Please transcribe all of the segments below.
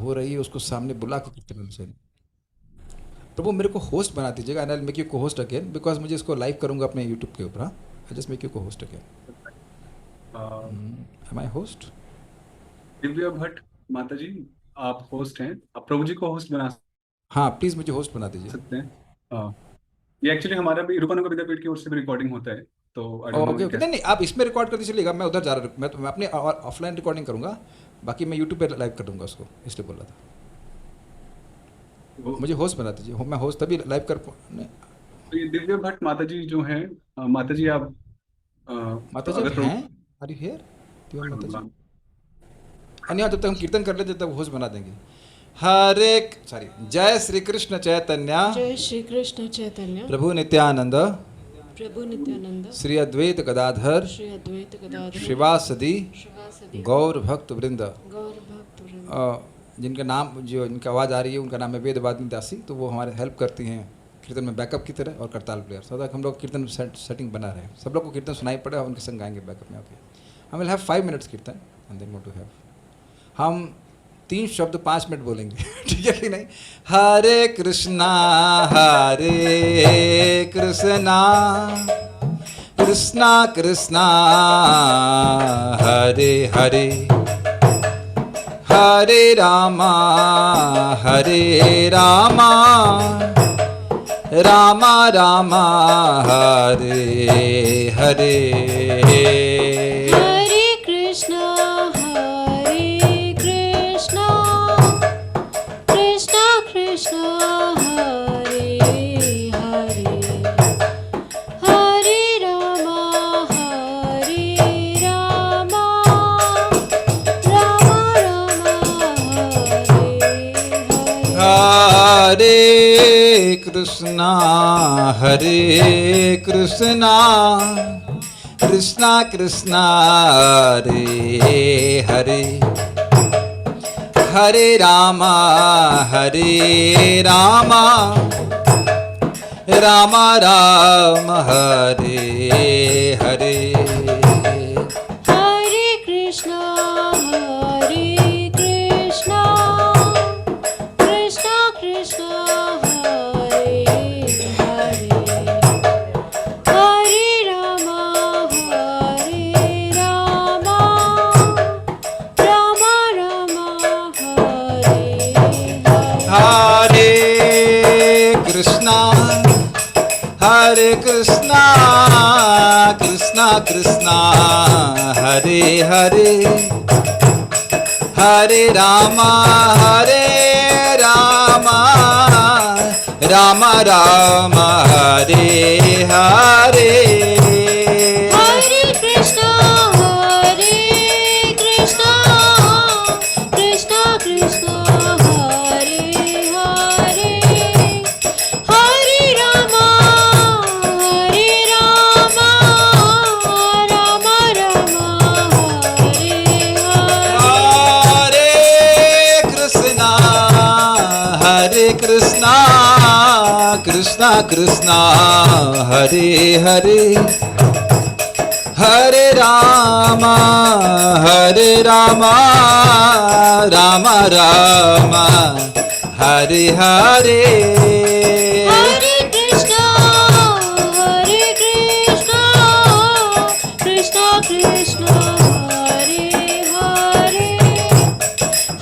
हो रही है उसको सामने बुला के कीर्तन करना चाहिए। प्रभु मेरे को होस्ट बना दीजिएगा, and I will make you को होस्ट अगेन, बिकॉज मुझे इसको लाइव करूंगा अपने यूट्यूब के ऊपर। हाँ, आई जस्ट मेक यू को host again. Am I host? Divya Bhatt माता जी, आप होस्ट हैं, आप प्रभु जी को होस्ट बना हाँ प्लीज़ मुझे होस्ट बना दीजिए। सकते हैं। ये एक्चुअली हमारा भी रूपानुग विद्यापीठ की ओर से भी रिकॉर्डिंग होता है, तो I don't okay no okay, नहीं नहीं आप इसमें रिकॉर्ड कर दीजिए चलेगा, मैं उधर जा रहा हूँ, मैं अपने ऑफलाइन रिकॉर्डिंग करूँगा, बाकी मैं यूट्यूब पे लाइव कर दूंगा उसको, इसलिए बोल रहा था। मुझे होस्ट बना दीजिए, मैं होस्ट तभी लाइव कर नहीं। तो ये दिव्या भट्ट माता जी जो हैं, माता जी आप माता जी अगर आप प्रभु हैं? Are you here? माता जी अन्य जब तक हम कीर्तन कर लेते तब होस्ट बना देंगे। हरे सॉरी, जय श्री कृष्ण चैतन्य, जय श्री कृष्ण चैतन्य, प्रभु नित्यानंद, प्रभु नित्यानंद, श्री अद्वैत गदाधर, श्री अद्वैत गदाधर, शिवासदि शिवासदि गौर भक्त वृंद। गौर भक्त वृंद। जिनका नाम, जो इनका आवाज़ आ रही है उनका नाम है वेदवादिनी दासी, तो वो हमारे हेल्प करती हैं कीर्तन में बैकअप की तरह, और करताल प्लेयर। सो तक हम लोग कीर्तन सेटिंग बना रहे हैं, सब लोग को कीर्तन सुनाई पड़े और उनके संग गाएंगे बैकअप में। ओके, हम विल हैव 5 मिनट्स कीर्तन एंड देन टू हैव, हम 3 शब्द 5 मिनट बोलेंगे ठीक है कि नहीं? हरे कृष्णा कृष्णा कृष्णा हरे हरे, हरे रामा रामा रामा हरे हरे। हरे कृष्णा कृष्णा कृष्णा हरे हरे, हरे रामा रामा रामा हरे हरे। हरे कृष्णा कृष्णा कृष्णा हरे हरे, हरे रामा रामा राम हरे हरे। हरे कृष्णा कृष्णा कृष्णा हरे हरे, हरे रामा रामा रामा हरे हरे। हरे कृष्णा कृष्णा कृष्णा हरे हरे, हरे रामा रामा रामा हरे हरे। हरे कृष्णा कृष्णा कृष्णा हरे हरे, हरे रामा रामा रामा हरे हरे। हरे कृष्णा कृष्णा कृष्णा हरे हरे, हरे रामा रामा रामा हरे हरे। हरे कृष्णा कृष्णा कृष्णा हरे हरे,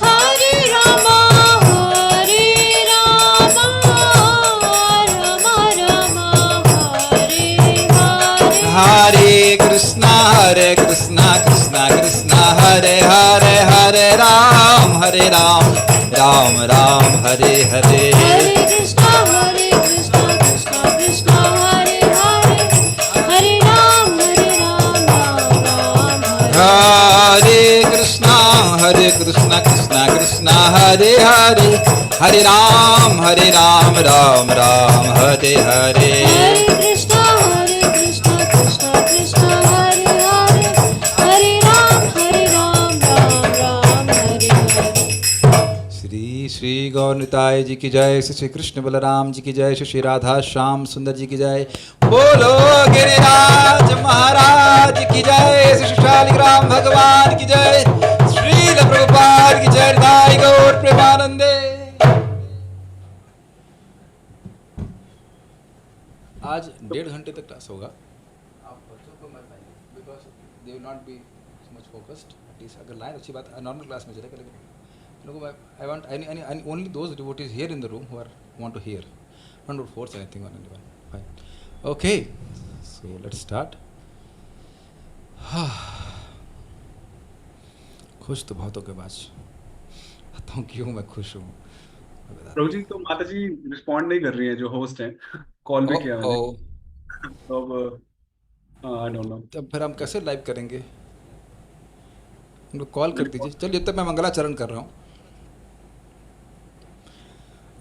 हरे रामा रामा हरे हरे। हरे कृष्णा कृष्णा कृष्णा हरे हरे, हरे राम राम राम हरे हरे। हरे कृष्णा कृष्णा कृष्णा हरे हरे, हरे राम राम राम हरे। हरे कृष्णा कृष्णा कृष्णा हरे हरे, हरे राम राम राम हरे हरे। हरे कृष्णा कृष्णा कृष्णा हरे हरे, हरे राम राम राम हरे हरे। श्री श्री गौरनिताय जी की जय, श्री कृष्ण बलराम जी की जय, श्री राधा श्याम सुंदर जी की जय, बोलो गिरिराज महाराज की जय, श्री शालिग्राम भगवान की जय, श्रील प्रभुपाद की जय, गौर प्रेमानंद। आज 1.5 घंटे तक क्लास होगा। आप बच्चों को मत लाइए because they will not be so much focused. At least अगर लाए अच्छी बात, नॉर्मल क्लास में चलेगा, लेकिन लोगों को I want only those devotees here in the room who are want to hear, don't force anything on anyone. Fine, okay, so let's start. खुश तो बहुत हो गए आज, बताऊँ क्यों मैं खुश हूँ। प्रभु जी, तो माता जी रिस्पॉन्ड नहीं कर रही है, जो होस्ट हैं। कॉल भी किया मैंने, ओ, तो अब आई डोंट नो। तब फिर हम कैसे लाइव करेंगे? उनको कॉल कर दीजिए। चलिए, तब मैं मंगलाचरण कर रहा हूँ।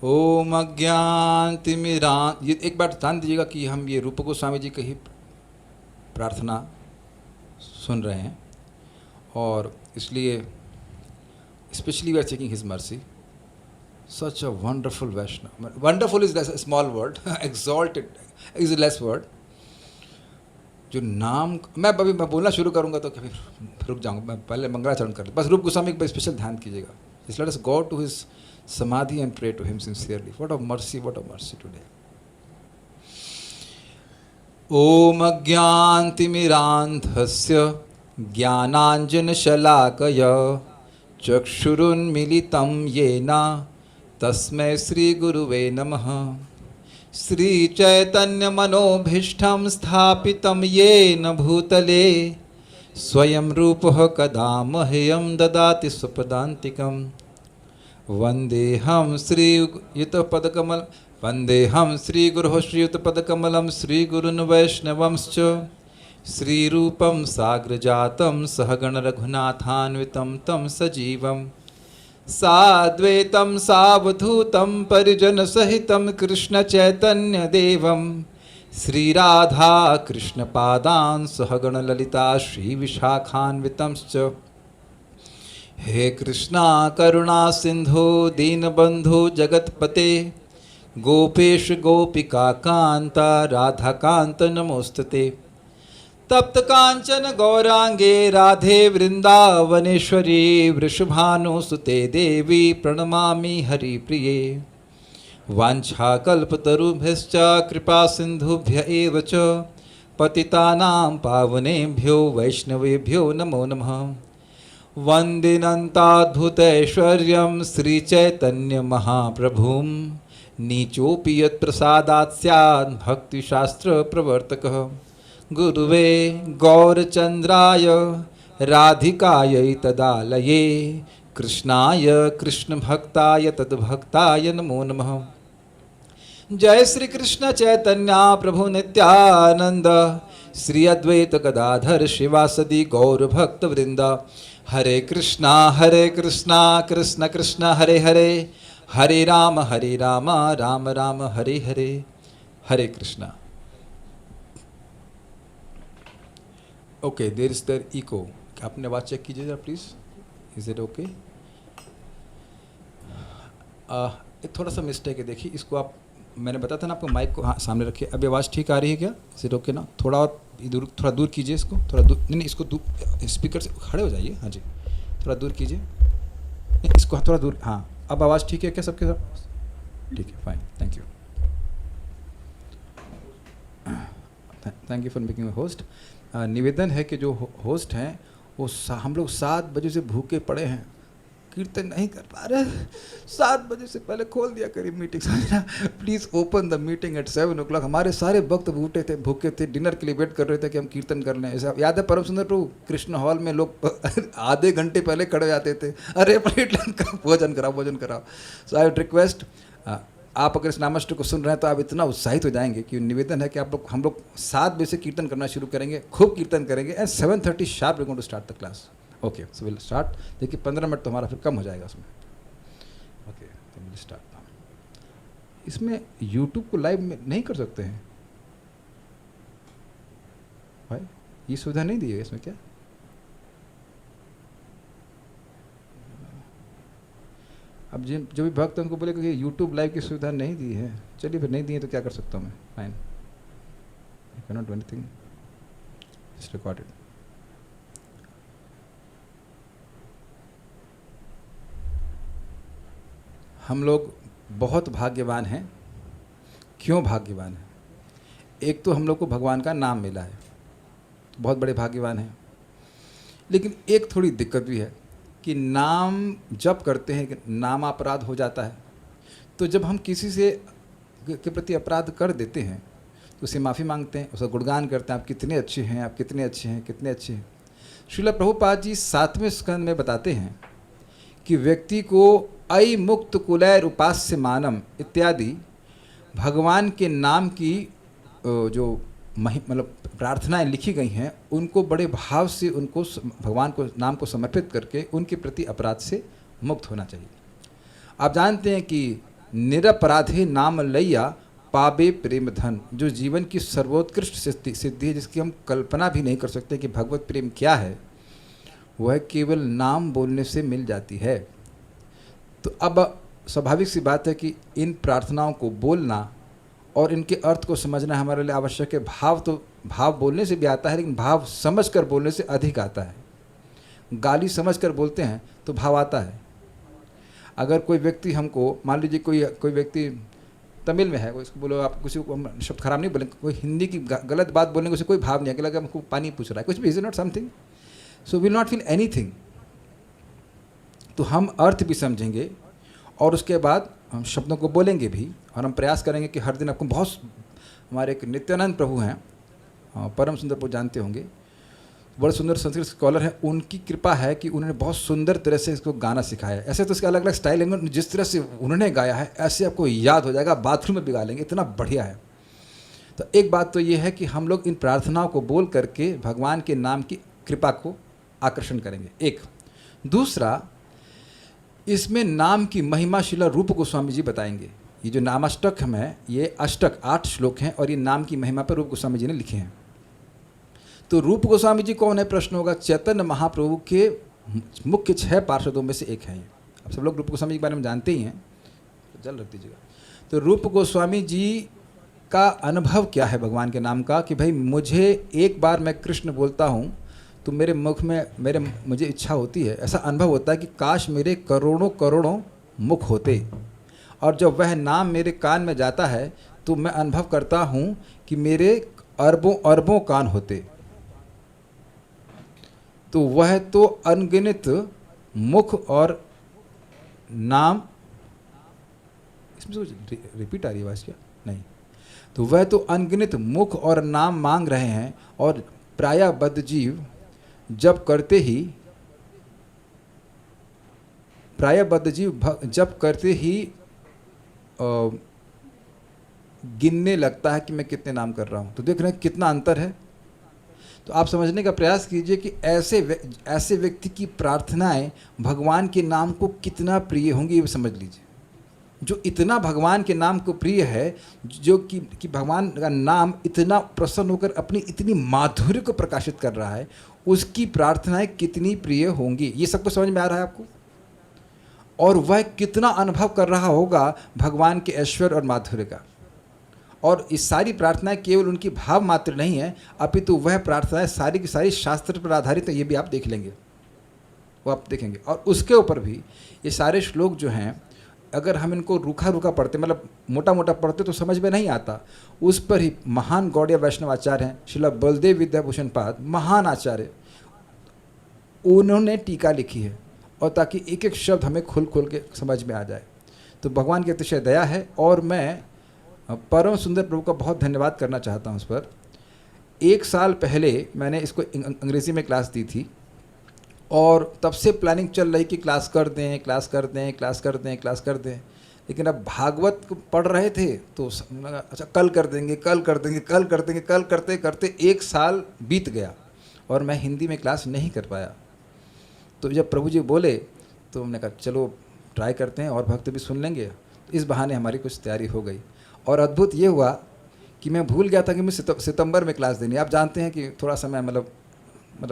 ओम अज्ञानतिमिरां, ये एक बार ध्यान दीजिएगा कि हम ये रूप गोस्वामी जी की ही प्रार्थना सुन रहे हैं, और इसलिए specially we are checking his mercy. Such a wonderful Vaishnava, wonderful is a small word, exalted is a less word। जो नाम मैं बोलना शुरू करूंगा तो कभी रुक जाऊंगा, मैं पहले मंगलाचरण कर, बस रूप गोस्वामी पर स्पेशल ध्यान कीजिएगा। Just let us go to his samadhi and pray to him sincerely. What a mercy today. Om अज्ञानतिमिरान्धस्य ज्ञानाञ्जनशलाकया चक्षुरुन्मीलितं येन तस्मै श्रीगुरुवे नमः। श्रीचैतन्यमनोभीष्टं स्थापितं येन भूतले स्वयं रूपः कदा मह्यं ददाति स्वपदान्तिकम्। वन्देऽहं श्रीयुतपदकमल वन्देऽहं श्रीगुरोः श्रीयुतपदकमलं श्रीगुरुन् वैष्णवंश्च श्रीरूपं साग्रजातं सहगणरघुनाथान्वितं तं सजीवं साद्वैतं सावधूतं परिजनसहितं कृष्णचैतन्यदेवं श्रीराधा कृष्णपादान् सहगणललिता श्रीविशाखान्वितंश्च। हे कृष्णा करुणा सिंधु दीनबंधु जगतपते गोपेश गोपिका कांता राधाकांत नमोस्तुते। तप्त कांचन गौरांगे राधे वृंदावनेश्वरी वृषभानुसुते देवी प्रणमामि हरिप्रिये। वाञ्छाकल्पतरुभ्यश्च कृपा सिन्धुभ्य एव च पतितानां पावनेभ्यो वैष्णवेभ्यो नमो नमः। वन्दिनन्ताद्भुतैश्वर्यं श्रीचैतन्यमहाप्रभुं नीचोऽपि यत्प्रसादात् स्यात् भक्तिशास्त्रप्रवर्तकः। गुरुवे गौरचन्द्राय राधिकायै तदालये कृष्णाय कृष्णभक्ताय तद्भक्ताय नमो नमः। जय श्री कृष्ण चैतन्य प्रभु नित्यानंद श्री अद्वैत गदाधर शिवासदि गौर भक्त वृंद। हरे कृष्णा कृष्ण कृष्ण हरे हरे, हरे Ram Ram Ram Hare Hare. Hare Krishna. Okay, there is there echo. आपने आवाज चेक कीजिए जरा प्लीज, इज इट ओके? एक थोड़ा सा मिस्टेक है, देखिए इसको आप, मैंने बताया था ना आपको, माइक को हाँ सामने रखिए। अभी आवाज़ ठीक आ रही है क्या? इज इट ओके ना? थोड़ा और इधर, थोड़ा दूर कीजिए इसको, थोड़ा दूर, नहीं इसको दूर, स्पीकर से खड़े हो जाइए। हाँ जी, थोड़ा दूर कीजिए, नहीं इसको थोड़ा दूर। हाँ, अब आवाज़ ठीक है क्या सबके सब? ठीक है, fine, thank you. Thank you for making a host. निवेदन है कि जो होस्ट हैं वो हम लोग 7 बजे से भूखे पड़े हैं, कीर्तन नहीं कर पा रहे। 7 बजे से पहले खोल दिया करिए मीटिंग, समझना। Please open the meeting at 7 o'clock। हमारे सारे भक्त भूखे थे, डिनर के लिए वेट कर रहे थे कि हम कीर्तन कर लें। ऐसा याद है परम सुंदर प्रभु, कृष्ण हॉल में लोग आधे घंटे पहले खड़े जाते थे, अरे प्लेट भोजन कराओ। सो आई वुड रिक्वेस्ट, आप अगर इस नामाष्टक को सुन रहे हैं तो आप इतना उत्साहित हो जाएंगे कि निवेदन है कि आप लोग, हम लोग 7 बजे से कीर्तन करना शुरू करेंगे, खूब कीर्तन करेंगे, and 7:30 sharp we going to start the class. Okay, so will start. देखिए 15 मिनट तो हमारा फिर कम हो जाएगा उसमें। ओके, तो विल स्टार्ट। इसमें यूट्यूब को लाइव में नहीं कर सकते हैं भाई, ये सुविधा नहीं दी है इसमें क्या? अब जो भी भक्त उनको बोले कि यूट्यूब लाइव की सुविधा नहीं दी है, चलिए फिर नहीं दी है तो क्या कर सकता हूँ मैं? Fine, I can not do anything, it's recorded. हम लोग बहुत भाग्यवान हैं। क्यों भाग्यवान हैं? एक तो हम लोग को भगवान का नाम मिला है, तो बहुत बड़े भाग्यवान हैं। लेकिन एक थोड़ी दिक्कत भी है कि नाम जप करते हैं कि नाम अपराध हो जाता है। तो जब हम किसी से के प्रति अपराध कर देते हैं तो उसे माफ़ी मांगते हैं, उसका गुणगान करते हैं, आप कितने अच्छे हैं, आप कितने अच्छे हैं, कितने अच्छे हैं। श्रील प्रभुपाद जी 7वें स्कंद में बताते हैं कि व्यक्ति को अयि मुक्त कुलैर उपास्य मानम इत्यादि भगवान के नाम की जो मतलब प्रार्थनाएं लिखी गई हैं, उनको बड़े भाव से उनको भगवान को नाम को समर्पित करके उनके प्रति अपराध से मुक्त होना चाहिए। आप जानते हैं कि निरपराधे नाम लैया पाबे प्रेम धन, जो जीवन की सर्वोत्कृष्ट सिद्धि है, जिसकी हम कल्पना भी नहीं कर सकते कि भगवत प्रेम क्या है, वह केवल नाम बोलने से मिल जाती है। तो अब स्वाभाविक सी बात है कि इन प्रार्थनाओं को बोलना और इनके अर्थ को समझना हमारे लिए आवश्यक है। भाव बोलने से भी आता है, लेकिन भाव समझकर बोलने से अधिक आता है। गाली समझकर बोलते हैं तो भाव आता है। अगर कोई व्यक्ति हमको, मान लीजिए कोई व्यक्ति तमिल में है, इसको बोलो, आप किसी को हम शब्द खराब नहीं बोलेंगे, कोई हिंदी की गलत बात बोलने को उसे कोई भाव नहीं है, लगा हमको पानी पूछ रहा है, कुछ भी, is not something, so will not feel anything. तो हम अर्थ भी समझेंगे और उसके बाद हम शब्दों को बोलेंगे भी, और हम प्रयास करेंगे कि हर दिन आपको बहुत, हमारे एक नित्यानंद प्रभु हैं, परम सुंदर प्रभु जानते होंगे, बड़े सुंदर संस्कृत स्कॉलर हैं, उनकी कृपा है कि उन्होंने बहुत सुंदर तरह से इसको गाना सिखाया है। ऐसे तो इसके अलग अलग स्टाइल हैं, जिस तरह से उन्होंने गाया है ऐसे आपको याद हो जाएगा, बाथरूम में भी गा लेंगे, इतना बढ़िया है। तो एक बात तो ये है कि हम लोग इन प्रार्थनाओं को बोल करके भगवान के नाम की कृपा को आकर्षण करेंगे। एक दूसरा, इसमें नाम की महिमा शिला रूप गोस्वामी जी बताएंगे। ये जो नामाष्टक है, ये अष्टक 8 श्लोक हैं और ये नाम की महिमा पर रूप गोस्वामी जी ने लिखे हैं। तो रूप गोस्वामी जी कौन है, प्रश्न होगा। चैतन्य महाप्रभु के मुख्य 6 पार्षदों में से एक हैं। अब सब लोग रूप गोस्वामी के बारे में जानते ही हैं, तो जल रख दीजिएगा। तो रूप गोस्वामी जी का अनुभव क्या है भगवान के नाम का, कि भाई मुझे एक बार मैं कृष्ण बोलता हूँ तो मेरे मुख में मुझे इच्छा होती है, ऐसा अनुभव होता है कि काश मेरे करोड़ों करोड़ों मुख होते, और जब वह नाम मेरे कान में जाता है तो मैं अनुभव करता हूँ कि मेरे अरबों अरबों कान होते। तो वह तो अनगिनत मुख और नाम, इसमें रिपीट आ रही है आवाज़ क्या? नहीं। तो वह तो अनगिनत मुख और नाम मांग रहे हैं, और प्रायः बद्ध जीव जब करते ही गिनने लगता है कि मैं कितने नाम कर रहा हूँ। तो देख रहे हैं कितना अंतर है। तो आप समझने का प्रयास कीजिए कि ऐसे व्यक्ति की प्रार्थनाएं भगवान के नाम को कितना प्रिय होंगी, ये समझ लीजिए। जो इतना भगवान के नाम को प्रिय है, जो कि भगवान का नाम इतना प्रसन्न होकर अपनी इतनी माधुर्य को प्रकाशित कर रहा है, उसकी प्रार्थनाएं कितनी प्रिय होंगी, ये सबको समझ में आ रहा है आपको। और वह कितना अनुभव कर रहा होगा भगवान के ऐश्वर्य और माधुर्य का। और इस सारी प्रार्थनाएं केवल उनकी भाव मात्र नहीं है, अपितु वह प्रार्थनाएं सारी की सारी शास्त्र पर आधारित है। ये भी आप देख लेंगे, वो आप देखेंगे। और उसके ऊपर भी ये सारे श्लोक जो हैं, अगर हम इनको रूखा रूखा पढ़ते, मतलब मोटा मोटा पढ़ते, तो समझ में नहीं आता। उस पर ही महान गौड़ीय वैष्णव आचार्य हैं श्रील बलदेव विद्याभूषण पाद, महान आचार्य, उन्होंने टीका लिखी है, और ताकि एक एक शब्द हमें खुल खुल के समझ में आ जाए। तो भगवान की अतिशय दया है, और मैं परम सुंदर प्रभु का बहुत धन्यवाद करना चाहता हूँ उस पर। 1 साल पहले मैंने इसको अंग्रेज़ी में क्लास दी थी, और तब से प्लानिंग चल रही कि क्लास कर दें। लेकिन अब भागवत पढ़ रहे थे तो अच्छा कल कर देंगे, करते करते 1 साल बीत गया और मैं हिंदी में क्लास नहीं कर पाया। तो जब प्रभु जी बोले तो हमने कहा चलो ट्राई करते हैं, और भक्त भी सुन लेंगे। तो इस बहाने हमारी कुछ तैयारी हो गई। और अद्भुत ये हुआ कि मैं भूल गया था कि मुझे सितंबर में क्लास देनी है। आप जानते हैं कि थोड़ा समय मतलब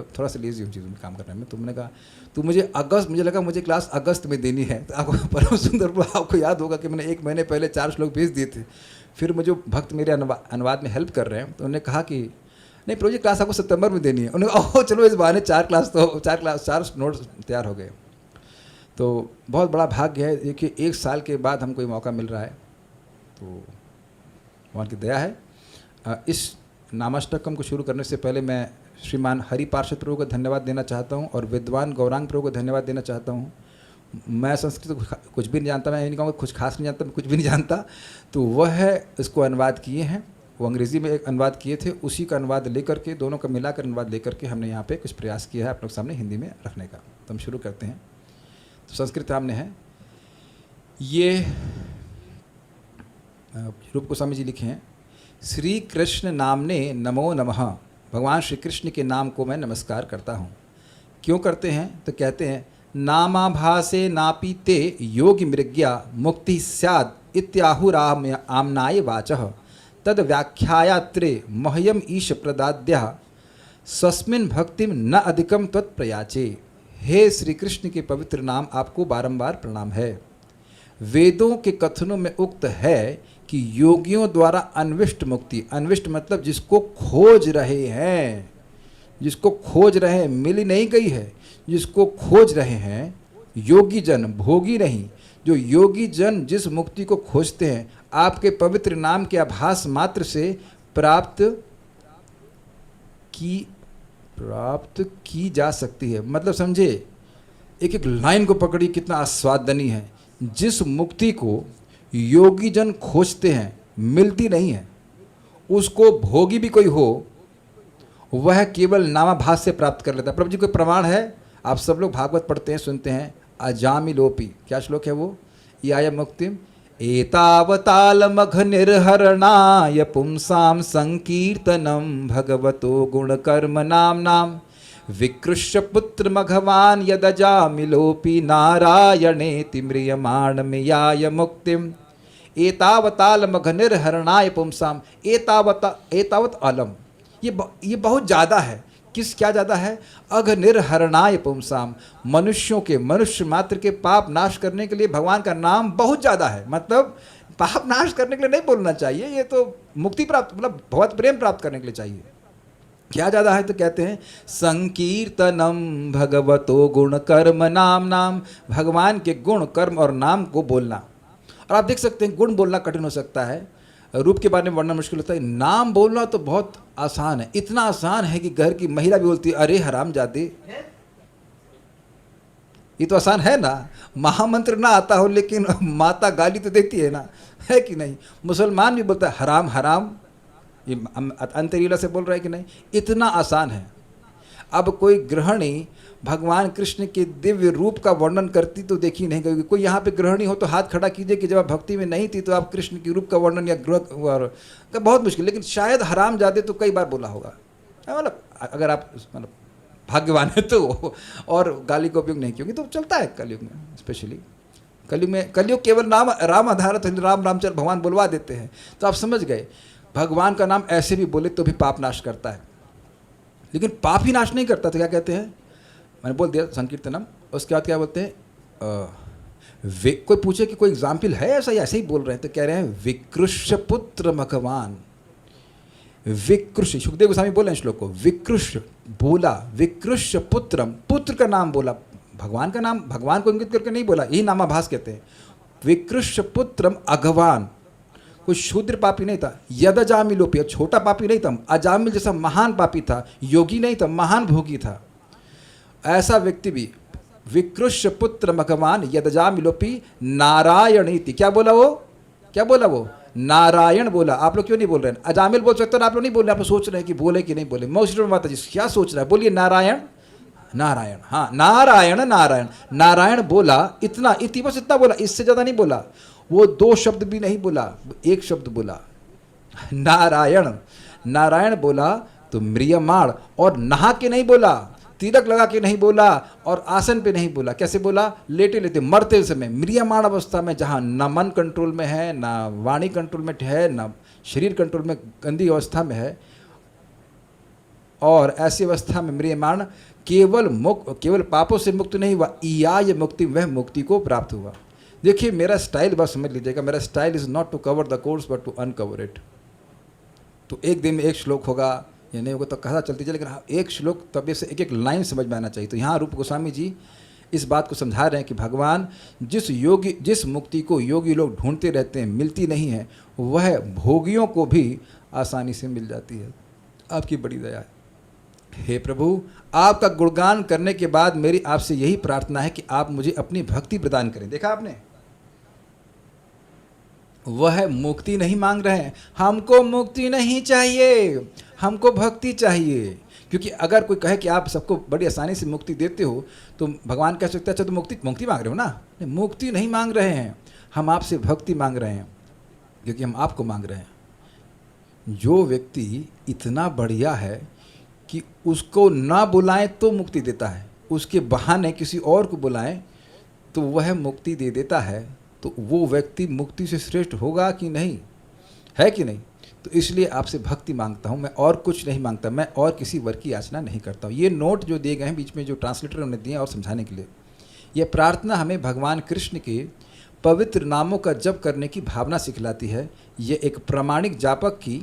थोड़ा सा लेजी हूँ चीज़ों में काम करने में। तो मैंने कहा तो मुझे लगा मुझे क्लास अगस्त में देनी है। तो आपको परम सुंदर आपको याद होगा कि मैंने 1 महीने पहले 4 श्लोक भेज दिए थे। फिर मुझे भक्त मेरे अनुवाद में हेल्प कर रहे हैं, तो उन्होंने कहा कि नहीं प्रभु जी क्लास आपको सितंबर में देनी है। उन्होंने कहा ओह चलो इस बहाने 4 नोट्स तैयार हो गए। तो बहुत बड़ा भाग्य है। देखिए 1 साल के बाद हमको ये मौका मिल रहा है, तो भगवान की दया है। इस नामाष्टकम को शुरू करने से पहले मैं श्रीमान हरि पार्षद प्रभु को धन्यवाद देना चाहता हूँ और विद्वान गौरांग प्रभु को धन्यवाद देना चाहता हूँ। मैं संस्कृत कुछ भी नहीं जानता, मैं ये नहीं कहूँगा कुछ खास नहीं जानता, मैं कुछ भी नहीं जानता, तो वह इसको अनुवाद किए हैं। वो अंग्रेज़ी में एक अनुवाद किए थे, उसी का अनुवाद लेकर के, दोनों का मिलाकर अनुवाद लेकर के हमने यहाँ पे कुछ प्रयास किया है आप लोग सामने हिंदी में रखने का। तो हम शुरू करते हैं। तो संस्कृत सामने है, ये रूप गोस्वामी जी लिखे हैं, श्री कृष्ण नामने नमो नमः। भगवान श्री कृष्ण के नाम को मैं नमस्कार करता हूँ। क्यों करते हैं? तो कहते हैं नामाभासे नापि ते योगी मृग्या मुक्ति स्याद इत्याहुराम आमनाय वाचः तद व्याख्यायात्रे मह्यम ईश प्रदाद्या स्वस्मिन् भक्तिम न अधिकम त्वत्प्रयाचे। हे श्री कृष्ण के पवित्र नाम आपको बारंबार प्रणाम है। वेदों के कथनों में उक्त है कि योगियों द्वारा अन्विष्ट मुक्ति, अन्विष्ट मतलब जिसको खोज रहे हैं, जिसको खोज रहे हैं, मिली नहीं गई है, जिसको खोज रहे हैं योगी जन, भोगी नहीं, जो योगी जन जिस मुक्ति को खोजते हैं आपके पवित्र नाम के आभास मात्र से प्राप्त की जा सकती है। मतलब समझे, एक एक लाइन को पकड़ी, कितना आस्वादनी है। जिस मुक्ति को योगी जन खोजते हैं मिलती नहीं है, उसको भोगी भी कोई हो वह केवल नामाभास से प्राप्त कर लेता है। प्रभु जी कोई प्रमाण है? आप सब लोग भागवत पढ़ते हैं, सुनते हैं, अजामिलोपि, क्या श्लोक है वो? याय मुक्तिम एतावतालमघ निर्हरणाय पुंसाम संकीर्तनम भगवतो गुणकर्म नाम विकृष्य पुत्र मघवान यदजामिलोपि नारायणेति म्रियमाणमियाय मुक्तिम। एतावतालमघ निर्हरणाय पुंसाम, एतावत आलम, ये बहुत ज़्यादा है। किस क्या ज़्यादा है? अघ निर्हरणाय पुंसाम, मनुष्यों के, मनुष्य मात्र के पाप नाश करने के लिए भगवान का नाम बहुत ज़्यादा है। मतलब पाप नाश करने के लिए नहीं बोलना चाहिए, ये तो मुक्ति प्राप्त, मतलब बहुत प्रेम प्राप्त करने के लिए चाहिए। क्या ज़्यादा है? तो कहते हैं संकीर्तनम भगवतो गुण कर्म नाम, भगवान के गुण कर्म और नाम को बोलना। और आप देख सकते हैं गुण बोलना कठिन हो सकता है, रूप के बारे में वर्णन मुश्किल होता है, नाम बोलना तो बहुत आसान है। इतना आसान है कि घर की महिला भी बोलती है अरे हरामजादे। ये तो आसान है ना, महामंत्र ना आता हो लेकिन माता गाली तो देती है ना, है कि नहीं? मुसलमान भी बोलता है हराम हराम, ये अंतरीला से बोल रहा है कि नहीं? इतना आसान है। अब कोई गृहिणी भगवान कृष्ण के दिव्य रूप का वर्णन करती तो देखी नहीं गई। कोई यहाँ पे गृहिणी हो तो हाथ खड़ा कीजिए कि जब आप भक्ति में नहीं थी तो आप कृष्ण के रूप का वर्णन या गृह बहुत मुश्किल, लेकिन शायद हराम जादे तो कई बार बोला होगा। मतलब अगर आप मतलब भाग्यवान है तो, और गाली का उपयोग नहीं क्योंकि तो चलता है कलयुग में, स्पेशली कलयुग केवल नाम राम आधारित, राम रामचंद्र भगवान बुलवा देते हैं। तो आप समझ गए, भगवान का नाम ऐसे भी बोले तो भी पाप नाश करता है, लेकिन पाप ही नाश नहीं करता। तो क्या कहते हैं, मैंने बोल दिया संकीर्तनम, उसके बाद क्या बोलते हैं, कोई पूछे कि कोई एग्जाम्पल है ऐसा या ऐसे ही बोल रहे हैं, तो कह रहे हैं विकृष्य पुत्र भगवान। विकृष्य, सुखदेव गोस्वामी बोले श्लोक को, विकृष्य बोला, विकृष्य पुत्रम, पुत्र का नाम बोला, भगवान का नाम, भगवान को इंगित करके नहीं बोला, यही नामाभास कहते हैं। विकृष्य पुत्रम अघवान, कोई शूद्र पापी नहीं था। यद अजामिलोपि, छोटा पापी नहीं था, अजामिल जैसा महान पापी था, योगी नहीं था, महान भोगी था। ऐसा व्यक्ति भी विकृष्य पुत्र भगवान यदजामिलोपि नारायणीति, क्या बोला वो, क्या बोला वो? नारायण बोला। आप लोग क्यों नहीं बोल रहे हैं? अजामिल बोल सकते हैं, आप लोग नहीं बोल रहे, आप लोग सोच रहे हैं कि बोले कि नहीं बोले। मौसम माता जी क्या सोच रहा है? बोलिए नारायण नारायण, हाँ नारायण नारायण, नारायण बोला, इतना इति बस इतना बोला, इससे ज़्यादा नहीं बोला। वो दो शब्द भी नहीं बोला, एक शब्द बोला, नारायण। नारायण बोला तो म्रियमाण, और नहा के नहीं बोला, तिलक लगा के नहीं बोला, और आसन पे नहीं बोला। कैसे बोला? लेटे लेटे, मरते समय, म्रियमाण अवस्था में, जहाँ ना मन कंट्रोल में है, ना वाणी कंट्रोल में है, ना शरीर कंट्रोल में, गंदी अवस्था में है। और ऐसी अवस्था में म्रियमाण केवल पापों से मुक्त नहीं हुआ, इयाय मुक्ति, वह मुक्ति को प्राप्त हुआ। देखिए मेरा स्टाइल बस समझ लीजिएगा, मेरा style is not to cover the course but to uncover it. तो एक दिन में एक श्लोक होगा या नहीं होगा तो कथा चलती है, लेकिन हाँ एक श्लोक तब से एक एक लाइन समझ में आना चाहिए। तो यहाँ रूप गोस्वामी जी इस बात को समझा रहे हैं कि भगवान जिस मुक्ति को योगी लोग ढूंढते रहते हैं, मिलती नहीं है, वह भोगियों को भी आसानी से मिल जाती है। आपकी बड़ी दया है। हे प्रभु, आपका गुणगान करने के बाद मेरी आपसे यही प्रार्थना है कि आप मुझे अपनी भक्ति प्रदान करें। देखा आपने, वह मुक्ति नहीं मांग रहे हैं। हमको मुक्ति नहीं चाहिए, हमको भक्ति चाहिए। क्योंकि अगर कोई कहे कि आप सबको बड़ी आसानी से मुक्ति देते हो तो भगवान कह सकते हैं अच्छा तो मुक्ति मांग रहे हो ना। मुक्ति नहीं मांग रहे हैं, हम आपसे भक्ति मांग रहे हैं, क्योंकि हम आपको मांग रहे हैं। जो व्यक्ति इतना बढ़िया है कि उसको ना बुलाएं तो मुक्ति देता है, उसके बहाने किसी और को बुलाएं तो वह मुक्ति दे देता है, तो वो व्यक्ति मुक्ति से श्रेष्ठ होगा कि नहीं, है कि नहीं? तो इसलिए आपसे भक्ति मांगता हूँ, मैं और कुछ नहीं मांगता, मैं और किसी वर की याचना नहीं करता हूँ। ये नोट जो दिए गए हैं बीच में, जो ट्रांसलेटर उन्होंने दिए और समझाने के लिए, यह प्रार्थना हमें भगवान कृष्ण के पवित्र नामों का जप करने की भावना सिखलाती है। ये एक प्रामाणिक जापक की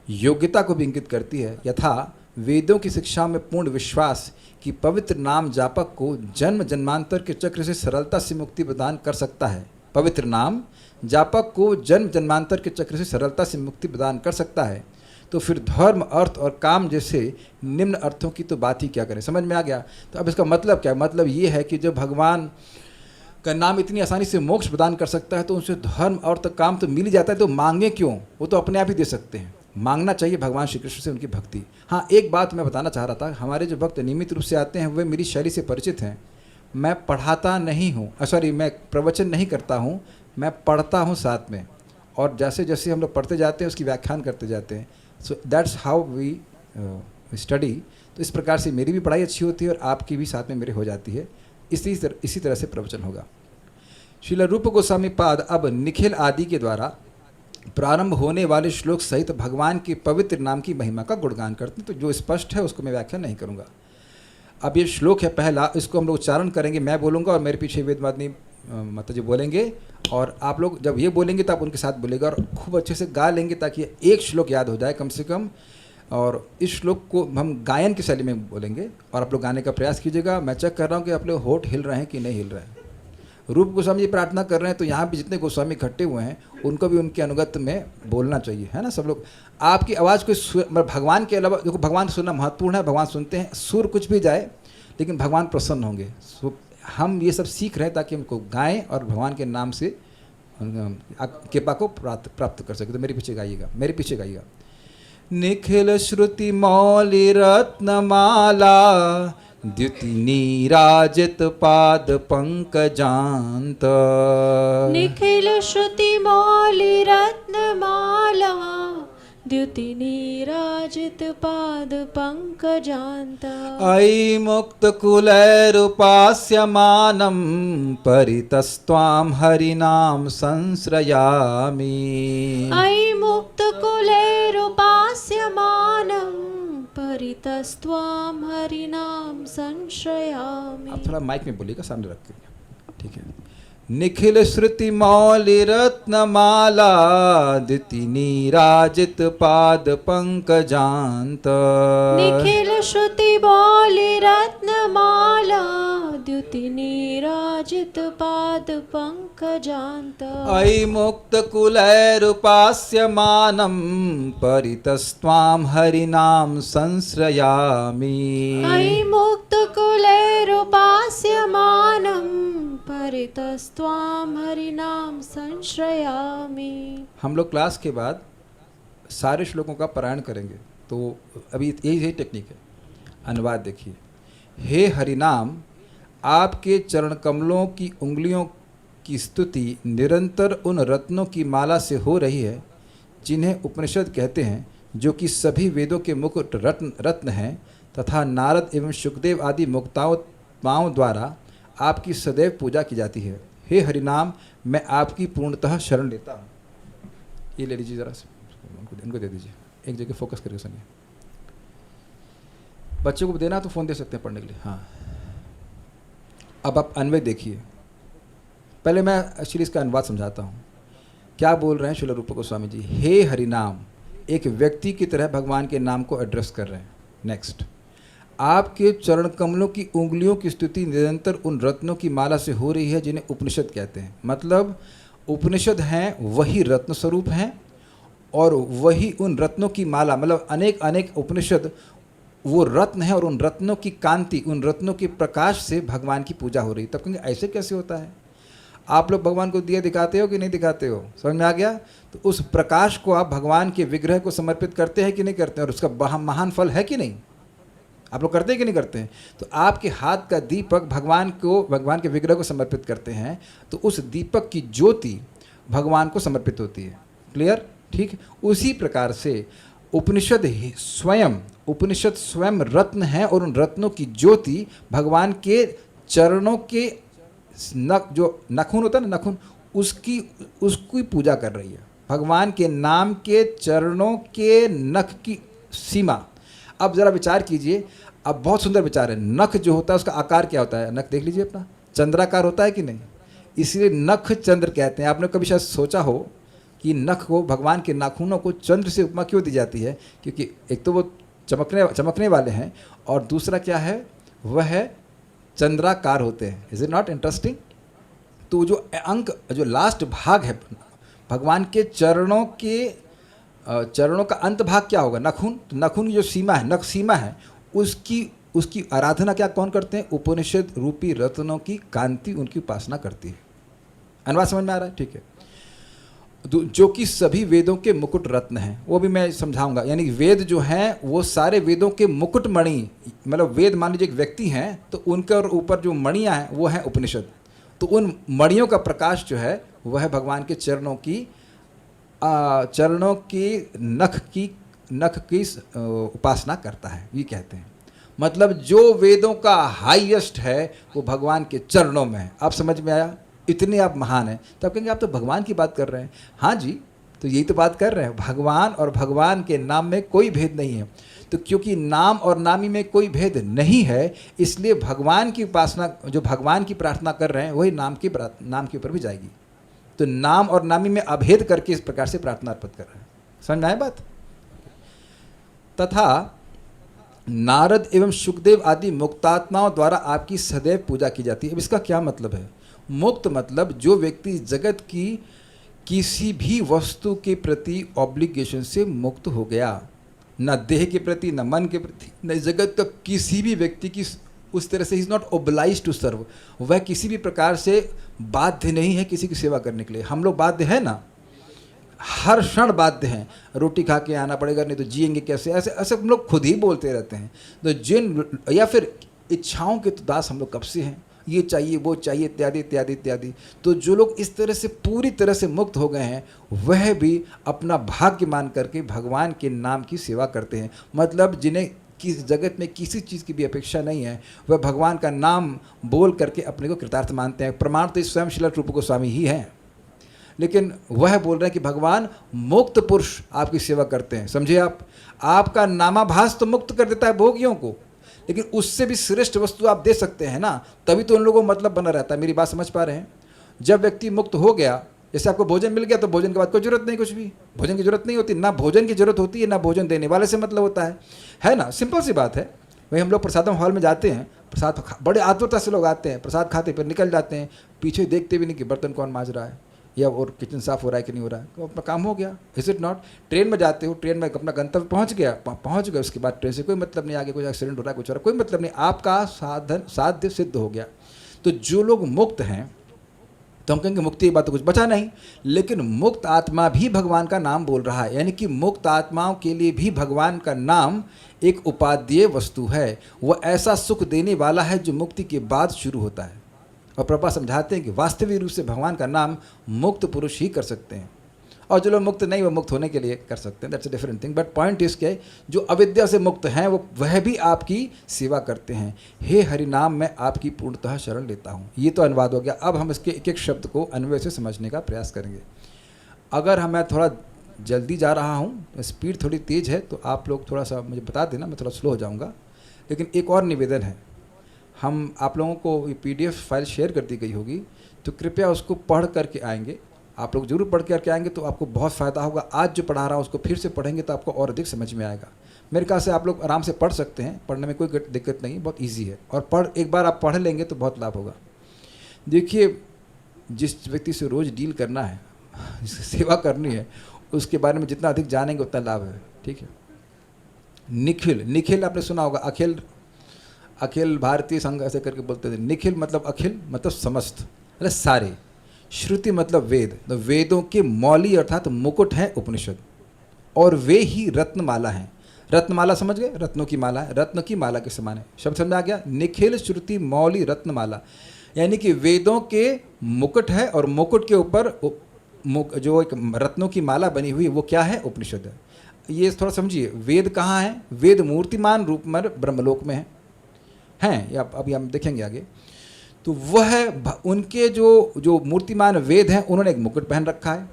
योग्यता को भी इंगित करती है। यथा वेदों की शिक्षा में पूर्ण विश्वास कि पवित्र नाम जापक को जन्म जन्मांतर के चक्र से सरलता से मुक्ति प्रदान कर सकता है। पवित्र नाम जापक को जन्म जन्मांतर के चक्र से सरलता से मुक्ति प्रदान कर सकता है, तो फिर धर्म, अर्थ और काम जैसे निम्न अर्थों की तो बात ही क्या करें। समझ में आ गया? तो अब इसका मतलब क्या? मतलब ये है कि जब भगवान का नाम इतनी आसानी से मोक्ष प्रदान कर सकता है तो उनसे धर्म, अर्थ, काम तो मिल ही जाता है, तो मांगे क्यों? वो तो अपने आप ही दे सकते हैं। मांगना चाहिए भगवान श्री कृष्ण से उनकी भक्ति। हाँ, एक बात मैं बताना चाह रहा था, हमारे जो भक्त नियमित रूप से आते हैं वे मेरी शैली से परिचित हैं। मैं पढ़ाता नहीं हूँ, मैं प्रवचन नहीं करता हूँ, मैं पढ़ता हूँ साथ में, और जैसे जैसे हम लोग पढ़ते जाते हैं उसकी व्याख्यान करते जाते हैं। So that's how we study. तो इस प्रकार से मेरी भी पढ़ाई अच्छी होती है और आपकी भी साथ में मेरे हो जाती है। इसी तरह से प्रवचन होगा। श्रील रूप गोस्वामी पाद अब निखिल आदि के द्वारा प्रारंभ होने वाले श्लोक सहित भगवान के पवित्र नाम की महिमा का गुणगान करते हैं। तो जो स्पष्ट है उसको मैं व्याख्या नहीं करूँगा। अब ये श्लोक है पहला, इसको हम लोग उच्चारण करेंगे। मैं बोलूँगा और मेरे पीछे वेदवादिनी माता जी बोलेंगे, और आप लोग जब ये बोलेंगे तो आप उनके साथ बोलेगा और खूब अच्छे से गा लेंगे ताकि एक श्लोक याद हो जाए कम से कम। और इस श्लोक को हम गायन की शैली में बोलेंगे और आप लोग गाने का प्रयास कीजिएगा। मैं चेक कर रहा हूँ कि आप लोग होठ हिल रहे हैं कि नहीं हिल रहे हैं। रूप गोस्वामी जी प्रार्थना कर रहे हैं, तो यहाँ भी जितने गोस्वामी इकट्ठे हुए हैं उनको भी उनके अनुगत में बोलना चाहिए, है ना। सब लोग आपकी आवाज़ को भगवान के अलावा, देखो भगवान सुनना महत्वपूर्ण है, भगवान सुनते हैं, सुर कुछ भी जाए लेकिन भगवान प्रसन्न होंगे। हम ये सब सीख रहे हैं ताकि हमको गाएं और भगवान के नाम से कृपा को प्राप्त कर सके। तो मेरे पीछे गाइएगा। निखिल श्रुति मौलि रत्नमाला द्युति नीराजित पाद पंकजांत। निखिल श्रुति मौलि रत्नमाला द्युति नीराजित पाद पंकजांत। अयि मुक्त कुलैरुपास्यमानं परितस्त्वां हरिनाम संश्रयामि। अयि मुक्त कुलैरुपास्यमानं परितस्त्वां हरिनाम संश्रयामि। आप थोड़ा माइक में बोलिएगा, सामने रख के, ठीक है। निखिल श्रुति मौलि रत्नमाला द्युति नीराजित पाद पंकजांत। निखिल श्रुति मौलि रत्नमाला द्युति नीराजित पाद पंकजांत। अयि मुक्त कुलैरुपास्यमानं परितस्त्वां हरिनाम संश्रयामि। अयि मुक्त कुलैरुपास्यमानं परितस्त्वां हरिनाम संश्रयामि। हम लोग क्लास के बाद सारे श्लोकों का पारायण करेंगे, तो अभी यही टेक्निक है। अनुवाद देखिए। हे हरिनाम, आपके चरण कमलों की उंगलियों की स्तुति निरंतर उन रत्नों की माला से हो रही है जिन्हें उपनिषद कहते हैं, जो कि सभी वेदों के मुकुट रत्न हैं तथा नारद एवं शुकदेव आदि मुक्ताओं द्वारा आपकी सदैव पूजा की जाती है। हे हरिनाम, मैं आपकी पूर्णतः शरण लेता हूँ। ये ले लीजिए, ज़रा उनको दे दीजिए, एक जगह फोकस करके सुनिए। बच्चों को देना तो फ़ोन दे सकते हैं पढ़ने के लिए। हाँ, अब आप अन्वय देखिए। पहले मैं एक्चुअली इसका अनुवाद समझाता हूँ। क्या बोल रहे हैं श्रील रूप गोस्वामी जी? हे हरिनाम, एक व्यक्ति की तरह भगवान के नाम को एड्रेस कर रहे हैं। नेक्स्ट, आपके चरण कमलों की उंगलियों की स्तुति निरंतर उन रत्नों की माला से हो रही है जिन्हें उपनिषद कहते हैं। मतलब उपनिषद हैं वही रत्न स्वरूप हैं और वही उन रत्नों की माला, मतलब अनेक अनेक उपनिषद वो रत्न है और उन रत्नों की कांति, उन रत्नों के प्रकाश से भगवान की पूजा हो रही है। तब कहेंगे ऐसे कैसे होता है? आप लोग भगवान को दिया दिखाते हो कि नहीं दिखाते हो? समझ में आ गया? तो उस प्रकाश को आप भगवान के विग्रह को समर्पित करते हैं कि नहीं करते हैं, और उसका महान फल है कि नहीं? आप लोग करते हैं कि नहीं करते हैं? तो आपके हाथ का दीपक भगवान के विग्रह को समर्पित करते हैं, तो उस दीपक की ज्योति भगवान को समर्पित होती है। क्लियर? ठीक। उसी प्रकार से उपनिषद स्वयं रत्न है और उन रत्नों की ज्योति भगवान के चरणों के जो नाखून होता है ना, नाखून, उसकी पूजा कर रही है। भगवान के नाम के चरणों के नख की सीमा। अब जरा विचार कीजिए, अब बहुत सुंदर विचार है। नख जो होता है उसका आकार क्या होता है? नख देख लीजिए अपना, चंद्राकार होता है कि नहीं? इसलिए नख चंद्र कहते हैं। आपने कभी शायद सोचा हो कि नख को, भगवान के नाखूनों को चंद्र से उपमा क्यों दी जाती है? क्योंकि एक तो वो चमकने वाले हैं और दूसरा क्या है, वह चंद्राकार होते हैं। Is it not interesting? तो जो लास्ट भाग है भगवान के चरणों का अंत भाग क्या होगा? नाखून। तो नाखून की जो सीमा है, नख सीमा है, उसकी आराधना क्या कौन करते हैं? उपनिषद रूपी रत्नों की कांति उनकी उपासना करती है। अनुवाद समझ में आ रहा है? ठीक है। जो कि सभी वेदों के मुकुट रत्न हैं, वो भी मैं समझाऊंगा। यानी वेद जो हैं वो सारे वेदों के मुकुट मणि, मतलब वेद मान लीजिए एक व्यक्ति हैं तो उनके ऊपर जो मणियाँ हैं वो हैं उपनिषद। तो उन मणियों का प्रकाश जो है वह भगवान के चरणों की नख की उपासना करता है, ये कहते हैं। मतलब जो वेदों का हाईएस्ट है वो भगवान के चरणों में है। आप समझ में आया? इतने आप महान हैं। तो आप कहेंगे आप तो भगवान की बात कर रहे हैं। हाँ जी, तो यही तो बात कर रहे हैं। भगवान और भगवान के नाम में कोई भेद नहीं है। तो क्योंकि नाम और नामी में कोई भेद नहीं है, इसलिए भगवान की उपासना, जो भगवान की प्रार्थना कर रहे हैं वही नाम के ऊपर भी जाएगी। तो नाम और नामी में अभेद करके इस प्रकार से प्रार्थना अर्पित कर रहे हैं। समझ में आए बात? तथा नारद एवं सुखदेव आदि मुक्तात्माओं द्वारा आपकी सदैव पूजा की जाती है। अब इसका क्या मतलब है? मुक्त मतलब जो व्यक्ति जगत की किसी भी वस्तु के प्रति ऑब्लिगेशन से मुक्त हो गया, न देह के प्रति, न मन के प्रति, न जगत का किसी भी व्यक्ति की उस तरह से, he is not obliged to serve. वह किसी भी प्रकार से बाध्य नहीं है किसी की सेवा करने के लिए। हम लोग बाध्य हैं ना, हर क्षण बाध्य हैं। रोटी खा के आना पड़ेगा, नहीं तो जिएंगे कैसे? ऐसे हम लोग खुद ही बोलते रहते हैं। तो या फिर इच्छाओं के तो दास हम लोग कब से हैं, ये चाहिए वो चाहिए इत्यादि इत्यादि इत्यादि। तो जो लोग इस तरह से पूरी तरह से मुक्त हो गए हैं वह भी अपना भाग्य मान करके भगवान के नाम की सेवा करते हैं। मतलब जिन्हें किस जगत में किसी चीज़ की भी अपेक्षा नहीं है, वह भगवान का नाम बोल करके अपने को कृतार्थ मानते हैं। प्रमाण तो स्वयं श्रील रूप गोस्वामी ही हैं, लेकिन वह बोल रहे हैं कि भगवान मुक्त पुरुष आपकी सेवा करते हैं। समझे आप? आपका नामाभास तो मुक्त कर देता है भोगियों को, लेकिन उससे भी श्रेष्ठ वस्तु आप दे सकते हैं ना, तभी तो उन लोगों को मतलब बना रहता है। मेरी बात समझ पा रहे हैं? जब व्यक्ति मुक्त हो गया, जैसे आपको भोजन मिल गया तो भोजन के बाद कोई जरूरत नहीं, कुछ भी भोजन की जरूरत नहीं होती, ना भोजन की जरूरत होती है, ना भोजन देने वाले से मतलब होता है ना? सिंपल सी बात है। वही हम लोग प्रसादम हॉल में जाते हैं, प्रसाद बड़े आतुरता से लोग आते हैं, प्रसाद खाते फिर निकल जाते हैं, पीछे देखते भी नहीं कि बर्तन कौन मांज रहा है या और किचन साफ हो रहा है कि नहीं हो रहा है। तो अपना काम हो गया। Is it not? ट्रेन में जाते हो, ट्रेन में अपना गंतव्य पहुंच गए, उसके बाद ट्रेन से कोई मतलब नहीं, आगे कुछ एक्सीडेंट हो रहा है, कुछ हो रहा है, कोई मतलब नहीं, आपका साध्य सिद्ध हो गया। तो जो लोग मुक्त हैं, तो हम कहेंगे मुक्ति की बात तो कुछ बचा नहीं, लेकिन मुक्त आत्मा भी भगवान का नाम बोल रहा है। यानी कि मुक्त आत्माओं के लिए भी भगवान का नाम एक उपादेय वस्तु है। वह ऐसा सुख देने वाला है जो मुक्ति के बाद शुरू होता है। और प्रभुपाद समझाते हैं कि वास्तविक रूप से भगवान का नाम मुक्त पुरुष ही कर सकते हैं, और जो लोग मुक्त नहीं वो मुक्त होने के लिए कर सकते हैं। That's a different thing. But point is के जो अविद्या से मुक्त हैं वह भी आपकी सेवा करते हैं। हे हरि नाम, मैं आपकी पूर्णतः शरण लेता हूँ। ये तो अनुवाद हो गया। अब हम इसके एक एक शब्द को अन्वय से समझने का प्रयास करेंगे। अगर मैं थोड़ा जल्दी जा रहा हूँ, स्पीड थोड़ी तेज़ है, तो आप लोग थोड़ा सा मुझे बता देना, मैं थोड़ा स्लो हो जाऊँगा। लेकिन एक और निवेदन है, हम आप लोगों को ये PDF फाइल शेयर कर दी गई होगी, तो कृपया उसको पढ़ करके आएंगे आप लोग जरूर पढ़ के करके आएंगे तो आपको बहुत फ़ायदा होगा। आज जो पढ़ा रहा हूँ उसको फिर से पढ़ेंगे तो आपको और अधिक समझ में आएगा। मेरे ख्याल से आप लोग आराम से पढ़ सकते हैं, पढ़ने में कोई दिक्कत नहीं, बहुत ईजी है। और एक बार आप पढ़ लेंगे तो बहुत लाभ होगा। देखिए, जिस व्यक्ति से रोज़ डील करना है, जिसकी सेवा करनी है, उसके बारे में जितना अधिक जानेंगे उतना लाभ है। ठीक है। निखिल, निखिल आपने सुना होगा, अखिल भारतीय संघ ऐसे करके बोलते थे। निखिल मतलब अखिल मतलब समस्त, मतलब सारे। श्रुति मतलब वेद, तो वेदों के मौली अर्थात मुकुट है उपनिषद, और वे ही रत्नमाला हैं। रत्नमाला समझ गए, रत्नों की माला है, रत्न की माला के समान है। शब्द समझ आ गया। निखिल श्रुति मौली रत्नमाला, यानी कि वेदों के मुकुट है, और मुकुट के ऊपर जो एक रत्नों की माला बनी हुई है वो क्या है? उपनिषद है। ये थोड़ा समझिए, वेद कहाँ है? वेद मूर्तिमान रूप में ब्रह्मलोक में हैं, या अभी हम देखेंगे आगे। तो वह उनके जो मूर्तिमान वेद हैं, उन्होंने एक मुकुट पहन रखा है,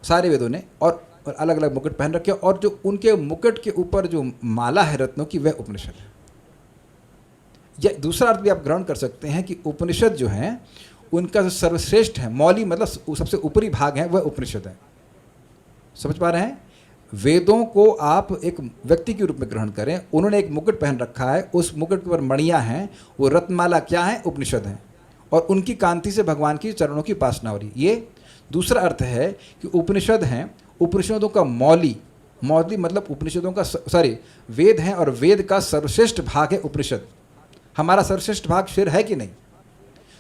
सारे वेदों ने, और अलग अलग मुकुट पहन रखे, और जो उनके मुकुट के ऊपर जो माला है रत्नों की, वह उपनिषद है। या दूसरा अर्थ भी आप ग्रहण कर सकते हैं कि उपनिषद जो हैं उनका जो सर्वश्रेष्ठ है, मौली मतलब सबसे ऊपरी भाग है, वह उपनिषद है। समझ पा रहे हैं? वेदों को आप एक व्यक्ति के रूप में ग्रहण करें, उन्होंने एक मुकुट पहन रखा है, उस मुकुट के ऊपर मणियाँ हैं, वो रत्नमाला क्या है? उपनिषद है, और उनकी कांति से भगवान की चरणों की उपासना हो रही। ये दूसरा अर्थ है कि उपनिषद हैं, उपनिषदों का मौली मतलब उपनिषदों का वेद हैं, और वेद का सर्वश्रेष्ठ भाग है उपनिषद। हमारा सर्वश्रेष्ठ भाग सिर है कि नहीं?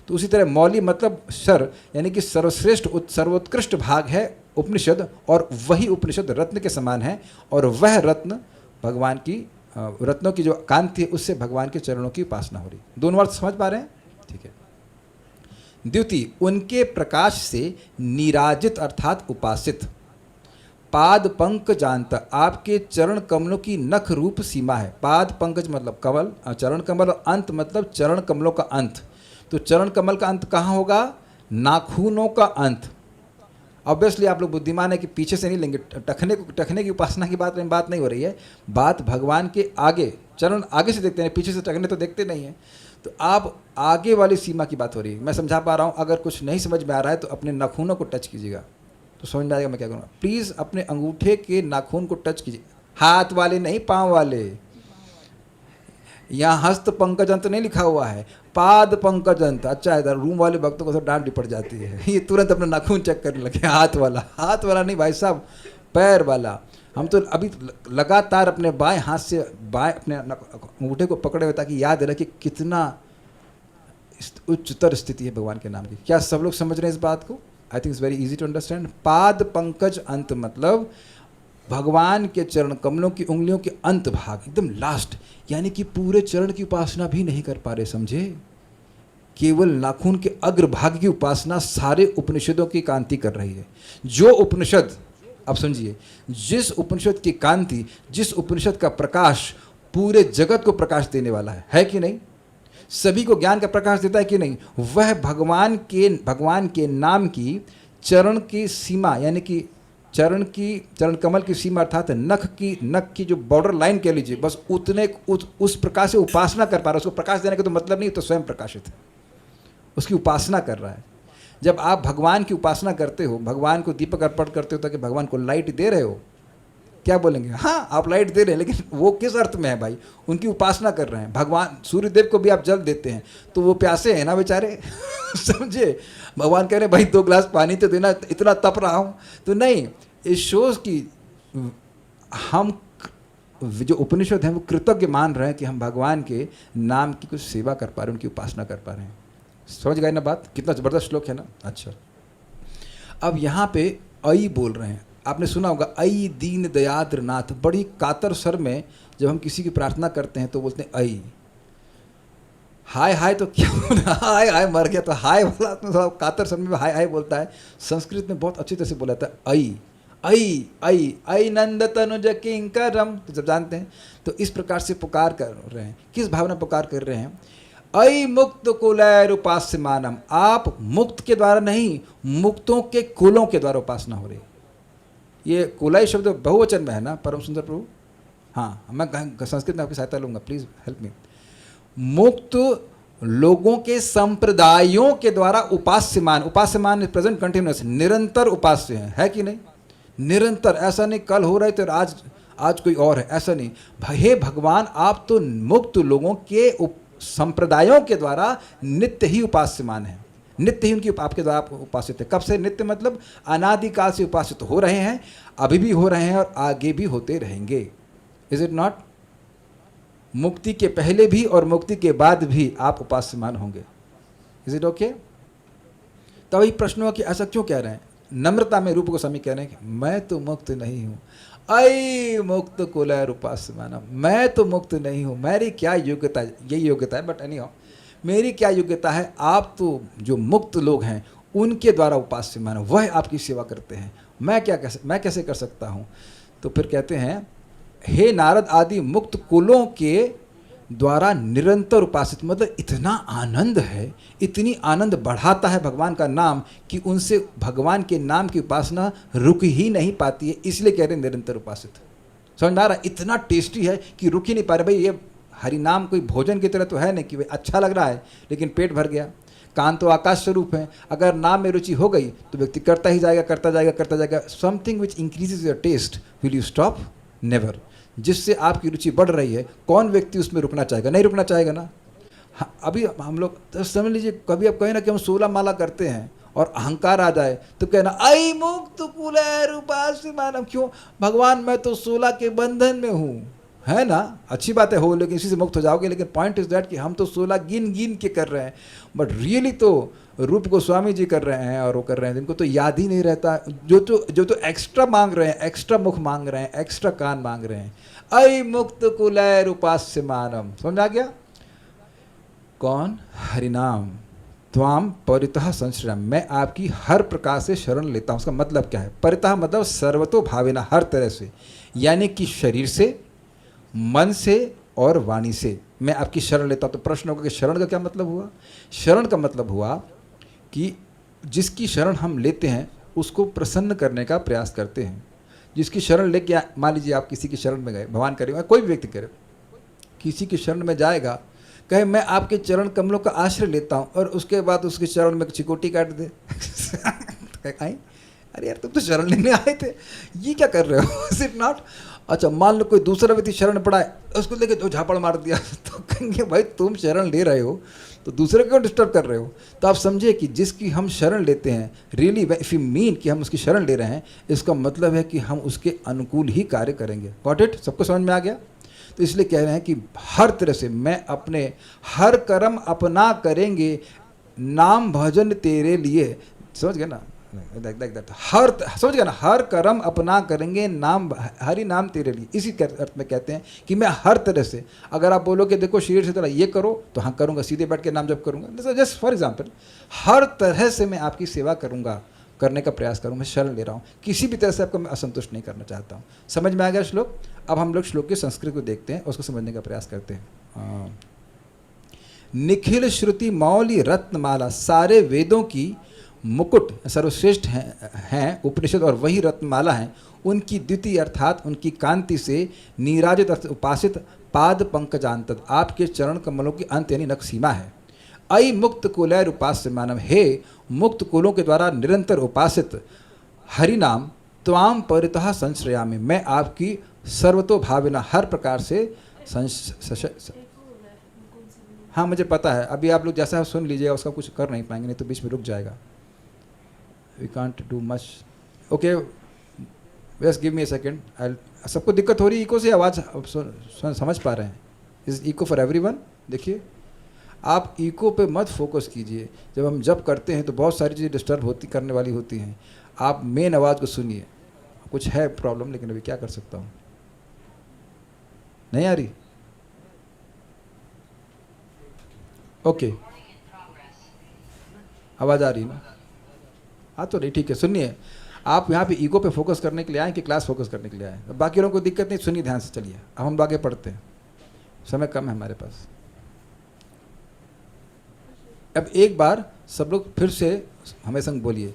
तो उसी तरह मौली मतलब सर, यानी कि सर्वश्रेष्ठ सर्वोत्कृष्ट भाग है उपनिषद, और वही उपनिषद रत्न के समान है, और वह रत्न भगवान की रत्नों की जो कांति है उससे भगवान के चरणों की उपासना हो रही। दोनों अर्थ समझ पा रहे हैं? ठीक है। द्वितीय, उनके प्रकाश से निराजित अर्थात उपासित। पाद पंकजांत, आपके चरण कमलों की नख रूप सीमा है। पाद पंकज मतलब कमल, चरण कमल, और अंत मतलब चरण कमलों का अंत। तो चरण कमल का अंत कहाँ होगा? नाखूनों का अंत। ऑब्वियसली आप लोग बुद्धिमान है कि पीछे से नहीं लेंगे, टखने की उपासना की बात नहीं हो रही है, बात भगवान के आगे, चरण आगे से देखते हैं, पीछे से टखने तो देखते नहीं हैं। तो आप आगे वाली सीमा की बात हो रही है। मैं समझा पा रहा हूँ, अगर कुछ नहीं समझ में आ रहा है तो अपने नाखूनों को टच कीजिएगा तो समझ में आएगा मैं क्या करूँगा। प्लीज़ अपने अंगूठे के नाखून को टच कीजिए, हाथ वाले नहीं, पाँव वाले। यहाँ हस्त पंकजंत नहीं लिखा हुआ है, पाद पंकजंत। अच्छा है, रूम वाले भक्तों को तो डांट भी पड़ जाती है, ये तुरंत अपना नाखून चेक करने लगे। हाथ वाला नहीं भाई साहब, पैर वाला। हम तो अभी लगातार अपने बाएं हाथ से अपने अंगूठे को पकड़े हुए, ताकि याद रहे कि कितना उच्चतर स्थिति है भगवान के नाम की। क्या सब लोग समझ रहे हैं इस बात को? I think it's very easy to understand. पाद पंकज अंत मतलब भगवान के चरण कमलों की उंगलियों के अंत भाग, एकदम लास्ट, यानी कि पूरे चरण की उपासना भी नहीं कर पा रहे, समझे? केवल नाखून के अग्रभाग की उपासना सारे उपनिषदों की कांति कर रही है। जो उपनिषद, अब समझिए, जिस उपनिषद की कांति, जिस उपनिषद का प्रकाश पूरे जगत को प्रकाश देने वाला है कि नहीं? सभी को ज्ञान का प्रकाश देता है कि नहीं? वह भगवान के नाम की चरण की सीमा, यानी कि चरण कमल की सीमा अर्थात नख की जो बॉर्डर लाइन कह लीजिए, बस उस प्रकार से उपासना कर पा रहा है। उसको प्रकाश देने का तो मतलब नहीं, तो स्वयं प्रकाशित है, उसकी उपासना कर रहा है। जब आप भगवान की उपासना करते हो, भगवान को दीपक अर्पण करते हो, ताकि भगवान को लाइट दे रहे हो, क्या बोलेंगे? हाँ, आप लाइट दे रहे हैं, लेकिन वो किस अर्थ में है भाई? उनकी उपासना कर रहे हैं। भगवान सूर्यदेव को भी आप जल देते हैं तो वो प्यासे हैं ना बेचारे समझे? भगवान कह रहे हैं भाई 2 गिलास पानी तो देना, इतना तप रहा हूँ। तो नहीं, इट शोज़ कि हम जो उपनिषद हैं वो कृतज्ञ मान रहे हैं कि हम भगवान के नाम की कुछ सेवा कर पा रहे हैं, उनकी उपासना कर पा रहे हैं। समझ गए ना बात? कितना ज़बरदस्त श्लोक है ना। अच्छा, अब यहाँ पे आई बोल रहे हैं, आपने सुना होगा, आई दीन दयाद्र नाथ। बड़ी कातर स्वर में जब हम किसी की प्रार्थना करते हैं तो बोलते हैं आई। हाय तो क्या हाय मर गया, तो हाय वाला थोड़ा कातर स्वर में हाय बोलता है। संस्कृत में बहुत अच्छी तरह से बोला जाता है आई नंद तनुज किंकरम। तो जब जानते हैं, तो इस प्रकार से पुकार कर रहे हैं। किस भावना पुकार कर रहे हैं? अई मुक्त कुलैर उपास्य मानम। आप मुक्त के द्वारा नहीं, मुक्तों के कुलों के द्वारा उपासना हो रही। ये कुलाई शब्द बहुवचन में है ना परम सुंदर प्रभु? हाँ, मैं संस्कृत में आपकी सहायता लूँगा, प्लीज़ हेल्प मी। मुक्त लोगों के संप्रदायों के द्वारा उपास्यमान, उपास्यमान प्रेजेंट कंटिन्यूअस, निरंतर उपास्य है कि नहीं? निरंतर, ऐसा नहीं कल हो रहे थे और आज कोई और है, ऐसा नहीं। हे भगवान, आप तो मुक्त लोगों के संप्रदायों के द्वारा नित्य ही उपास्यमान हैं, नित्य ही उनकी आपके द्वारा आप उपासित है। कब से नित्य? मतलब अनादिकाल से उपासित हो रहे हैं, अभी भी हो रहे हैं और आगे भी होते रहेंगे। Is it not? मुक्ति के पहले भी और मुक्ति के बाद भी आप उपास्यमान होंगे। Is it okay? तभी प्रश्न हो कि ऐसा क्यों कह रहे हैं? नम्रता में रूप गोस्वामी कह रहे हैं कि मैं तो मुक्त नहीं हूँ। अय मुक्त कुलैर उपास्यमानम, मैं तो मुक्त नहीं हूँ, मेरी क्या योग्यता है? यही योग्यता है, बट एनी मेरी क्या योग्यता है? आप तो जो मुक्त लोग हैं उनके द्वारा उपास्यमान, वह आपकी सेवा करते हैं, मैं कैसे कर सकता हूँ? तो फिर कहते हैं, हे नारद आदि मुक्त कुलों के द्वारा निरंतर उपासित, मतलब इतना आनंद है, इतनी आनंद बढ़ाता है भगवान का नाम कि उनसे भगवान के नाम की उपासना रुक ही नहीं पाती है, इसलिए कह रहे हैं निरंतर उपासित। समझ में आ रहा है? इतना टेस्टी है कि रुक ही नहीं पा रहे। भाई ये हरि नाम कोई भोजन की तरह तो है नहीं कि भाई अच्छा लग रहा है लेकिन पेट भर गया। कान तो आकाश स्वरूप है, अगर नाम में रुचि हो गई तो व्यक्ति करता ही जाएगा, करता जाएगा, करता जाएगा। Something which increases your taste, will you stop? Never. जिससे आपकी रुचि बढ़ रही है, कौन व्यक्ति उसमें रुकना चाहेगा? नहीं रुकना चाहेगा ना। हाँ, अभी हम लोग तो समझ लीजिए, कभी आप कहें ना कि हम 16 माला करते हैं और अहंकार आ जाए तो कहना आई मुक्त कुलैर उपास्यमानम। क्यों? भगवान मैं तो 16 के बंधन में हूँ, है ना? अच्छी बात है हो, लेकिन इसी से मुक्त हो जाओगे। लेकिन पॉइंट इज दैट कि हम तो 16 गिन गिन के कर रहे हैं, बट रियली तो रूप गोस्वामी जी कर रहे हैं और वो कर रहे हैं जिनको तो याद ही नहीं रहता। जो तो एक्स्ट्रा मांग रहे हैं, एक्स्ट्रा मुख मांग रहे हैं, एक्स्ट्रा कान मांग रहे हैं। अय मुक्त कुलैर उपास्यमानम, समझ आ गया? कौन? हरिनाम। त्वाम परितः संश्रयम, मैं आपकी हर प्रकार से शरण लेता हूँ। उसका मतलब क्या है? परितः मतलब सर्वतो भावेना, हर तरह से, यानी कि शरीर से, मन से और वाणी से मैं आपकी शरण लेता हूँ। तो प्रश्न होगा कि शरण का क्या मतलब हुआ? शरण का मतलब हुआ कि जिसकी शरण हम लेते हैं उसको प्रसन्न करने का प्रयास करते हैं। जिसकी शरण लेके, मान लीजिए आप किसी की शरण में गए, भगवान करे, कोई भी व्यक्ति करे, किसी की शरण में जाएगा, कहे मैं आपके चरण कमलों का आश्रय लेता हूँ, और उसके बाद उसके चरण में चिकोटी काट दे अरे यार तुम तो शरण लेने आए थे, ये क्या कर रहे हो? Is it not? अच्छा, मान लो कोई दूसरा व्यक्ति शरण पड़ा है, उसको लेके जो झापड़ मार दिया तो कहेंगे भाई तुम शरण ले रहे हो तो दूसरे को डिस्टर्ब कर रहे हो। तो आप समझे कि जिसकी हम शरण लेते हैं, रियली इफ यू मीन कि हम उसकी शरण ले रहे हैं, इसका मतलब है कि हम उसके अनुकूल ही कार्य करेंगे। Got it? सबको समझ में आ गया? तो इसलिए कह रहे हैं कि हर तरह से मैं अपने हर कर्म अपना करेंगे, नाम भजन तेरे लिए। समझ गए ना? हर, समझ गया ना? हर कर्म अपना करेंगे, नाम हरि नाम तेरे लिए। इसी अर्थ में कहते हैं कि मैं हर तरह से, अगर आप बोलोगे देखो शरीर से तरह ये करो तो हाँ करूँगा, सीधे बैठ के नाम जप करूँगा, जस्ट फॉर एग्जाम्पल, हर तरह से मैं आपकी सेवा करूँगा, करने का प्रयास करूँ, मैं शरण ले रहा हूँ, किसी भी तरह से आपको मैं असंतुष्ट नहीं करना चाहता हूँ। समझ में आ गया श्लोक? अब हम लोग श्लोक की संस्कृत को देखते हैं, उसको समझने का प्रयास करते हैं। निखिल श्रुति मौली रत्नमाला, सारे वेदों की मुकुट सर्वश्रेष्ठ हैं उपनिषद और वही रत्नमाला हैं, उनकी द्वितीय अर्थात उनकी कांति से नीराजित उपासित पाद पंकजांतद, आपके चरण कमलों की अंत यानी नख सीमा है। अय मुक्त कुलैर उपास्यमानम, हे मुक्त कुलों के द्वारा निरंतर उपासित हरिनाम, त्वाम परितः संश्रयामि, मैं आपकी सर्वतो भाविना, हर प्रकार से हाँ मुझे पता है, अभी आप लोग जैसा सुन लीजिएगा उसका कुछ कर नहीं पाएंगे, नहीं तो बीच में रुक जाएगा। We can't do much. Okay, बस गिव मी ए सेकेंड। सबको दिक्कत हो रही है इको से? आवाज़ समझ पा रहे हैं? Is echo for everyone? देखिए, आप इको पे मत फोकस कीजिए। जब हम जब करते हैं तो बहुत सारी चीज़ें डिस्टर्ब करने वाली होती हैं। आप मेन आवाज़ को सुनिए। कुछ है प्रॉब्लम, लेकिन अभी क्या कर सकता हूँ? नहीं आ रही? ओके, आवाज़ आ रही ना? हाँ तो नहीं, ठीक है। सुनिए, आप यहाँ पे ईगो पे फोकस करने के लिए आए कि क्लास फोकस करने के लिए आए? बाकी लोगों को दिक्कत नहीं, सुनिए ध्यान से। चलिए अब हम आगे पढ़ते हैं, समय कम है हमारे पास। अब एक बार सब लोग फिर से हमें संग बोलिए,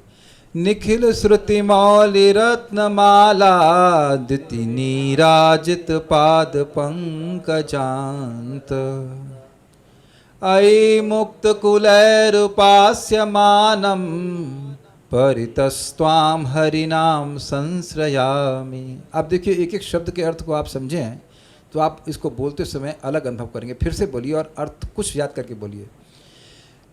निखिल श्रुति मौलि रत्नमाला, दिति नीराजित पाद पंकजांत, अयि मुक्तकुलैरुपास्यमानं परितस्त्वां हरिनाम संश्रयामि। अब देखिए एक एक शब्द के अर्थ को आप समझें तो आप इसको बोलते समय अलग अनुभव करेंगे। फिर से बोलिए और अर्थ कुछ याद करके बोलिए।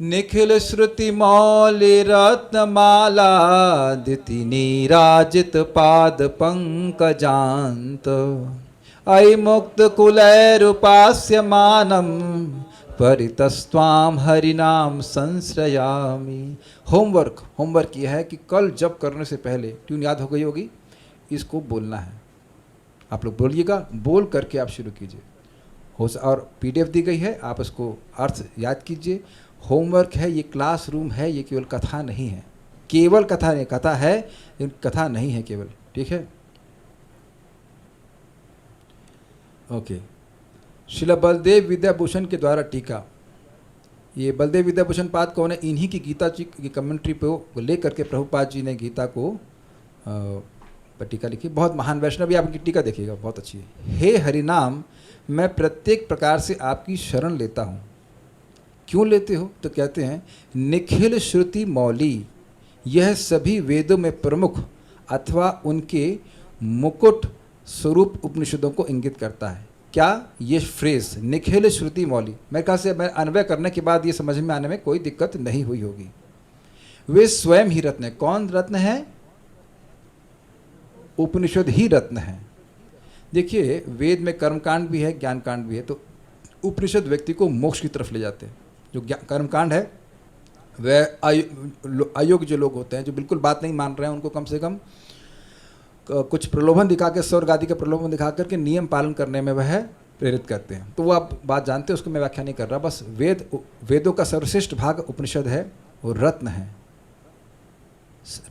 निखिल श्रुति मौलि रत्नमाला दिति नीराजित पाद पंकजांत अयि मुक्त कुलैरुपास्यमानं परितस्त्वां हरिनाम संश्रयामि। होमवर्क यह है कि कल जप करने से पहले, ट्यून याद हो गई होगी, इसको बोलना है। आप लोग बोलिएगा, बोल करके आप शुरू कीजिए। और पीडीएफ दी गई है, आप इसको अर्थ याद कीजिए। होमवर्क है, ये क्लासरूम है, ये केवल कथा नहीं है। केवल कथा नहीं, कथा है लेकिन कथा नहीं है केवल, ठीक है। ओके, श्रील बलदेव विद्याभूषण के द्वारा टीका। ये बलदेव विद्याभूषण पाद कौन है? इन्हीं की गीता जी की कमेंट्री पे लेकर के प्रभुपाद जी ने गीता को पर टीका लिखी। बहुत महान वैष्णव, आपकी टीका देखिएगा, बहुत अच्छी है। हे हरिनाम, मैं प्रत्येक प्रकार से आपकी शरण लेता हूँ। क्यों लेते हो? तो कहते हैं निखिल श्रुति मौली, यह सभी वेदों में प्रमुख अथवा उनके मुकुट स्वरूप उपनिषदों को इंगित करता है। क्या? ये फ्रेज निखिल श्रुति मौली, मेरे ख्याल से मैं अन्वय करने के बाद ये समझ में आने में कोई दिक्कत नहीं हुई होगी। वे स्वयं ही रत्न है। कौन रत्न है? उपनिषद ही रत्न है। देखिए वेद में कर्मकांड भी है, ज्ञान कांड भी है, तो उपनिषद व्यक्ति को मोक्ष की तरफ ले जाते हैं। जो कर्मकांड है वह अयोग्य जो लोग होते हैं, जो बिल्कुल बात नहीं मान रहे हैं, उनको कम से कम कुछ प्रलोभन दिखा के, स्वर्ग आदि का प्रलोभन दिखा करके नियम पालन करने में वह प्रेरित करते हैं। तो वो आप बात जानते हैं, उसको मैं व्याख्या नहीं कर रहा। बस वेदों का सर्वश्रेष्ठ भाग उपनिषद है, वो रत्न है।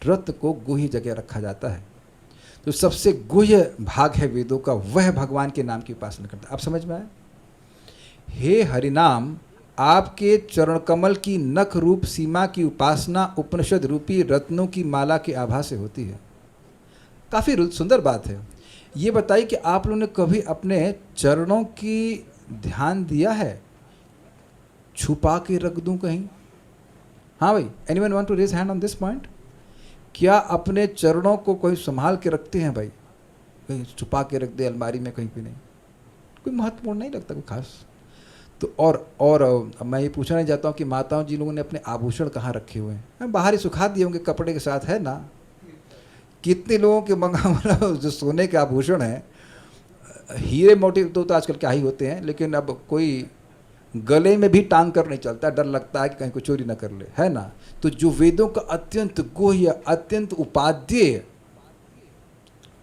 रत्न को गुह्य जगह रखा जाता है। तो सबसे गुह्य भाग है वेदों का, वह भगवान के नाम की उपासना करता है। आप समझ में आए? हे हरिनाम, आपके चरण कमल की नख रूप सीमा की उपासना उपनिषद रूपी रत्नों की माला के आभा से होती है। काफ़ी सुंदर बात है। ये बताइए कि आप लोगों ने कभी अपने चरणों की ध्यान दिया है? छुपा के रख दूं कहीं? हाँ भाई, anyone want to raise hand on this point? क्या अपने चरणों को कोई संभाल के रखते हैं भाई? कहीं छुपा के रख दे अलमारी में, कहीं पे नहीं, कोई महत्वपूर्ण नहीं लगता कोई खास। तो और मैं ये पूछना नहीं चाहता हूँ कि माताओं जी लोगों ने अपने आभूषण कहाँ रखे हुए हैं? बाहर ही सुखा दिए होंगे कपड़े के साथ, है ना? कितने लोगों के मंगा जो सोने के आभूषण हैं, हीरे मोती तो आजकल क्या ही होते हैं, लेकिन अब कोई गले में भी टांग कर नहीं चलता, डर लगता है कि कहीं कोई चोरी ना कर ले, है ना? तो जो वेदों का अत्यंत गुह्य, अत्यंत उपादेय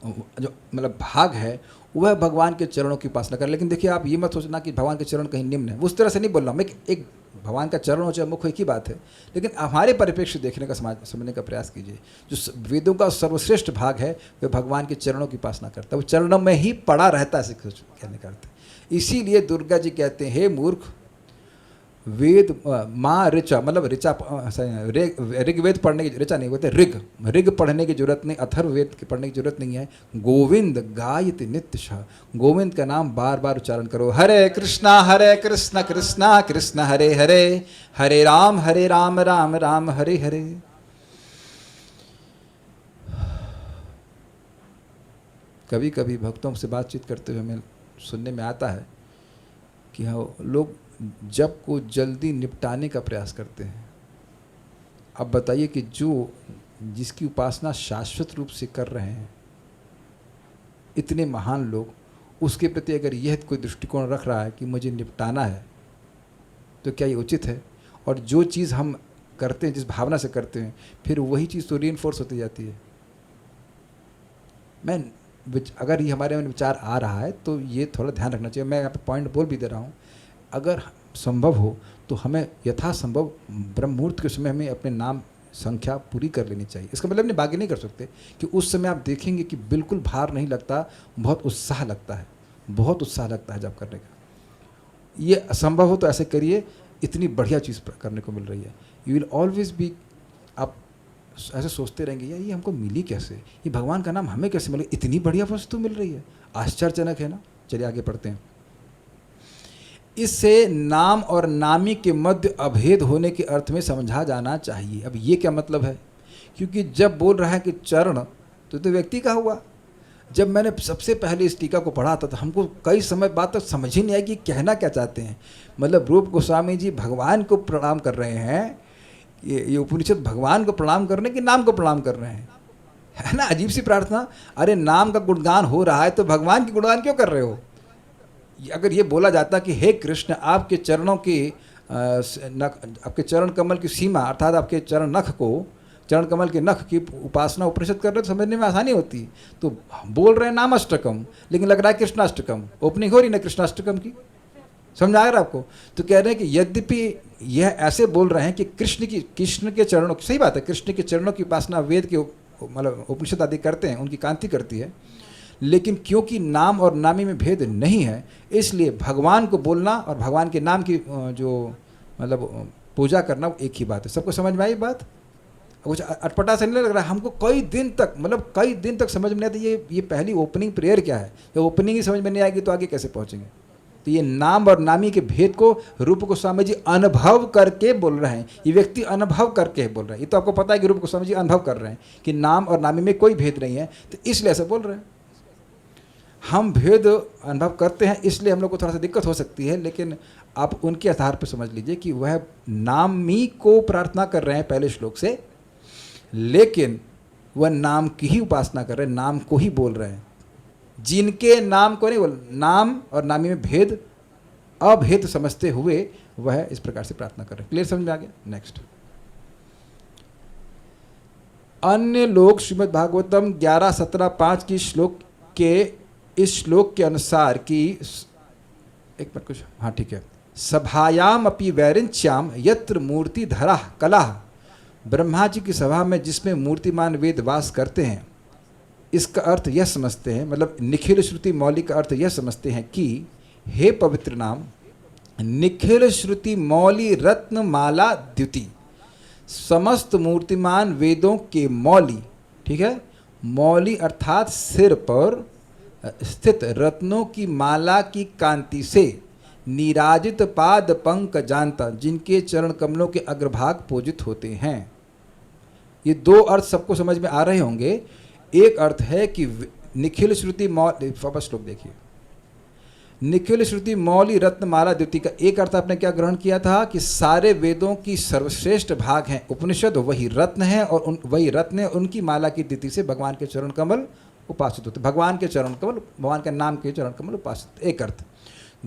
जो मतलब भाग है, वह भगवान के चरणों की उपासना कर। लेकिन देखिए, आप ये मत सोचना कि भगवान के चरण कहीं निम्न है, उस तरह से नहीं बोल रहा हूँ मैं। एक भगवान का चरण हो चाहे मुख, एक ही बात है, लेकिन हमारे परिप्रेक्ष्य देखने का, समझने का प्रयास कीजिए। जो वेदों का सर्वश्रेष्ठ भाग है, वह भगवान के चरणों की उपासना करता है, वो चरणों में ही पड़ा रहता है, कहने का अर्थ। इसीलिए दुर्गा जी कहते हैं, हे मूर्ख, वेद माँ ऋचा, मतलब ऋचा ऋग्वेद पढ़ने की, ऋचा नहीं बोलते, ऋग पढ़ने की जरूरत नहीं, अथर्व वेद के पढ़ने की जरूरत नहीं है। गोविंद गायति नित्य शः, गोविंद का नाम बार बार उच्चारण करो। हरे कृष्णा कृष्णा कृष्णा हरे हरे, हरे राम राम राम हरे हरे। कभी कभी भक्तों से बातचीत करते हुए हमें सुनने में आता है कि हाँ, लोग जप को जल्दी निपटाने का प्रयास करते हैं। अब बताइए कि जिसकी उपासना शाश्वत रूप से कर रहे हैं, इतने महान लोग, उसके प्रति अगर यह कोई दृष्टिकोण रख रहा है कि मुझे निपटाना है, तो क्या ये उचित है? और जो चीज़ हम करते हैं, जिस भावना से करते हैं, फिर वही चीज़ तो रीइंफोर्स होती जाती है। अगर ये हमारे मन विचार आ रहा है तो ये थोड़ा ध्यान रखना चाहिए। मैं यहाँ पे पॉइंट बोल भी दे रहा हूँ, अगर संभव हो तो हमें यथासंभव ब्रह्म मुहूर्त के समय हमें अपने नाम संख्या पूरी कर लेनी चाहिए। इसका मतलब नहीं बाकी नहीं कर सकते, कि उस समय आप देखेंगे कि बिल्कुल भार नहीं लगता, बहुत उत्साह लगता है, बहुत उत्साह लगता है जब करने का। ये असंभव हो तो ऐसे करिए, इतनी बढ़िया चीज़ करने को मिल रही है। यू विल ऑलवेज बी, आप ऐसे सोचते रहेंगे, यार ये हमको मिली कैसे, ये भगवान का नाम हमें कैसे मिले, इतनी बढ़िया वस्तु मिल रही है, आश्चर्यजनक है ना। चलिए आगे पढ़ते हैं। इससे नाम और नामी के मध्य अभेद होने के अर्थ में समझा जाना चाहिए। अब ये क्या मतलब है? क्योंकि जब बोल रहा है कि चरण, तो व्यक्ति का हुआ। जब मैंने सबसे पहले इस टीका को पढ़ा था तो हमको कई समय बाद तक समझ ही नहीं आया कि कहना क्या चाहते हैं। मतलब रूप गोस्वामी जी भगवान को प्रणाम कर रहे हैं, ये उपनिषद भगवान को प्रणाम कर रहे हैं कि नाम को प्रणाम कर रहे हैं? है ना अजीब सी प्रार्थना। अरे नाम का गुणगान हो रहा है तो भगवान की गुणगान क्यों कर रहे हो? अगर ये बोला जाता कि हे कृष्ण, आपके चरणों की आपके चरण कमल की सीमा अर्थात आपके चरण नख को, चरण कमल के नख की उपासना उपनिषद कर रहे तो समझने में आसानी होती। तो बोल रहे हैं नामाष्टकम, लेकिन लग रहा है कृष्णाष्टकम, ओपनिंग हो रही ना कृष्णाष्टकम की। समझ आ रहा है आपको? तो कह रहे हैं कि यद्यपि यह ऐसे बोल रहे हैं कि कृष्ण के चरणों की, सही बात है, कृष्ण के चरणों की उपासना वेद के मतलब उपनिषद आदि करते हैं, उनकी कांति करती है, लेकिन क्योंकि नाम और नामी में भेद नहीं है, इसलिए भगवान को बोलना और भगवान के नाम की जो मतलब पूजा करना वो एक ही बात है। सबको समझ में आई बात? कुछ अटपटा से नहीं लग रहा है हमको? कई दिन तक समझ में नहीं आता ये पहली ओपनिंग प्रेयर क्या है। जब ओपनिंग ही समझ में नहीं आएगी तो आगे कैसे पहुंचेंगे? तो ये नाम और नामी के भेद को रूप गोस्वामी जी अनुभव करके बोल रहे हैं। ये व्यक्ति अनुभव करके बोल रहे हैं। ये तो आपको पता है कि रूप गोस्वामी जी अनुभव कर रहे हैं कि नाम और नामी में कोई भेद नहीं है, तो इसलिए ऐसे बोल रहे हैं। हम भेद अनुभव करते हैं इसलिए हम लोग को थोड़ा सा दिक्कत हो सकती है, लेकिन आप उनके आधार पर समझ लीजिए कि वह नामी को प्रार्थना कर रहे हैं पहले श्लोक से, लेकिन वह नाम की ही उपासना कर रहे हैं, नाम को ही बोल रहे हैं। जिनके नाम को नहीं बोल, नाम और नामी में भेद अभेद समझते हुए वह इस प्रकार से प्रार्थना कर रहे हैं। क्लियर समझ में आ गया? नेक्स्ट, अन्य लोग श्रीमद् भागवतम 11:17-5 की श्लोक के इस श्लोक के अनुसार कि एक मिनट कुछ, हाँ ठीक है, सभायाम अपि वैरिंच्याम यत्र मूर्ति धरा कला, ब्रह्मा जी की सभा में जिसमें मूर्तिमान वेद वास करते हैं, इसका अर्थ यह समझते हैं, मतलब निखिल श्रुति मौली का अर्थ यह समझते हैं कि हे पवित्र नाम, निखिल श्रुति मौली रत्न माला द्युति, समस्त मूर्तिमान वेदों के मौली, ठीक है, मौली अर्थात सिर पर स्थित रत्नों की माला की कांति से निराजित पाद पंक जानता, जिनके चरण कमलों के अग्रभाग पूजित होते हैं। ये दो अर्थ सबको समझ में आ रहे होंगे। एक अर्थ है कि निखिल श्रुति मौली, वापस श्लोक देखिए, निखिल श्रुति मौली रत्नमाला द्युति का एक अर्थ आपने क्या ग्रहण किया था कि सारे वेदों की सर्वश्रेष्ठ भाग हैं उपनिषद, वही रत्न है और वही रत्न है, उनकी माला की द्युति से भगवान के चरण कमल उपासित होते, भगवान के चरण कमल, भगवान के नाम के चरण कमल उपासित, एक अर्थ।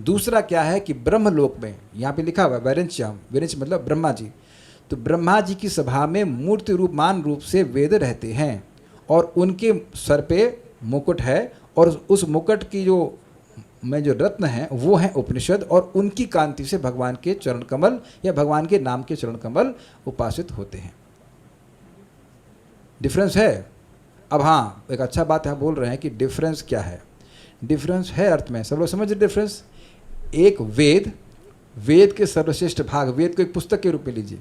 दूसरा क्या है कि ब्रह्मलोक में, यहाँ पे लिखा हुआ है वैरिंच्याम, वैरिंच मतलब ब्रह्मा जी, तो ब्रह्मा जी की सभा में मूर्ति रूपमान रूप से वेद रहते हैं और उनके सर पे मुकुट है और उस मुकुट की जो रत्न है वो है उपनिषद और उनकी कांति से भगवान के चरण कमल या भगवान के नाम के चरण कमल उपासित होते हैं। डिफरेंस है। अब हाँ, एक अच्छा बात है, बोल रहे हैं कि डिफरेंस क्या है। डिफरेंस है अर्थ में, सब लोग समझ डिफरेंस। एक वेद के सर्वश्रेष्ठ भाग, वेद को एक पुस्तक के रूप में लीजिए,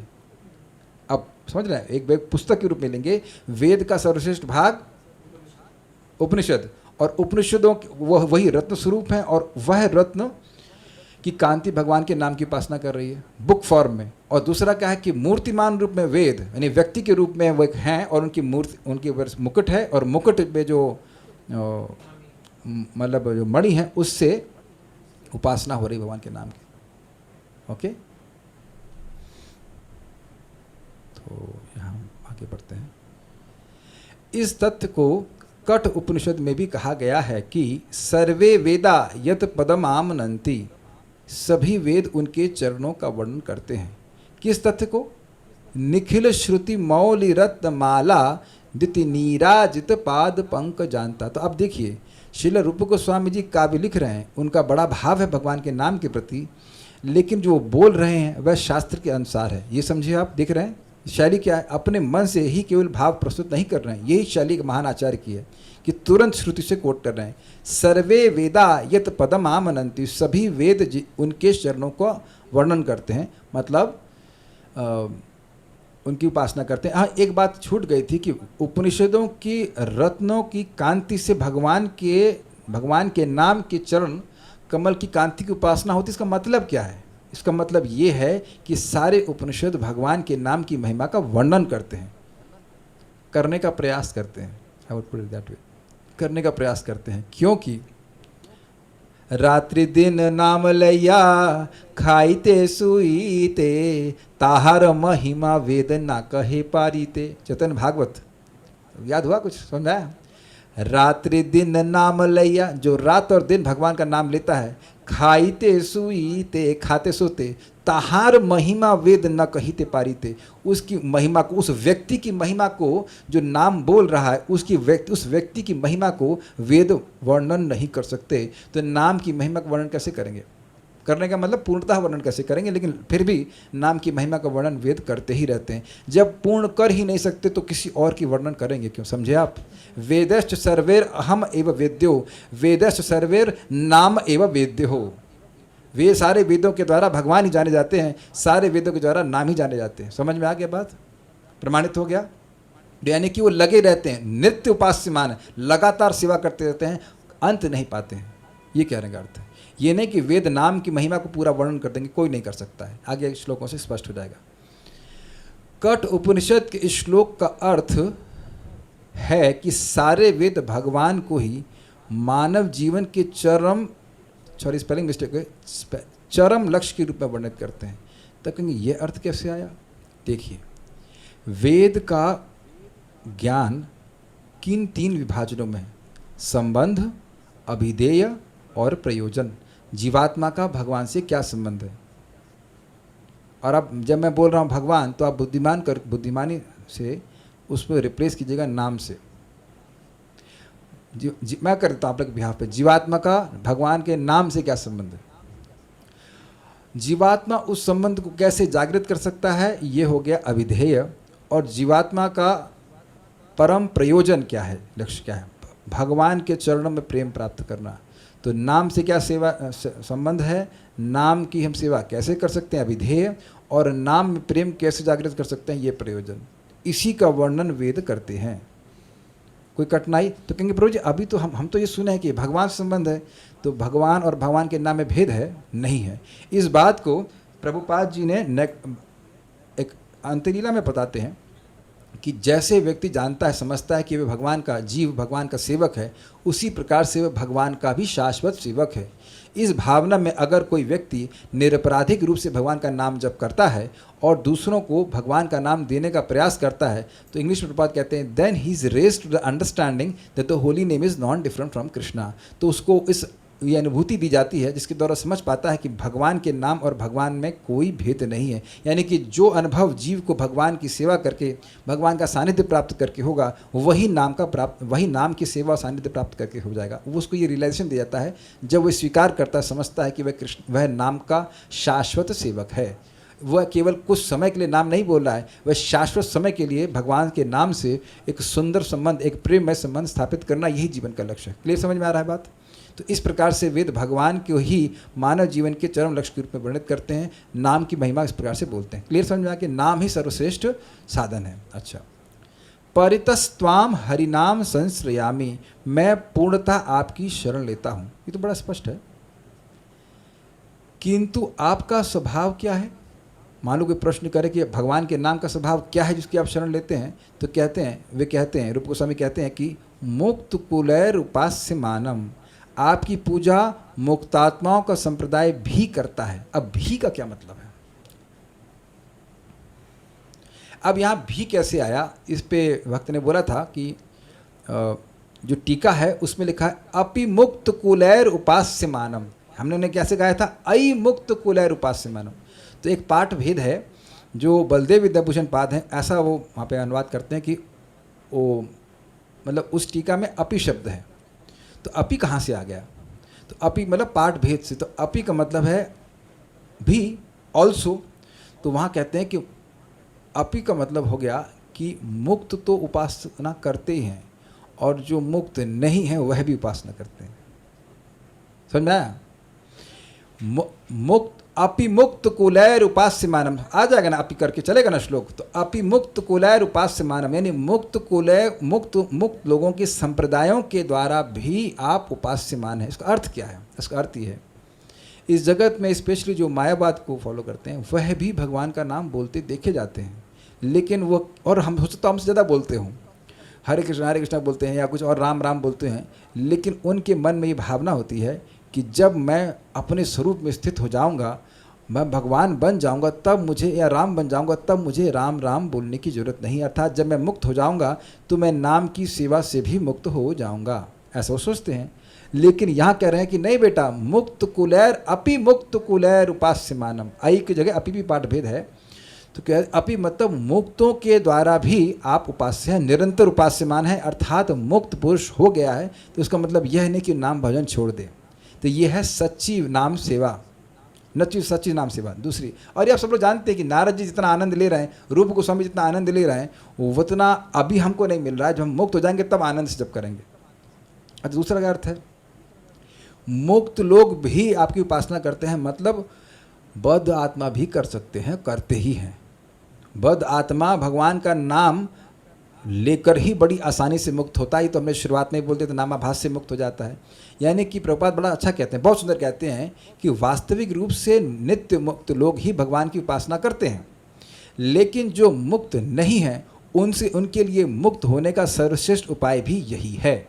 अब समझ रहे हैं, एक वेद पुस्तक के रूप में लेंगे, वेद का सर्वश्रेष्ठ भाग उपनिषद, और उपनिषदों वही रत्न स्वरूप हैं और वह रत्न की कांति भगवान के नाम की उपासना कर रही है बुक फॉर्म में। और दूसरा क्या है कि मूर्तिमान रूप में वेद यानी व्यक्ति के रूप में वो हैं और उनकी मूर्ति, उनके मुकुट है और मुकुट में जो मतलब जो मणि है उससे उपासना हो रही भगवान के नाम की। ओके, तो यहाँ आगे बढ़ते हैं। इस तथ्य को कठ उपनिषद में भी कहा गया है कि सर्वे वेदा यत पदम आमनंती, सभी वेद उनके चरणों का वर्णन करते हैं। किस तथ्य को? निखिल श्रुति मौली रत्न माला दिति नीराजित पाद पंक जानता। तो अब देखिए, श्रील रूप गोस्वामी जी काव्य लिख रहे हैं, उनका बड़ा भाव है भगवान के नाम के प्रति, लेकिन जो बोल रहे हैं वह शास्त्र के अनुसार है। ये समझिए आप, देख रहे हैं शैली क्या है, अपने मन से ही केवल भाव प्रस्तुत नहीं कर रहे हैं। यही शैली के महान आचार्य की है कि तुरंत श्रुति से कोट कर रहे हैं। सर्वे वेदा यत पदम आमनंती, सभी वेद उनके चरणों को वर्णन करते हैं, मतलब उनकी उपासना करते हैं। हाँ, एक बात छूट गई थी कि उपनिषदों की रत्नों की कांति से भगवान के नाम के चरण कमल की कांति की उपासना होती, इसका मतलब क्या है? इसका मतलब ये है कि सारे उपनिषद भगवान के नाम की महिमा का वर्णन करते हैं, करने का प्रयास करते हैं। I would put it that way, करने का प्रयास करते हैं। क्योंकि रात्रि दिन नाम लैया खाईते सुईते ताहार महिमा वेद ना कहे पारीते। चैतन्य भागवत याद हुआ? कुछ समझाया? रात्रि दिन नाम लैया, जो रात और दिन भगवान का नाम लेता है, खाईते सुईते, खाते सोते, ताहार महिमा वेद न कहीते पारीते, उसकी महिमा को, उस व्यक्ति की महिमा को जो नाम बोल रहा है, उस व्यक्ति की महिमा को वेद वर्णन नहीं कर सकते। तो नाम की महिमा का वर्णन कैसे करेंगे? करने का मतलब पूर्णतः वर्णन कैसे करेंगे, लेकिन फिर भी नाम की महिमा का वर्णन वेद करते ही रहते हैं। जब पूर्ण कर ही नहीं सकते तो किसी और की वर्णन करेंगे क्यों? समझे आप? वेदश्च सर्वेर अहम एव वेद्यो, वेदश्च सर्वेर नाम एव वेद्य हो। वे सारे वेदों के द्वारा भगवान ही जाने जाते हैं, सारे वेदों के द्वारा नाम ही जाने जाते हैं। समझ में आ गया बात? प्रमाणित हो गया? यानी कि वो लगे रहते हैं, नित्य उपास्यमान, लगातार सेवा करते रहते हैं, अंत नहीं पाते हैं। ये कहने का अर्थ है। ये नहीं कि वेद नाम की महिमा को पूरा वर्णन कर देंगे, कोई नहीं कर सकता है। आगे श्लोकों से स्पष्ट हो जाएगा। कठ उपनिषद के इस श्लोक का अर्थ है कि सारे वेद भगवान को ही मानव जीवन के स्पेलिंग मिस्टेक है, चरम लक्ष्य के रूप में वर्णित करते हैं। तब कहेंगे ये अर्थ कैसे आया? देखिए, वेद का ज्ञान किन 3 विभाजनों में है? संबंध, अभिधेय और प्रयोजन। जीवात्मा का भगवान से क्या संबंध है? और अब जब मैं बोल रहा हूँ भगवान, तो आप बुद्धिमानी से उसको रिप्लेस कीजिएगा नाम से। मैं करता हूँ आप लोग बिहाफ पे। जीवात्मा का भगवान के नाम से क्या संबंध है? जीवात्मा उस संबंध को कैसे जागृत कर सकता है? ये हो गया अभिधेय। और जीवात्मा का परम प्रयोजन क्या है, लक्ष्य क्या है? भगवान के चरणों में प्रेम प्राप्त करना। तो नाम से क्या सेवा संबंध है? नाम की हम सेवा कैसे कर सकते हैं? अभिधेय। और नाम में प्रेम कैसे जागृत कर सकते हैं? ये प्रयोजन। इसी का वर्णन वेद करते हैं। कोई कठिनाई? तो कहेंगे प्रभु जी अभी तो हम तो ये सुने हैं कि भगवान से संबंध है, तो भगवान और भगवान के नाम में भेद है? नहीं है। इस बात को प्रभुपाद जी ने एक अंतलीला में बताते हैं कि जैसे व्यक्ति जानता है, समझता है कि वह भगवान का जीव, भगवान का सेवक है, उसी प्रकार से वह भगवान का भी शाश्वत सेवक है। इस भावना में अगर कोई व्यक्ति निरपराधिक रूप से भगवान का नाम जप करता है और दूसरों को भगवान का नाम देने का प्रयास करता है, तो इंग्लिश में प्रभुपाद कहते हैं then he is raised to the understanding that the holy name is not different from Krishna. तो उसको ये अनुभूति दी जाती है जिसके द्वारा समझ पाता है कि भगवान के नाम और भगवान में कोई भेद नहीं है। यानी कि जो अनुभव जीव को भगवान की सेवा करके, भगवान का सानिध्य प्राप्त करके होगा, वही नाम की सेवा और सानिध्य प्राप्त करके हो जाएगा। वो उसको ये रियलाइजेशन दिया जाता है जब वह स्वीकार करता है, समझता है कि वह नाम का शाश्वत सेवक है। वह केवल कुछ समय के लिए नाम नहीं बोल रहा है, वह शाश्वत समय के लिए भगवान के नाम से एक सुंदर संबंध, एक प्रेममय संबंध स्थापित करना, यही जीवन का लक्ष्य है। क्लियर समझ में आ रहा है बात? तो इस प्रकार से वेद भगवान को ही मानव जीवन के चरम लक्ष्य के रूप में वर्णित करते हैं। नाम की महिमा इस प्रकार से बोलते हैं। क्लियर समझ में आ कि नाम ही सर्वश्रेष्ठ साधन है। अच्छा, परितस्त्वाम हरिनाम संश्रयामि, मैं पूर्णतः आपकी शरण लेता हूँ। ये तो बड़ा स्पष्ट है। किंतु आपका स्वभाव क्या है? मान लो कोई प्रश्न करे कि भगवान के नाम का स्वभाव क्या है जिसकी आप शरण लेते हैं, तो वे कहते हैं, रूप गोस्वामी कहते हैं कि मुक्त कुलैर उपास्य मानम, आपकी पूजा मुक्तात्माओं का संप्रदाय भी करता है। अब भी का क्या मतलब है? अब यहाँ भी कैसे आया? इस पे भक्त ने बोला था कि जो टीका है उसमें लिखा है अपि मुक्त कुलैर उपास्य मानम। हमने उन्हें कैसे गाया था? अयि मुक्त कुलैर उपास्य मानम। तो एक पाठ भेद है जो बलदेव विद्याभूषण पाद हैं, ऐसा वो वहाँ पे अनुवाद करते हैं कि वो मतलब उस टीका में अपि शब्द है। तो अपि कहाँ से आ गया? तो अपि मतलब पाठ भेद से। तो अपि का मतलब है भी, ऑल्सो। तो वहाँ कहते हैं कि अपि का मतलब हो गया कि मुक्त तो उपासना करते ही हैं और जो मुक्त नहीं है वह भी उपासना करते हैं। समझ में आया? मुक्त अपि मुक्त कुलैर उपास्य मानम आ जाएगा ना, अपि करके चलेगा ना श्लोक। तो अपि मुक्त कुलैर उपास्य मानम, यानी मुक्त लोगों के संप्रदायों के द्वारा भी आप उपास्यमान हैं। इसका अर्थ क्या है? इसका अर्थ ये है इस जगत में स्पेशली जो मायावाद को फॉलो करते हैं वह भी भगवान का नाम बोलते देखे जाते हैं, लेकिन वो, और हम हो सकता है हमसे ज़्यादा बोलते हों, हरे कृष्णा बोलते हैं या कुछ और राम राम बोलते हैं, लेकिन उनके मन में ये भावना होती है कि जब मैं अपने स्वरूप में स्थित हो जाऊंगा, मैं भगवान बन जाऊंगा, तब मुझे, या राम बन जाऊंगा, तब मुझे राम राम बोलने की ज़रूरत नहीं। अर्थात जब मैं मुक्त हो जाऊंगा तो मैं नाम की सेवा से भी मुक्त हो जाऊंगा, ऐसा वो सोचते हैं। लेकिन यहाँ कह रहे हैं कि नहीं बेटा, मुक्त कुलैर अपि मुक्त कुलैर उपास्यमानम। आई की जगह अपि भी पाठ भेद है, तो कह अपि मतलब मुक्तों के द्वारा भी आप उपास्य हैं, निरंतर उपास्यमान है, अर्थात मुक्त पुरुष हो गया है। तो इसका मतलब यह नहीं कि नाम भजन छोड़ दे। तो यह है सच्ची नाम सेवा, नच्ची सच्ची नाम सेवा। दूसरी, और ये आप सब लोग जानते हैं कि नारद जी जितना आनंद ले रहे हैं, रूप गोस्वामी जितना आनंद ले रहे हैं, वो उतना अभी हमको नहीं मिल रहा है। जब हम मुक्त हो जाएंगे तब आनंद से जब करेंगे। अच्छा, दूसरा क्या अर्थ है? मुक्त लोग भी आपकी उपासना करते हैं, मतलब बद्ध आत्मा भी कर सकते हैं, करते ही हैं। बद्ध आत्मा भगवान का नाम लेकर ही बड़ी आसानी से मुक्त होता है। तो हमने शुरुआत में बोलते थे नामाभास से मुक्त हो जाता है। यानी कि प्रभुपाद बड़ा अच्छा कहते हैं, बहुत सुंदर कहते हैं कि वास्तविक रूप से नित्य मुक्त लोग ही भगवान की उपासना करते हैं, लेकिन जो मुक्त नहीं हैं उनसे, उनके लिए मुक्त होने का सर्वश्रेष्ठ उपाय भी यही है।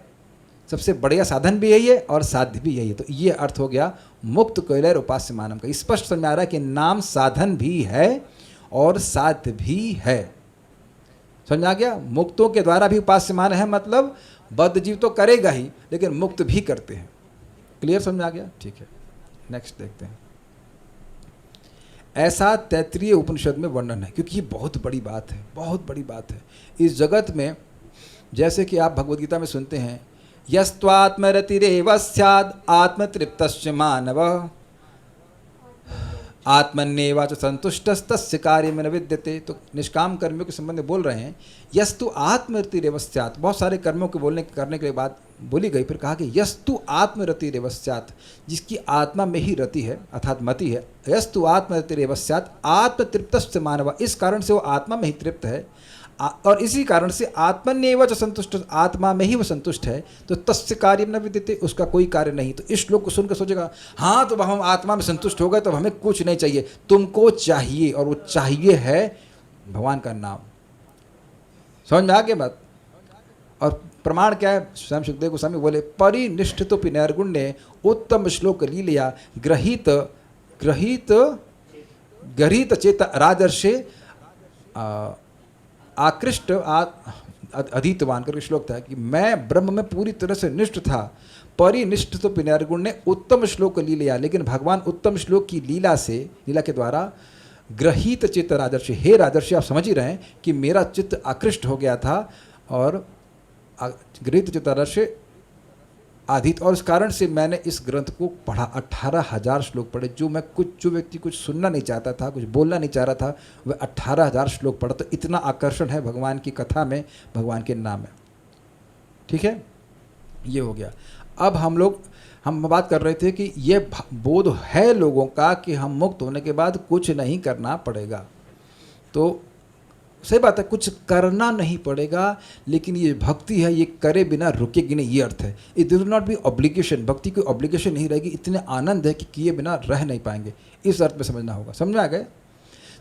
सबसे बढ़िया साधन भी यही है और साध्य भी यही है। तो ये अर्थ हो गया मुक्त कैलैर उपास्य मानम का। स्पष्ट समझ में आ रहा है कि नाम साधन भी है और साध्य भी है। समझ आ गया? मुक्तों के द्वारा भी उपास्यमान है, मतलब बद्ध जीव तो करेगा ही, लेकिन मुक्त भी करते हैं। क्लियर समझ आ गया? ठीक है, नेक्स्ट देखते हैं। ऐसा तैत्तिरीय उपनिषद में वर्णन है, क्योंकि ये बहुत बड़ी बात है, बहुत बड़ी बात है इस जगत में। जैसे कि आप भगवद गीता में सुनते हैं, यस्त्वात्मरतिरेव स्याद् आत्मतृप्तश्च मानवः आत्मन्येवाच संतुष्टस्तस्य कार्यमेन विद्यते। तो निष्काम कर्मियों के संबंध में बोल रहे हैं, यस्तु आत्मरतिरेव स्यात्। बहुत सारे कर्मों के बोलने करने के बाद बोली गई, फिर कहा कि यस्तु आत्मरतिरेव स्यात्, जिसकी आत्मा में ही रति है अर्थात मति है। यस्तु आत्मरतिरेव स्यात् आत्मतृप्तश्च मानवः, इस कारण से वो आत्मा में ही तृप्त है और इसी कारण से आत्मन्येव च संतुष्ट, आत्मा में ही वो संतुष्ट है। तो तस्य कार्य न विद्यते, उसका कोई कार्य नहीं। तो इस श्लोक को सुनकर सोचेगा, हाँ तो हम आत्मा में संतुष्ट हो गए तो हमें कुछ नहीं चाहिए। तुमको चाहिए, और वो चाहिए है भगवान का नाम। समझ में आ गया बात? और प्रमाण क्या है? स्वयं सुखदेव गोस्वामी बोले, परिनिष्ठितो नैर्गुण्ये उत्तम श्लोक लीलया गृहीत चेत राजर्षे आकृष्ट अधीतवान करके श्लोक था कि मैं ब्रह्म में पूरी तरह से निष्ठ था। परिनिष्ठ तो नैर्गुण ने उत्तम श्लोक ली लिया, लेकिन भगवान उत्तम श्लोक की लीला से, लीला के द्वारा गृहीत चित्त राजर्षि, हे राजर्षि आप समझ ही रहे हैं कि मेरा चित्त आकृष्ट हो गया था, और गृहीत चित्त राजर्षि आधित, और इस कारण से मैंने इस ग्रंथ को पढ़ा। 18,000 श्लोक पढ़े। जो व्यक्ति कुछ सुनना नहीं चाहता था, कुछ बोलना नहीं चाह रहा था, वह 18,000 श्लोक पढ़ा। तो इतना आकर्षण है भगवान की कथा में, भगवान के नाम में। ठीक है, ये हो गया। अब हम बात कर रहे थे कि ये बोध है लोगों का कि हम मुक्त होने के बाद कुछ नहीं करना पड़ेगा। तो सही बात है, कुछ करना नहीं पड़ेगा, लेकिन ये भक्ति है, ये करे बिना रुकेगी नहीं, ये अर्थ है। It will not be obligation, भक्ति कोई ऑब्लिगेशन नहीं रहेगी। इतने आनंद है कि किए बिना रह नहीं पाएंगे, इस अर्थ में समझना होगा। समझ में आ गए?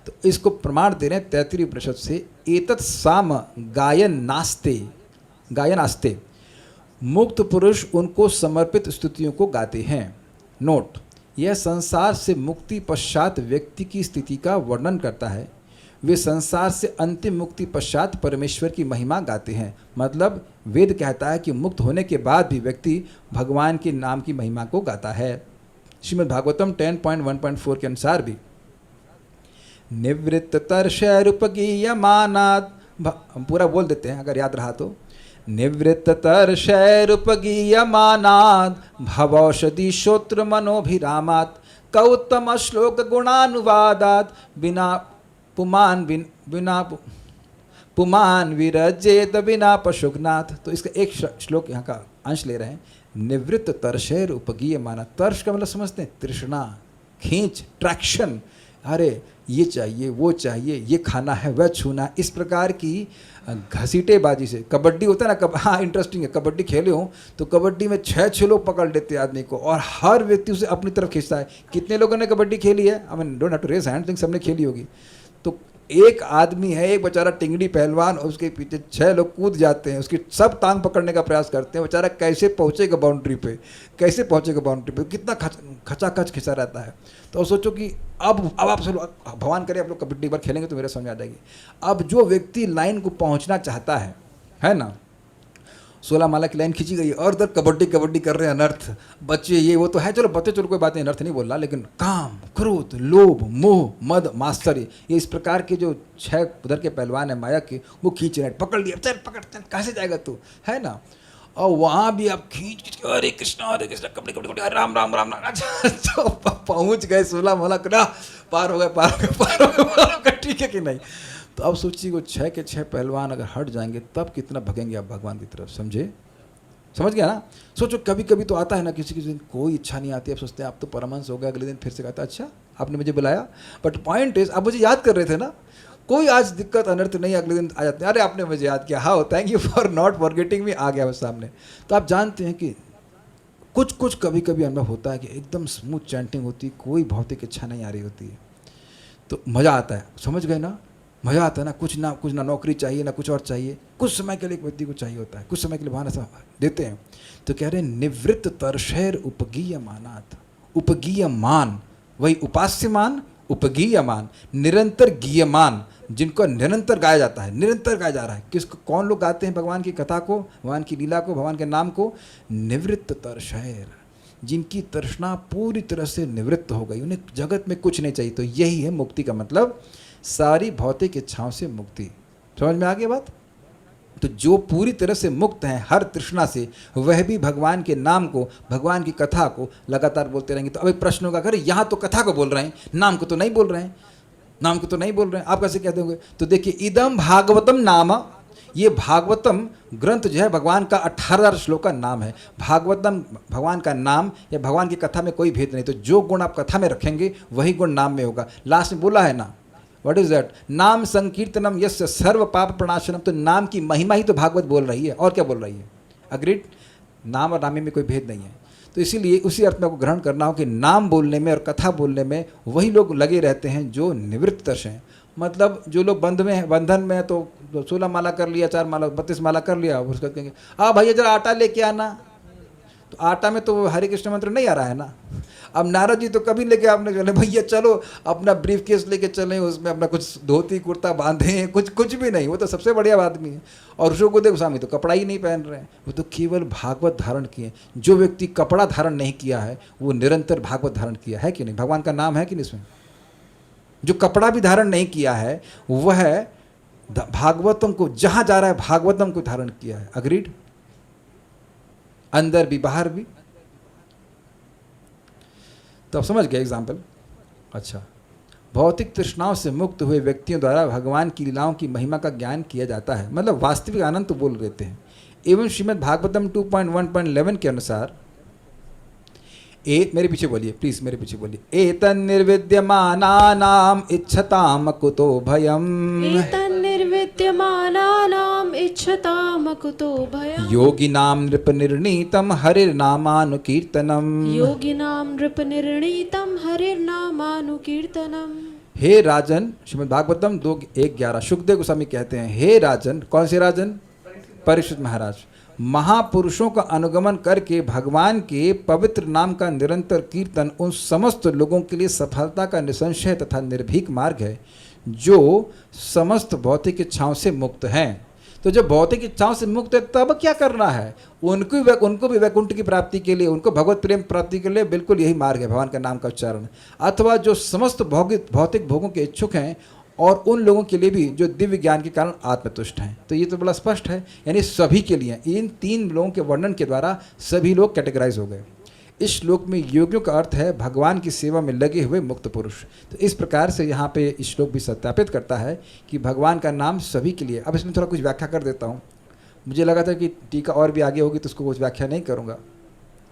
तो इसको प्रमाण दे रहे हैं तैत्तिरीय उपनिषद से। एतत् साम गायनास्ते, मुक्त पुरुष उनको समर्पित स्तुतियों को गाते हैं। नोट, यह संसार से मुक्ति पश्चात व्यक्ति की स्थिति का वर्णन करता है। वे संसार से अंतिम मुक्ति पश्चात परमेश्वर की महिमा गाते हैं। मतलब वेद कहता है कि मुक्त होने के बाद भी व्यक्ति भगवान के नाम की महिमा को गाता है। श्रीमद् भागवतम 10.1.4 के अनुसार भी निवृत्त तर्षैरुपगीयमानात्, हम पूरा बोल देते हैं अगर याद रहा तो। निवृत्त तर्षैरुपगीयमानात् भवौषधि श्रोत्र मनोभिरामात् कौत्तम श्लोक गुणानुवादात् बिना पुमान विरजेत बिना पशुघ्नाथ। तो इसका एक श्लोक यहाँ का अंश ले रहे हैं। निवृत्त तर्षैर उपगीय माना, तर्ष का मतलब समझते हैं तृष्णा, खींच, ट्रैक्शन। अरे ये चाहिए, वो चाहिए, ये खाना है, वह छूना है, इस प्रकार की घसीटेबाजी से। कबड्डी होता है ना, हाँ इंटरेस्टिंग है, कबड्डी खेले हो तो कबड्डी में 6 लोग पकड़ लेते हैं आदमी को और हर व्यक्ति उसे अपनी तरफ खींचता है। कितने लोगों ने कबड्डी खेली है? I mean don't have to raise hand, think सबने खेली होगी। तो एक आदमी है, एक बेचारा टिंगड़ी पहलवान, और उसके पीछे 6 लोग कूद जाते हैं, उसकी सब टांग पकड़ने का प्रयास करते हैं। बेचारा कैसे पहुंचेगा बाउंड्री पे, कैसे पहुंचेगा बाउंड्री पे, कितना खचाखच खिंचा रहता है। तो सोचो कि अब आप सब भगवान करे आप लोग कबड्डी एक बार खेलेंगे तो मेरे समझ आ जाएगी। अब जो व्यक्ति लाइन को पहुंचना चाहता है ना, 16 माला की लाइन खींची गई है और उधर कबड्डी कबड्डी कर रहे हैं, अनर्थ, बच्चे ये वो तो है, चलो बच्चे चलो कोई बात नहीं, अनर्थ नहीं बोल रहा, लेकिन काम, क्रोध, लोभ, मोह, मद, मात्सर्य, ये इस प्रकार के जो 6 उधर के पहलवान है माया के, वो खींच रहे हैं, पकड़ लिया, चल पकड़, चल कैसे जाएगा तू, है ना। और वहाँ भी आप खींच खींच के हरे कृष्णा कबड्डी कबड्डी हरे राम राम राम राम, अच्छा पहुँच गए 16 माला, पार हो गए, ठीक है कि नहीं। तो अब सोचिए वो 6 के 6 पहलवान अगर हट जाएंगे तब कितना भगेंगे आप भगवान की तरफ, समझ गया ना। सोचो कभी कभी तो आता है ना, किसी दिन कोई इच्छा नहीं आती, आप सोचते हैं आप तो परमहंस हो गए, अगले दिन फिर से कहता है अच्छा आपने मुझे बुलाया, बट पॉइंट इज आप मुझे याद कर रहे थे ना, कोई आज दिक्कत अनर्थ नहीं, अगले दिन आ जाते हैं, अरे आपने मुझे याद किया, how thank you for not forgetting me, आ गया बस सामने। तो आप जानते हैं कि कुछ कभी कभी अनुभव होता है कि एकदम स्मूथ चैंटिंग होती, कोई भौतिक इच्छा नहीं आ रही होती है, तो मज़ा आता है, समझ गए ना, मज़ा आता है ना, कुछ ना नौकरी चाहिए ना कुछ और चाहिए, कुछ समय के लिए एक व्यक्ति को चाहिए होता है, कुछ समय के लिए भगवान ऐसा देते हैं। तो कह रहे हैं निवृत्त तरशैर उपगीयमानात्, उपगीयमान वही उपास्यमान, उपगीयमान निरंतर गीयमान, जिनको निरंतर गाया जाता है, निरंतर गाया जा रहा है। किसको, कौन लोग गाते हैं भगवान की कथा को, भगवान की लीला को, भगवान के नाम को? निवृत्त तरशैर, जिनकी तृष्णा पूरी तरह से निवृत्त हो गई, उन्हें जगत में कुछ नहीं चाहिए। तो यही है मुक्ति का मतलब, सारी भौतिक इच्छाओं से मुक्ति। समझ में आ गई बात? तो जो पूरी तरह से मुक्त हैं हर तृष्णा से, वह भी भगवान के नाम को, भगवान की कथा को लगातार बोलते रहेंगे। तो अब एक प्रश्न होगा, अरे यहाँ तो कथा को बोल रहे हैं, नाम को तो नहीं बोल रहे हैं, नाम को तो नहीं बोल रहे हैं, आप कैसे कहते होंगे? तो देखिए, इदम भागवतम नाम, ये भागवतम ग्रंथ जो है भगवान का 18,000 श्लोक का नाम है। भागवतम भगवान का नाम या भगवान की कथा में कोई भेद नहीं। तो जो गुण आप कथा में रखेंगे वही गुण नाम में होगा। लास्ट में बोला है ना, व्हाट इज दैट? नाम संकीर्तनम यस्य सर्व पाप प्रणाशनम। तो नाम की महिमा ही तो भागवत बोल रही है, और क्या बोल रही है? अग्रीड? नाम और नामी में कोई भेद नहीं है। तो इसीलिए उसी अर्थ में आपको ग्रहण करना हो कि नाम बोलने में और कथा बोलने में वही लोग लगे रहते हैं जो निवृत्त तर्ष हैं। मतलब जो लोग बंधन में है तो 16 माला कर लिया, 4 माला 32 माला कर लिया, उसका कहेंगे हाँ भैया जरा आटा लेके आना, तो आटा में तो हरे कृष्ण मंत्र नहीं आ रहा है ना। अब नारद जी तो कभी लेके आपने चले भैया चलो अपना ब्रीफ केस लेके चलें, उसमें अपना कुछ धोती कुर्ता बांधे, कुछ भी नहीं, वो तो सबसे बढ़िया आदमी है। और ऋषिकेश गोस्वामी तो कपड़ा ही नहीं पहन रहे हैं, वो तो केवल भागवत धारण किए। जो व्यक्ति कपड़ा धारण नहीं किया है वो निरंतर भागवत धारण किया है कि नहीं? भगवान का नाम है कि नहीं इसमें? जो कपड़ा भी धारण नहीं किया है वह भागवतम को, जहां जा रहा है भागवतम को धारण किया है। अग्रीड? अंदर भी बाहर भी। तो आप समझ गए एग्जाम्पल। अच्छा, भौतिक तृष्णाओं से मुक्त हुए व्यक्तियों द्वारा भगवान की लीलाओं की महिमा का ज्ञान किया जाता है, मतलब वास्तविक आनंद तो बोल देते हैं। एवं श्रीमद् भागवतम 2.1.11 के अनुसार मेरे पीछे बोलिए प्लीज, मेरे पीछे बोलिए। एतन्निर्विद्यमानानाम इच्छताम कुतो भयम, एतन्निर्विद्यमानानाम इच्छताम कुतो भयम, योगिनाम नृपनिर्णीतम हरिर्नामानुकीर्तनम, योगिनाम नृपनिर्णीतम हरिर्नामानुकीर्तनम। हे राजन, श्रीमद् भागवतम 2.1.11 सुखदेव गोस्वामी कहते हैं, हे राजन, कौन से राजन? परीक्षित महाराज। महापुरुषों का अनुगमन करके भगवान के पवित्र नाम का निरंतर कीर्तन उन समस्त लोगों के लिए सफलता का निसंशय तथा निर्भीक मार्ग है जो समस्त भौतिक इच्छाओं से मुक्त हैं। तो जब भौतिक इच्छाओं से मुक्त है तब क्या करना है? उनको भी वैकुंठ की प्राप्ति के लिए, उनको भगवत प्रेम प्राप्ति के लिए बिल्कुल यही मार्ग है, भगवान का नाम का उच्चारण। अथवा जो समस्त भौतिक भोगों के इच्छुक हैं और उन लोगों के लिए भी जो दिव्य ज्ञान के कारण आत्मतुष्ट हैं। तो ये तो बड़ा स्पष्ट है, यानी सभी के लिए। इन 3 लोगों के वर्णन के द्वारा सभी लोग कैटेगराइज हो गए। इस श्लोक में योगियों का अर्थ है भगवान की सेवा में लगे हुए मुक्त पुरुष। तो इस प्रकार से यहाँ पे इस श्लोक भी सत्यापित करता है कि भगवान का नाम सभी के लिए। अब इसमें थोड़ा कुछ व्याख्या कर देता हूँ। मुझे लगा था कि टीका और भी आगे होगी तो उसको कुछ व्याख्या नहीं करूँगा।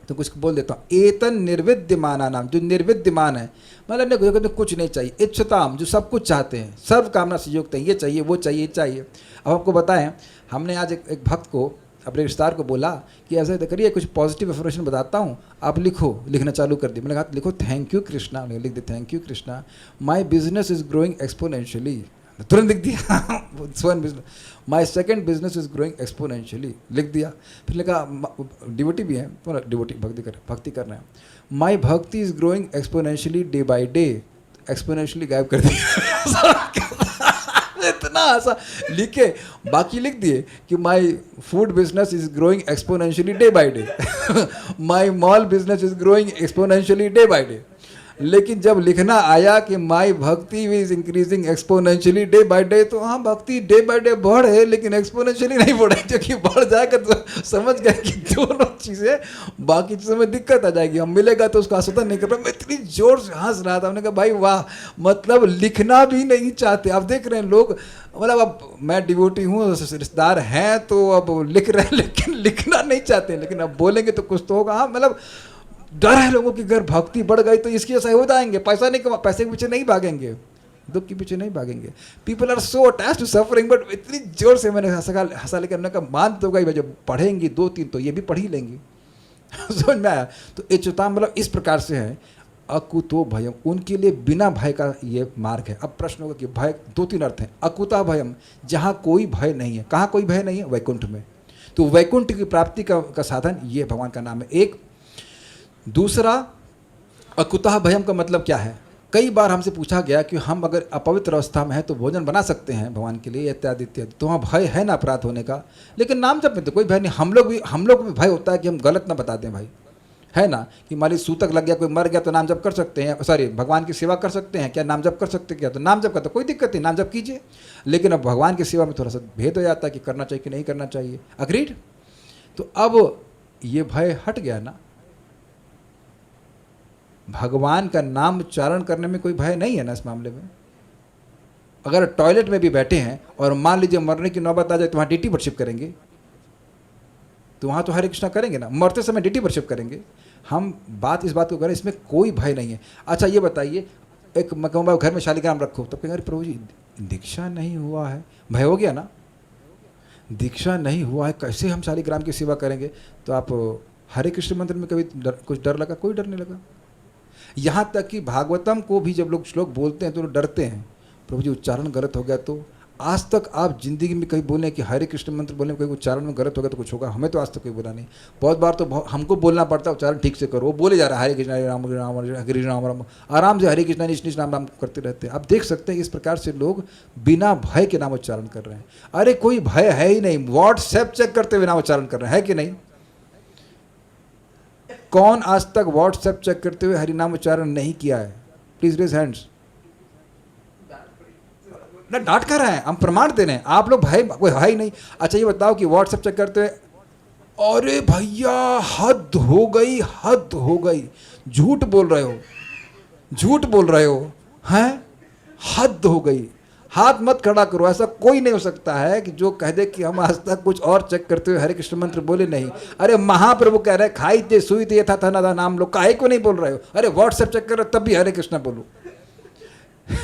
तो कुछ बोल देता हूँ, एतन निर्विद्यमाना नाम, जो निर्विद्यमान है, मतलब नहीं कुछ नहीं चाहिए, इच्छताम, जो सब कुछ चाहते हैं, सर्व कामना से युक्त है, ये चाहिए वो चाहिए ये चाहिए। अब आपको बताएं, हमने आज एक भक्त को, अपने रिश्तेदार को बोला कि ऐसे करिए, कुछ पॉजिटिव एफर्मेशन बताता हूँ, आप लिखो, लिखना चालू कर दिया। मैंने कहा लिखो थैंक यू कृष्णा, लिख दे thank you Krishna, my business is growing exponentially, तुरंत लिख दिया स्वयं business, my second business is growing exponentially, लिख दिया। फिर लिखा, डिवोटी भी है, डिवोटी भक्ति कर रहे हैं, माई भक्ति is growing exponentially day by day, exponentially गायब कर दिया इतना ऐसा लिखे, बाकी लिख दिए कि my food business is growing exponentially day by day, my mall business is growing exponentially day by day. लेकिन जब लिखना आया कि माई भक्ति is increasing exponentially day by day, तो हाँ भक्ति डे बाय डे बढ़े लेकिन एक्सपोनेंशियली नहीं बढ़े, क्योंकि बढ़ जाएगा तो समझ गए कि दोनों चीज़ें, बाकी चीज़ों में दिक्कत आ जाएगी, हम मिलेगा तो उसको आस्वादन नहीं कर पाए। मैं इतनी जोर से हंस रहा था, हमने कहा भाई वाह, मतलब लिखना भी नहीं चाहते। आप देख रहे हैं लोग, मतलब अब मैं डिवोटी हूँ, रिश्तेदार हैं तो अब लिख रहे हैं, लेकिन लिखना नहीं चाहते, लेकिन अब बोलेंगे तो कुछ तो होगा। हाँ मतलब डर है लोगों की, अगर भक्ति बढ़ गई तो इसकी जैसा हो जाएंगे, पैसा नहीं कमा, पैसे के पीछे नहीं भागेंगे, दुख के पीछे नहीं भागेंगे। People are so attached to suffering, but इतनी जोर से मैंने हंसा लेकर हमने कहा मान तो गई, जब पढ़ेंगी 2-3 तो ये भी पढ़ ही लेंगी समझ में आया। तो इच्छुता मतलब इस प्रकार से है, अकुतो भयम, उनके लिए बिना भय का ये मार्ग है। अब प्रश्न होगा कि भय 2-3 अर्थ हैं। अकुता भयम, जहाँ कोई भय नहीं है। कहाँ कोई भय नहीं है? वैकुंठ में। तो वैकुंठ की प्राप्ति का साधन ये भगवान का नाम है एक। दूसरा, अकुतः भयम का मतलब क्या है? कई बार हमसे पूछा गया कि हम अगर अपवित्र अवस्था में है तो भोजन बना सकते हैं भगवान के लिए इत्यादि इत्यादि, तो वहाँ भय है ना अपराध होने का, लेकिन नाम जप में तो कोई भय नहीं। हम लोग भी भय होता है कि हम गलत ना बता दें भाई, है ना, कि मान सूतक लग गया, कोई मर गया तो नाम जप कर सकते हैं, सॉरी भगवान की सेवा कर सकते हैं क्या, नाम जप कर सकते हैं क्या? तो नाम जप का तो कोई दिक्कत नहीं, नाम जप कीजिए। लेकिन अब भगवान की सेवा में थोड़ा सा भेद हो जाता है कि करना चाहिए कि नहीं करना चाहिए। अग्रीड? तो अब ये भय हट गया ना, भगवान का नाम उच्चारण करने में कोई भय नहीं है ना इस मामले में। अगर टॉयलेट में भी बैठे हैं और मान लीजिए मरने की नौबत आ जाए तो वहाँ डीटी वर्शिप करेंगे, तो वहाँ तो हरे कृष्णा करेंगे ना, मरते समय डीटी वर्शिप करेंगे। हम इस बात को करें, इसमें कोई भय नहीं है। अच्छा ये बताइए, एक मैं कहूँगा घर में शालिग्राम रखो, तब कहेंगे प्रभु जी दीक्षा नहीं हुआ है, भय हो गया ना, दीक्षा नहीं हुआ है, कैसे हम शालिग्राम की सेवा करेंगे? तो आप हरे कृष्ण मंत्र में कभी कुछ डर लगा? कोई डर नहीं लगा। यहाँ तक कि भागवतम को भी जब लोग श्लोक बोलते हैं तो लोग डरते हैं, प्रभु जी उच्चारण गलत हो गया तो। आज तक आप जिंदगी में कहीं बोलें कि हरे कृष्ण मंत्र बोलने में कोई उच्चारण में गलत हो गया तो कुछ होगा? हमें तो आज तक कोई बोला नहीं। बहुत बार तो हमको बोलना पड़ता है उच्चारण ठीक से करो, वो बोले जा रहा है हरे कृष्ण राम राम हरे राम राम, आराम से हरे कृष्ण निश राम राम करते रहते हैं। आप देख सकते हैं इस प्रकार से लोग बिना भय के नाम उच्चारण कर रहे हैं। अरे कोई भय है ही नहीं, व्हाट्सएप चेक करते हुए नाम उच्चारण कर रहे हैं, है कि नहीं? कौन आज तक व्हाट्सएप चेक करते हुए हरि नाम उच्चारण नहीं किया है? Please raise hands. ना डांट कर रहे हैं, हम प्रमाण दे रहे हैं, आप लोग भाई कोई है ही नहीं। अच्छा ये बताओ कि व्हाट्सएप चेक करते हुए, अरे भैया हद हो गई, हद हो गई, झूठ बोल रहे हो, झूठ बोल रहे हो, हैं, हद हो गई, हाथ मत खड़ा करो। ऐसा कोई नहीं हो सकता है कि जो कह दे कि हम आज तक कुछ और चेक करते हुए हरे कृष्ण मंत्र बोले नहीं। अरे महाप्रभु कह रहे खाई थे सुई थे यथा था ना नाम लो, काहे को नहीं बोल रहे हो? अरे व्हाट्सएप चेक कर रहे तब भी हरे कृष्ण बोलो।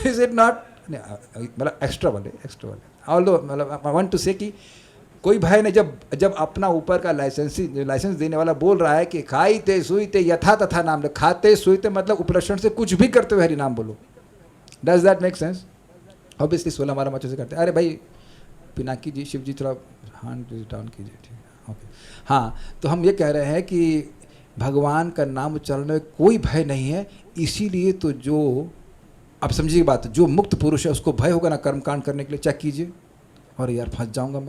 Is it not? मतलब एक्स्ट्रा वाले ऑल्दो, मतलब आई वांट टू से कि कोई भय नहीं। जब अपना ऊपर का लाइसेंस देने वाला बोल रहा है कि खाई थे सुई थे यथा तथा नाम लो, खाते सुईते मतलब उपलक्षण से कुछ भी करते हुए हरि नाम बोलो। Does that make sense? Obviously 16 12 बच्चों से करते हैं। अरे भाई पिनाकी जी, शिव जी थोड़ा हैंड डाउन कीजिए, ठीक, ओके। हाँ, तो हम ये कह रहे हैं कि भगवान का नाम उच्चारण में कोई भय नहीं है। इसीलिए तो जो आप समझिए बात, जो मुक्त पुरुष है उसको भय होगा ना कर्मकांड करने के लिए। चेक कीजिए, और यार फंस जाऊंगा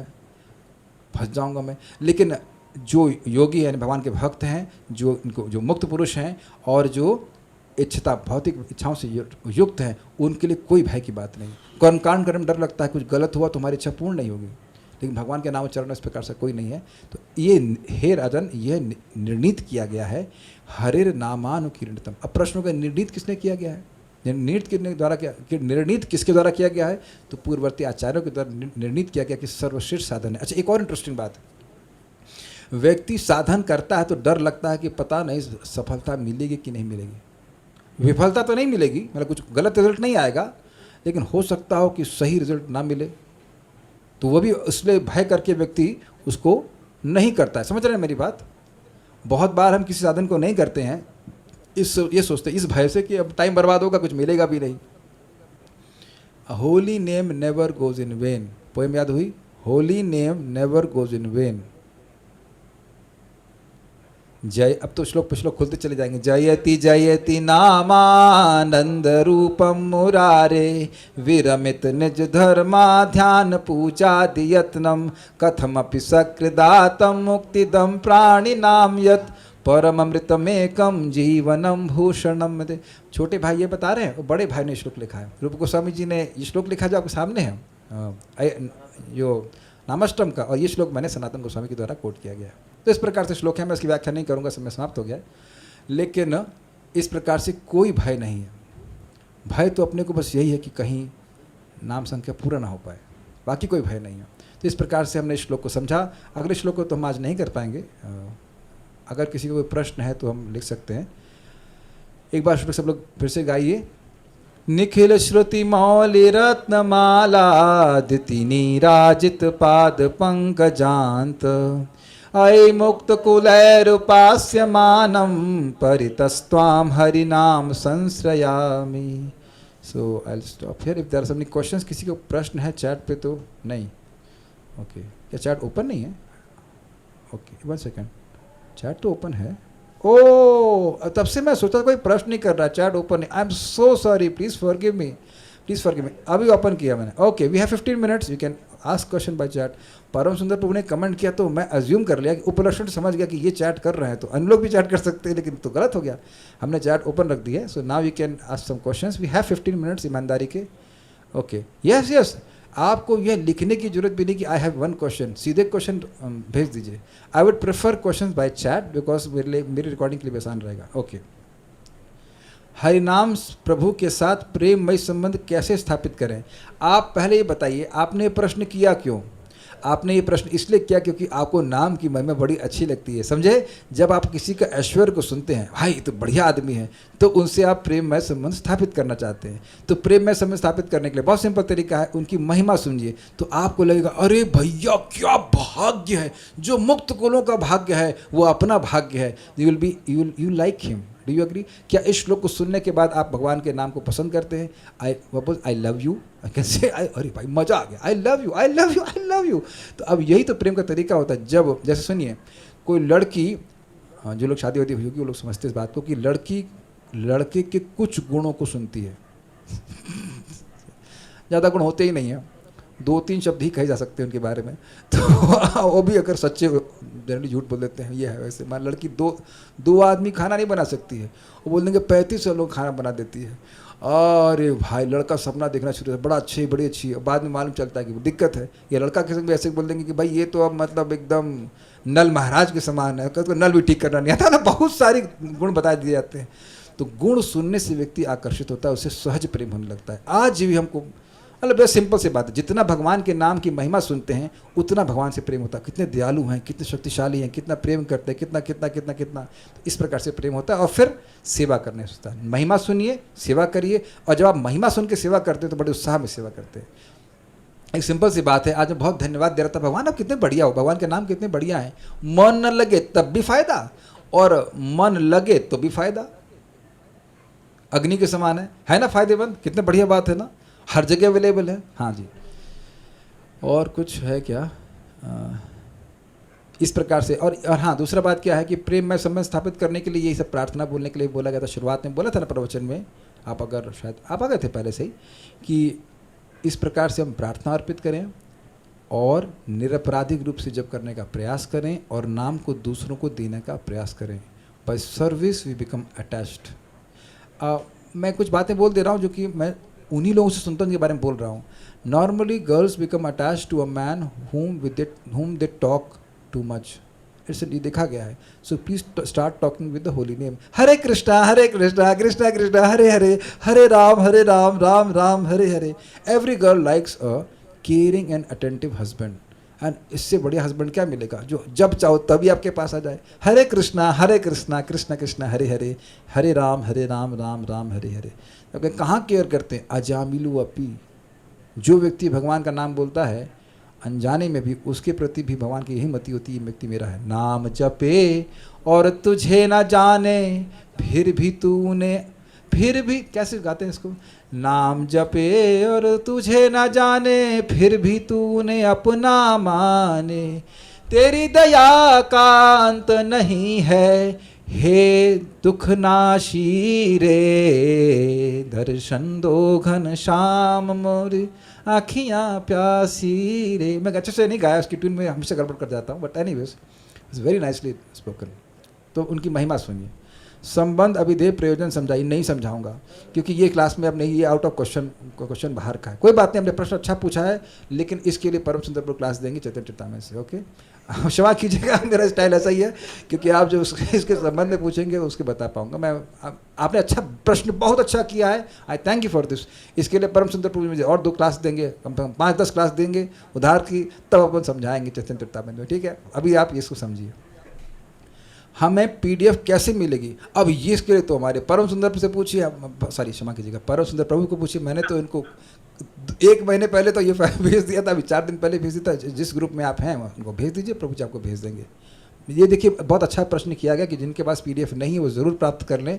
मैं। लेकिन जो योगी है, भगवान के भक्त हैं, जो मुक्त पुरुष हैं और जो इच्छता भौतिक इच्छाओं से युक्त हैं, उनके लिए कोई भय की बात नहीं। कर्मकांड करने में डर लगता है, कुछ गलत हुआ तो हमारी इच्छा पूर्ण नहीं होगी, लेकिन भगवान के नाम उच्चारण इस प्रकार से कोई नहीं है। तो ये हे राजन, यह निर्णीत किया गया है हरेर नामानुकीर्णतम। अब प्रश्न होगा निर्णीत किसने किया गया है? निर्णीत किसके द्वारा किया गया है? तो पूर्ववर्ती आचार्यों के द्वारा निर्णीत किया गया कि सर्वश्रेष्ठ साधन है। अच्छा एक और इंटरेस्टिंग बात है, व्यक्ति साधन करता है तो डर लगता है कि पता नहीं सफलता मिलेगी कि नहीं मिलेगी। विफलता तो नहीं मिलेगी, मतलब कुछ गलत रिजल्ट नहीं आएगा, लेकिन हो सकता हो कि सही रिजल्ट ना मिले, तो वो भी इसलिए भय करके व्यक्ति उसको नहीं करता है। समझ रहे हैं मेरी बात? बहुत बार हम किसी साधन को नहीं करते हैं ये सोचते इस भय से कि अब टाइम बर्बाद होगा, कुछ मिलेगा भी नहीं। Holy name never goes in when, poem याद हुई? Holy name never goes in when. जय, अब तो श्लोक पे श्लोक खुलते चले जाएंगे। जयति जयति नामानंद रूपम मुरारे, विरमित निज धर्मा ध्यान पूजादि यत्नम, कथमपि सकृदातम मुक्तिदम प्राणिनाम यत्, परममृतमेकम जीवनम भूषणम। छोटे भाई ये बता रहे हैं, और बड़े भाई ने श्लोक लिखा है। रूप गोस्वामी जी ने ये श्लोक लिखा जो आपके सामने है जो नामाष्टम का, और ये श्लोक मैंने सनातन गोस्वामी के द्वारा कोट किया गया है। तो इस प्रकार से श्लोक है, मैं इसकी व्याख्या नहीं करूंगा, समय समाप्त हो गया। लेकिन इस प्रकार से कोई भय नहीं है। भय तो अपने को बस यही है कि कहीं नाम संख्या पूरा ना हो पाए, बाकी कोई भय नहीं है। तो इस प्रकार से हमने श्लोक को समझा। अगले श्लोक को तो हम आज नहीं कर पाएंगे, अगर किसी को कोई प्रश्न है तो हम लिख सकते हैं। एक बार श्लोक सब लोग फिर से गाइए। निखिल श्रुति मौलि रत्नमाला, दिति नीराजित पाद पंकजांत, अयि मुक्त कुलैरुपास्यमानं, परितस्त्वां हरिनाम संश्रयामि। So I will stop here. If there are some questions, किसी को प्रश्न है चैट पे तो नहीं? ओके, क्या चैट ओपन नहीं है? ओके, 1 सेकेंड, चैट तो ओपन है। ओ, तब से मैं सोचा कोई प्रश्न नहीं कर रहा, चैट ओपन है। I am so sorry, please forgive me, please forgive me. अभी ओपन किया मैंने। Okay, we have 15 minutes, you can ask question by chat. Param Sundar प्रभु ने कमेंट किया तो मैं अज्यूम कर लिया कि उपलक्षण समझ गया कि ये चैट कर रहे हैं, तो अन्य लोग भी चैट कर सकते हैं, लेकिन तो गलत हो गया। हमने चैट ओपन रख दी है। So now you can ask some questions. We have 15 minutes ईमानदारी के। ओके, यस यस, आपको यह लिखने की जरूरत भी नहीं कि आई हैव 1 क्वेश्चन, सीधे क्वेश्चन भेज दीजिए। I would prefer question by chat, because मेरी रिकॉर्डिंग के लिए आसान रहेगा। ओके, हरिनाम प्रभु के साथ प्रेममय संबंध कैसे स्थापित करें? आप पहले ये बताइए, आपने ये प्रश्न किया क्यों? आपने ये प्रश्न इसलिए किया क्योंकि आपको नाम की महिमा बड़ी अच्छी लगती है, समझे? जब आप किसी का ऐश्वर्य को सुनते हैं, भाई तो बढ़िया आदमी है, तो उनसे आप प्रेममय संबंध स्थापित करना चाहते हैं। तो प्रेममय संबंध स्थापित करने के लिए बहुत सिंपल तरीका है, उनकी महिमा सुनिए, तो आपको लगेगा अरे भैया क्या भाग्य है, जो मुक्त कुलों का भाग्य है वो अपना भाग्य है। You like him. Do you agree? क्या इस श्लोक को सुनने के बाद आप भगवान के नाम को पसंद करते हैं? I love you, I can say अरे भाई मजा आ गया, I love you, I love you, I love you. तो अब यही तो प्रेम का तरीका होता है। जब जैसे सुनिए, कोई लड़की, जो लोग शादी होती होगी वो लोग समझते इस बात को कि लड़की लड़के के कुछ गुणों को सुनती है। ज़्यादा गुण होते ही नहीं है, 2-3 शब्द ही कहे जा सकते हैं उनके बारे में, तो वो भी अगर सच्चे जनरली झूठ बोल देते हैं। ये है वैसे, मान लड़की दो आदमी खाना नहीं बना सकती है, वो बोल देंगे 35 लोग खाना बना देती है। अरे भाई, लड़का सपना देखना शुरू है, बड़ा अच्छी बड़ी अच्छी, बाद में मालूम चलता है कि वो दिक्कत है। ये लड़का किसी भी ऐसे बोल देंगे कि भाई ये तो अब मतलब एकदम नल महाराज के समान है, तो नल भी ठीक करना नहीं आता ना, बहुत सारी गुण बता दिए जाते हैं। तो गुण सुनने से व्यक्ति आकर्षित होता है, उससे सहज प्रेम होने लगता है। आज भी हमको मतलब बहुत सिंपल सी बात है, जितना भगवान के नाम की महिमा सुनते हैं उतना भगवान से प्रेम होता है। कितने दयालु हैं, कितने शक्तिशाली हैं, कितना प्रेम करते हैं, कितना कितना कितना कितना, तो इस प्रकार से प्रेम होता है। और फिर सेवा करने से होता है। महिमा सुनिए, सेवा करिए, और जब आप महिमा सुन के सेवा करते हैं तो बड़े उत्साह में सेवा करते हैं। एक सिंपल सी बात है, आज मैं बहुत धन्यवाद दे रहा था, भगवान आप कितने बढ़िया हो, भगवान के नाम कितने बढ़िया हैं। मन न लगे तब भी फायदा, और मन लगे तो भी फायदा। अग्नि के समान है ना, फायदेमंद, कितने बढ़िया बात है ना, हर जगह अवेलेबल है। हाँ जी, और कुछ है क्या? इस प्रकार से। और हाँ, दूसरा बात क्या है कि प्रेम में संबंध स्थापित करने के लिए यही सब प्रार्थना बोलने के लिए बोला गया था। शुरुआत में बोला था ना प्रवचन में, आप अगर शायद आप आ गए थे पहले से ही, कि इस प्रकार से हम प्रार्थना अर्पित करें और निरपराधिक रूप से जब करने का प्रयास करें, और नाम को दूसरों को देने का प्रयास करें। By service we become attached. मैं कुछ बातें बोल दे रहा हूँ जो कि मैं उन्हीं लोगों से सुनता हूँ जिनके बारे में बोल रहा हूँ। Normally girls become attached to a man whom they talk too much. It's देखा गया है। So please start talking with the holy name. हरे कृष्णा कृष्णा कृष्णा हरे हरे, हरे राम राम राम हरे हरे। Every girl likes a caring and attentive husband, and इससे बढ़िया हस्बैंड क्या मिलेगा जो जब चाहो तभी आपके पास आ जाए। हरे कृष्णा कृष्ण कृष्ण हरे हरे, हरे राम राम राम हरे हरे। तो कहाँ केयर करते हैं? अजामिलु अपी, जो व्यक्ति भगवान का नाम बोलता है अनजाने में भी, उसके प्रति भी भगवान की यही मति होती है, ये व्यक्ति मेरा है। नाम जपे और तुझे ना जाने, फिर भी कैसे गाते हैं इसको? नाम जपे और तुझे ना जाने, फिर भी तूने अपना माने, तेरी दया का अंत नहीं है, हे दुख नाशी रे, दर्शन दो घन श्याम मोरी आँखियाँ प्यासी रे। मैं अच्छे से नहीं गाया, उसकी ट्यून में हमेशा गड़बड़ कर जाता हूँ, but anyways it's very nicely spoken. तो उनकी महिमा सुनिए। संबंध अभिधेय प्रयोजन समझाई, नहीं समझाऊंगा क्योंकि ये क्लास में अब नहीं, ये आउट ऑफ क्वेश्चन बाहर का है। कोई बात नहीं, हमने प्रश्न अच्छा पूछा है, लेकिन इसके लिए परम सुंदर क्लास देंगे चैतन्य चेतामृत से। ओके, क्षमा कीजिएगा, मेरा स्टाइल ऐसा ही है क्योंकि आप जो इसके संबंध में पूछेंगे उसके बता पाऊंगा मैं। आपने अच्छा प्रश्न बहुत अच्छा किया है, आई थैंक यू फॉर दिस। इसके लिए परम सुंदर प्रभु मुझे और 2 क्लास देंगे, कम से कम 5-10 क्लास देंगे उधार की, तब अपन समझाएंगे चैतन्य चेतामृत में। ठीक है, अभी आप इसको समझिए। हमें PDF कैसे मिलेगी? अब ये इसके लिए तो हमारे परम सुंदर से पूछिए, सॉरी क्षमा कीजिएगा, परम सुंदर प्रभु को पूछिए। मैंने तो इनको 1 महीने पहले तो ये भेज दिया था, अभी 4 दिन पहले भेज दिया था। जिस ग्रुप में आप हैं उनको भेज दीजिए, प्रभु जी आपको भेज देंगे। ये देखिए बहुत अच्छा प्रश्न किया गया कि जिनके पास PDF नहीं है वो ज़रूर प्राप्त कर लें।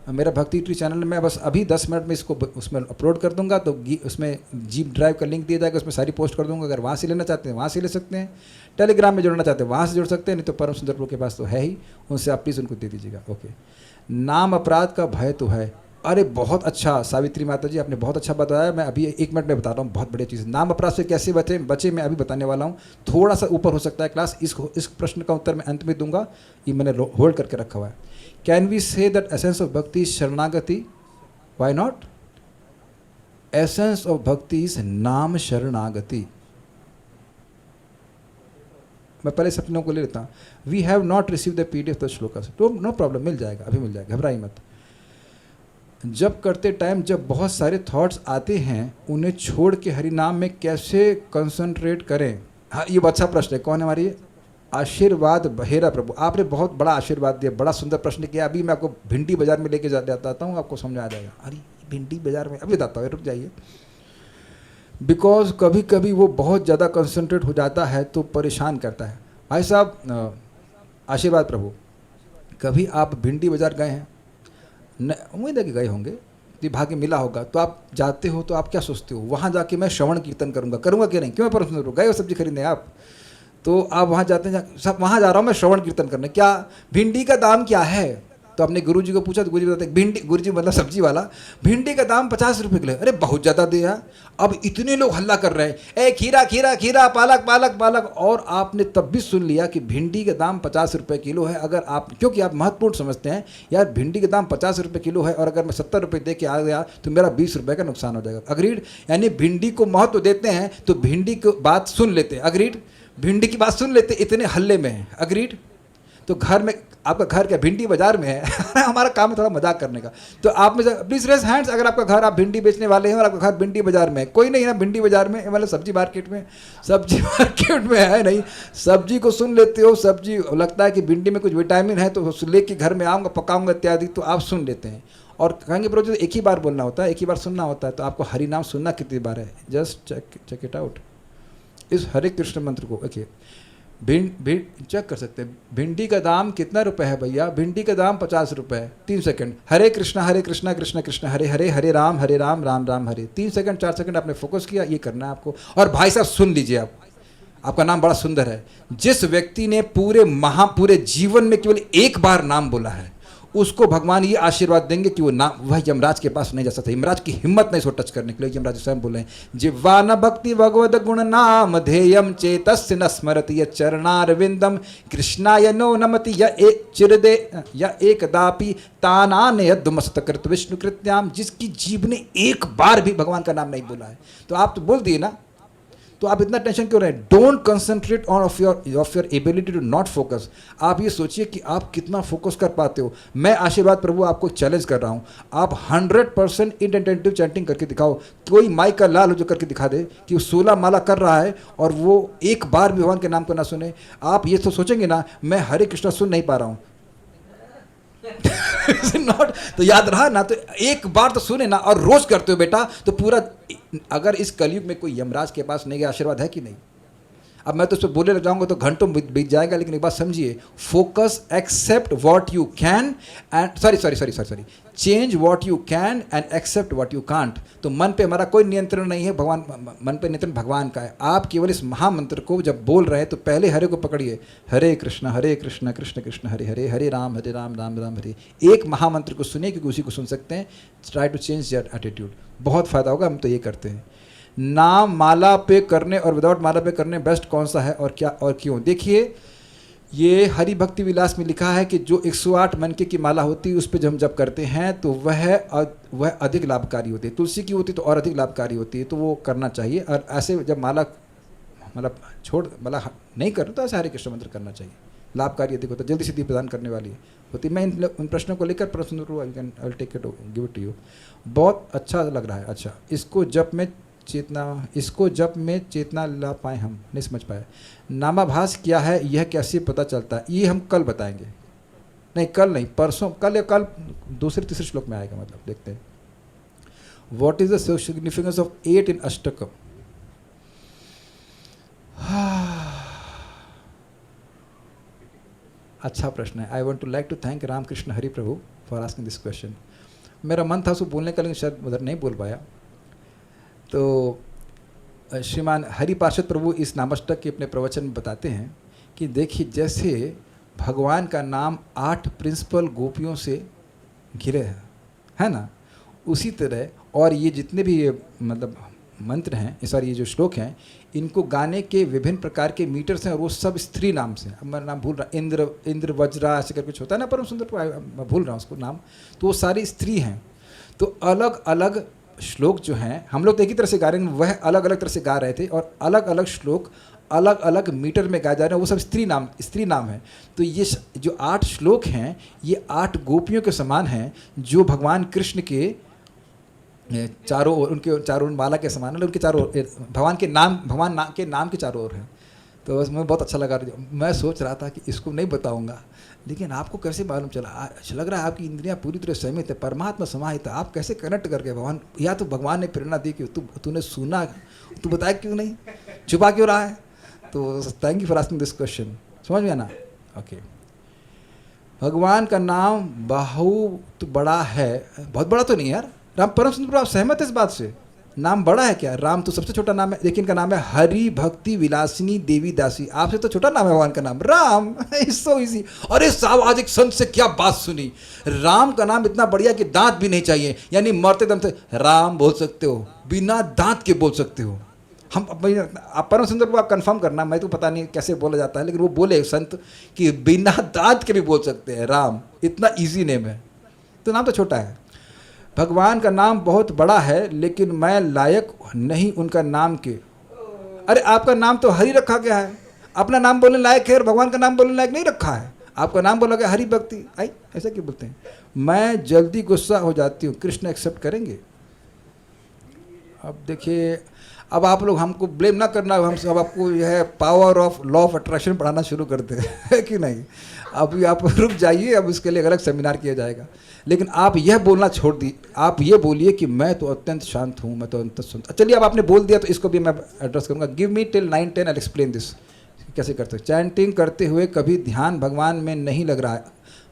मेरा भक्ति ट्री चैनल में बस अभी 10 मिनट में इसको उसमें अपलोड कर दूंगा, तो उसमें जीप ड्राइव का लिंक दिया जाएगा, उसमें सारी पोस्ट कर दूंगा। अगर वहाँ से लेना चाहते हैं वहाँ से ले सकते हैं, टेलीग्राम में जुड़ना चाहते हैं वहाँ से जुड़ सकते हैं, नहीं तो परम सुंदर प्रभु के पास तो है ही, उनसे आप प्लीज़ उनको दे दीजिएगा। ओके, नाम अपराध का भय तो है। अरे बहुत अच्छा सावित्री माता जी, आपने बहुत अच्छा बताया। मैं अभी 1 मिनट में बता रहा हूँ, बहुत बढ़िया चीज़। नाम अपराध से कैसे बचे मैं अभी बताने वाला हूँ। थोड़ा सा ऊपर हो सकता है क्लास, इस प्रश्न का उत्तर मैं अंत में दूंगा, ये मैंने होल्ड करके रखा हुआ है। Can we say that essence of bhakti is sharanagati? Why not? Essence of bhakti is naam sharanagati. मैं पहले सपनों को ले लेता हूँ। We have not receive the PDF the shloka, तो नो प्रॉब्लम, मिल जाएगा, अभी मिल जाएगा, घबराइए मत। जब करते टाइम जब बहुत सारे थॉट्स आते हैं, उन्हें छोड़ के हरि नाम में कैसे कंसंट्रेट करें? हाँ, ये अच्छा प्रश्न है। कौन है हमारी? आशीर्वाद बहेरा प्रभु, आपने बहुत बड़ा आशीर्वाद दिया, बड़ा सुंदर प्रश्न किया। अभी मैं आपको भिंडी बाजार में लेके जाता हूँ, आपको समझ आ जाएगा। अरे भिंडी बाजार में अभी बताता हूँ, रुक जाइए। बिकॉज कभी कभी वो बहुत ज़्यादा कंसंट्रेट हो जाता है तो परेशान करता है। भाई साहब आशीर्वाद प्रभु, कभी आप भिंडी बाजार गए हैं? उम्मीद है कि गए होंगे, यदि भाग्य मिला होगा तो आप जाते हो तो आप क्या सोचते हो? वहाँ जाके मैं श्रवण कीर्तन करूँगा कि नहीं? क्यों? मैं परम गए हो सब्जी खरीदने आप, तो आप वहाँ जाते हैं, सब वहाँ जा रहा हूँ मैं श्रवण कीर्तन करने। क्या भिंडी का दाम क्या है? तो अपने गुरुजी को पूछा तो गुरुजी बताते भिंडी, गुरुजी मतलब सब्जी वाला, भिंडी का दाम 50 रुपये किलो। अरे बहुत ज़्यादा दिया। अब इतने लोग हल्ला कर रहे हैं, ए खीरा खीरा खीरा, पालक पालक पालक, और आपने तब भी सुन लिया कि भिंडी का दाम 50 रुपये किलो है। अगर आप, क्योंकि आप महत्वपूर्ण समझते हैं यार भिंडी का दाम 50 रुपये किलो है, और अगर मैं 70 रुपये दे के आ गया तो मेरा 20 रुपये का नुकसान हो जाएगा। अग्रीड? यानी भिंडी को महत्व देते हैं तो भिंडी की बात सुन लेते हैं। अग्रीड? भिंडी की बात सुन लेते, इतने हल्ले में है। अग्रीड? तो घर में, आपका घर क्या भिंडी बाजार में है? हमारा काम है थोड़ा मजाक करने का। तो आप में प्लीज रेज हैंड्स अगर आपका घर, आप भिंडी बेचने वाले हैं और आपका घर भिंडी बाजार में है। कोई नहीं है ना भिंडी बाजार में, मतलब सब्जी मार्केट में? सब्जी मार्केट में है नहीं। सब्जी को सुन लेते हो, सब्जी लगता है कि भिंडी में कुछ विटामिन है तो लेके घर में आऊँगा, पकाऊंगा इत्यादि, तो आप सुन लेते हैं और कहेंगे प्रभु एक ही बार बोलना होता है, एक ही बार सुनना होता है। तो आपको हरि नाम सुनना कितनी बार है? Just check it out. इस हरे कृष्ण मंत्र को देखिए, चेक कर सकते हैं। भिंडी का दाम कितना रुपए है भैया? भिंडी का दाम 50 रुपये है। 3 सेकंड, हरे कृष्णा कृष्ण कृष्ण हरे हरे, हरे राम राम राम हरे। 3 सेकंड 4 सेकंड आपने फोकस किया, ये करना है आपको। और भाई साहब सुन लीजिए, आप, आपका नाम बड़ा सुंदर है। जिस व्यक्ति ने पूरे जीवन में केवल एक बार नाम बोला है, उसको भगवान ये आशीर्वाद देंगे कि वह यमराज के पास नहीं जा सकता। यमराज की हिम्मत नहीं सो टच करने के लिए। यमराज स्वयं बोले जिह्वा न भक्ति भगवद गुण नाम ध्येयम चेतस्य न स्मरति य चरणारविंदम कृष्णाय नो नमति य एकदापि तानान यद्मस्तकृत विष्णु कृत्याम। जिसकी जीव ने एक बार भी भगवान का नाम नहीं बोला है, तो आप तो बोल दिए ना, तो आप इतना टेंशन क्यों रहे? Don't concentrate on off your ability to not focus. आप ये सोचिए कि आप कितना फोकस कर पाते हो। मैं आशीर्वाद प्रभु आपको चैलेंज कर रहा हूँ, आप 100% इंटेंटिव चैंटिंग करके दिखाओ। कोई माइक का लाल हो जो करके दिखा दे कि वो 16 माला कर रहा है और वो एक बार भी भगवान के नाम को ना सुने। आप ये तो सोचेंगे ना, मैं हरे कृष्णा सुन नहीं पा रहा हूँ नॉट, तो याद रहा ना, तो एक बार तो सुने ना, और रोज करते हो बेटा तो पूरा। अगर इस कलयुग में कोई यमराज के पास नहीं गया, आशीर्वाद है कि नहीं? अब मैं तो उस पर बोले लग जाऊंगा तो घंटों बीत जाएगा, लेकिन एक बात समझिए, focus, accept what you can and sorry change what you can and accept what you can't. तो मन पे हमारा कोई नियंत्रण नहीं है, भगवान मन पे नियंत्रण भगवान का है। आप केवल इस महामंत्र को जब बोल रहे हैं तो पहले हरे को पकड़िए, हरे कृष्ण कृष्ण कृष्ण हरे हरे, हरे राम राम राम हरे। एक महामंत्र को सुनिए क्योंकि उसी को सुन सकते हैं। Try to change your attitude, बहुत फ़ायदा होगा। हम तो ये करते हैं। नाम माला पे करने और विदाउट माला पे करने बेस्ट कौन सा है और क्या और क्यों? देखिए, ये हरि भक्ति विलास में लिखा है कि जो 108 मनके की माला होती है उस पर जब हम जब करते हैं तो वह अधिक लाभकारी होती है। तुलसी की होती तो और अधिक लाभकारी होती है, तो वो करना चाहिए। और ऐसे जब माला मतलब नहीं करो तो ऐसे हरे कृष्ण मंत्र करना चाहिए, लाभकारी अधिक होता है, जल्दी सिद्धि प्रदान करने वाली होती है। मैं इन प्रश्नों को लेकर प्रश्न I take it, give it to you. बहुत अच्छा लग रहा है। अच्छा, इसको जब में चेतना ला पाए, हम नहीं समझ पाए। नामाभास क्या है, यह कैसे पता चलता है? ये हम कल बताएंगे। नहीं कल नहीं, परसों, कल या कल दूसरे तीसरे श्लोक में आएगा। मतलब देखते हैं, what is the significance of 8 in अष्टकम? अच्छा प्रश्न है। I want to like to thank Ramakrishna Hari Prabhu for asking this question. मेरा मन था उसको बोलने का, लेकिन शायद उधर नहीं बोल पाया। तो श्रीमान हरि पार्षद प्रभु इस नामाष्टक के अपने प्रवचन में बताते हैं कि देखिए, जैसे भगवान का नाम 8 प्रिंसिपल गोपियों से घिरे है ना, उसी तरह और ये जितने भी ये मतलब मंत्र हैं, सॉरी ये जो श्लोक हैं, इनको गाने के विभिन्न प्रकार के मीटर्स हैं और वो सब स्त्री नाम से। अब मैं नाम भूल रहा, इंद्र वज्रा ऐसे कर कुछ होता है ना, परम सुंदर, मैं भूल रहा हूँ उसको नाम। तो वो सारी स्त्री हैं। तो अलग अलग श्लोक जो हैं, हम लोग तो एक ही तरह से गा रहे हैं, वह अलग अलग तरह से गा रहे थे, और अलग अलग श्लोक अलग अलग मीटर में गाए जा रहे हैं, वो सब स्त्री नाम है। तो ये जो 8 श्लोक हैं, ये 8 गोपियों के समान हैं जो भगवान कृष्ण के चारों ओर, उनके चारों ओर माला के समान है, उनके चारों ओर भगवान के नाम के चारों ओर हैं। तो बस मुझे बहुत अच्छा लगा। मैं सोच रहा था कि इसको नहीं बताऊंगा, लेकिन आपको कैसे मालूम चला? अच्छा लग रहा है आपकी इंद्रियां पूरी तरह सहमित है, परमात्मा समाहित है। आप कैसे कनेक्ट करके भगवान, या तो भगवान ने प्रेरणा दी कि तूने सुना, तू बताया क्यों नहीं, छुपा क्यों रहा है? तो thank you for asking this question. समझ में आना? ओके। भगवान का नाम बहुत बड़ा है। बहुत बड़ा तो नहीं यार, राम परम सुंदर, आप सहमत है इस बात से? नाम बड़ा है क्या? राम तो सबसे छोटा नाम है, लेकिन इनका नाम है हरि भक्ति विलासिनी देवी दासी। आपसे तो छोटा नाम है भगवान का नाम, राम। It's so easy. अरे साहब, आज एक संत से क्या बात सुनी, राम का नाम इतना बढ़िया कि दांत भी नहीं चाहिए, यानी मरते दम से राम बोल सकते हो, बिना दांत के बोल सकते हो। हम आप परम सुंदर को आप कंफर्म करना, मैं तो पता नहीं कैसे बोला जाता है, लेकिन वो बोले संत कि बिना दांत के भी बोल सकते हैं राम, इतना ईजी नेम है। तो नाम तो छोटा है। भगवान का नाम बहुत बड़ा है, लेकिन मैं लायक नहीं उनका नाम के। अरे आपका नाम तो हरि रखा गया है, अपना नाम बोलने लायक है और भगवान का नाम बोलने लायक नहीं रखा है। आपका नाम बोला गया हरि भक्ति, आई ऐसा क्यों बोलते हैं? मैं जल्दी गुस्सा हो जाती हूँ, कृष्ण एक्सेप्ट करेंगे? अब देखिए, अब आप लोग हमको ब्लेम ना करना, हम सब आपको यह power of law of attraction पढ़ाना शुरू कर दे है कि नहीं? अभी आप रुक जाइए, अब इसके लिए अलग सेमिनार किया जाएगा। लेकिन आप यह बोलना छोड़ दी, आप ये बोलिए कि मैं तो अत्यंत शांत हूँ, मैं तो अत्यंत शांत। चलिए, अब आपने बोल दिया तो इसको भी मैं एड्रेस करूँगा। Give me till 9-10 I explain this. कैसे करते हैं? चैंटिंग करते हुए कभी ध्यान भगवान में नहीं लग रहा है।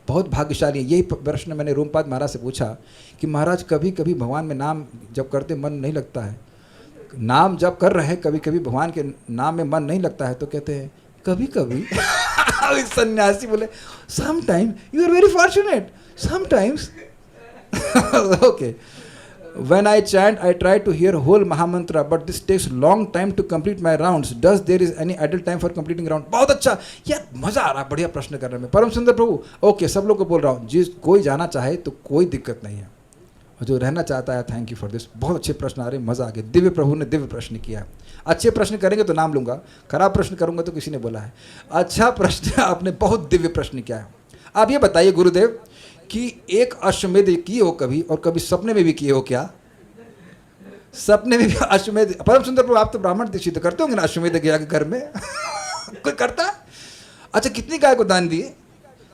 बहुत भाग्यशाली है। यही प्रश्न मैंने रोमपाद महाराज से पूछा कि महाराज कभी कभी भगवान में नाम जब करते मन नहीं लगता है, नाम जब कर रहे हैं कभी कभी भगवान के नाम में मन नहीं लगता है, तो कहते हैं कभी कभी सन्यासी बोले sometime you are very fortunate, sometimes okay. When I chant, I try to hear whole Mahamantra, but this takes long time to complete my rounds. Does there is any idle time for completing round? बहुत अच्छा यार, मजा आ रहा है, बढ़िया प्रश्न कर रहे हैं। परम सुंदर प्रभु, ओके, सब लोग को बोल रहा हूँ, जिस कोई जाना चाहे तो कोई दिक्कत नहीं है। और जो रहना चाहता है, थैंक यू फॉर दिस। बहुत अच्छे प्रश्न आ रहे हैं, मज़ा आ गया। दिव्य प्रभु ने दिव्य प्रश्न किया है। अच्छे प्रश्न करेंगे तो नाम लूँगा, खराब प्रश्न करूँगा तो किसी ने बोला है। अच्छा प्रश्न आपने बहुत दिव्य प्रश्न किया है। आप ये बताइए गुरुदेव कि एक अश्वमेध किए हो कभी, और कभी सपने में भी किए हो क्या? सपने में भी अश्वमेध? परम सुंदर प्रभु, आप तो ब्राह्मण दीक्षित करते होंगे ना अश्वमेध के घर में? कोई करता? अच्छा, कितनी गाय को दान दिए?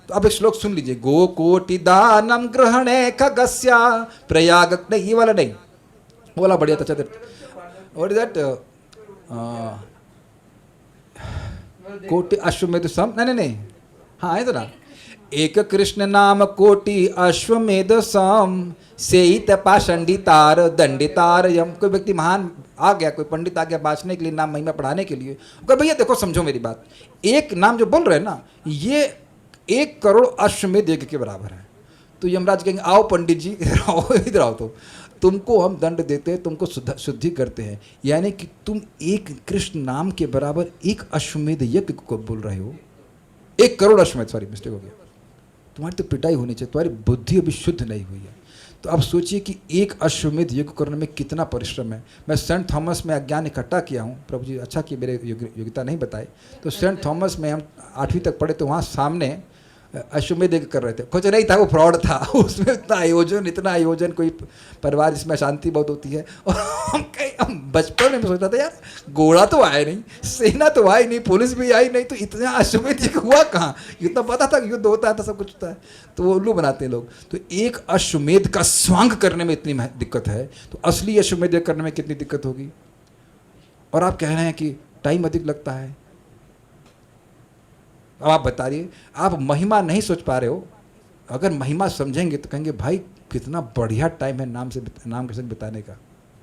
तो अब एक श्लोक सुन लीजिए। गो कोटि दानम ग्रहणे खगस्या प्रयाग, नहीं ये वाला नहीं, वो वाला बढ़िया था। What is that? कोटि अश्वमेध सम, नहीं, हाँ है तो ना। एक कृष्ण नाम कोटि अश्वमेध सम, सेई पाषंडितार दंडितार यम। कोई व्यक्ति महान आ गया, कोई पंडित आ गया बाँचने के लिए, नाम महिमा पढ़ाने के लिए, कहा भैया देखो समझो मेरी बात, एक नाम जो बोल रहे हैं ना, ये 1 करोड़ अश्वमेध यज्ञ के बराबर है। तो यमराज कहेंगे आओ पंडित जी इधर आओ, तो तुमको हम दंड देते हैं, तुमको शुद्धि करते हैं। यानी कि तुम एक कृष्ण नाम के बराबर 1 अश्वमेध यज्ञ को बोल रहे हो। 1 करोड़ अश्वमेध, सॉरी मिस्टेक हो गया। तुम्हारी तो पिटाई होनी चाहिए, तुम्हारी बुद्धि अभी शुद्ध नहीं हुई है। तो आप सोचिए कि 1 अश्वमेध यज्ञ करने में कितना परिश्रम है। मैं सेंट थॉमस में अज्ञान इकट्ठा किया हूँ, प्रभु जी अच्छा कि मेरे योग्यता नहीं बताए। तो सेंट थॉमस में हम 8वीं तक पढ़े, तो वहाँ सामने अश्वमेध यज्ञ कर रहे थे। कुछ नहीं था, वो फ्रॉड था। उसमें इतना आयोजन, कोई परिवार जिसमें शांति बहुत होती है। और हम बचपन में सोचता था यार घोड़ा तो आया नहीं, सेना तो आई नहीं, पुलिस भी आई नहीं, तो इतना अश्वमेध यज्ञ हुआ कहाँ? इतना पता था कि युद्ध होता था, सब कुछ होता है, तो वो उल्लू बनाते हैं लोग। तो 1 अश्वमेध का स्वांग करने में इतनी दिक्कत है, तो असली अश्वमेध यज्ञ करने में कितनी दिक्कत होगी? और आप कह रहे हैं कि टाइम अधिक लगता है। अब आप बताइए, आप महिमा नहीं सोच पा रहे हो। अगर महिमा समझेंगे तो कहेंगे भाई कितना बढ़िया टाइम है नाम के संग बिताने का।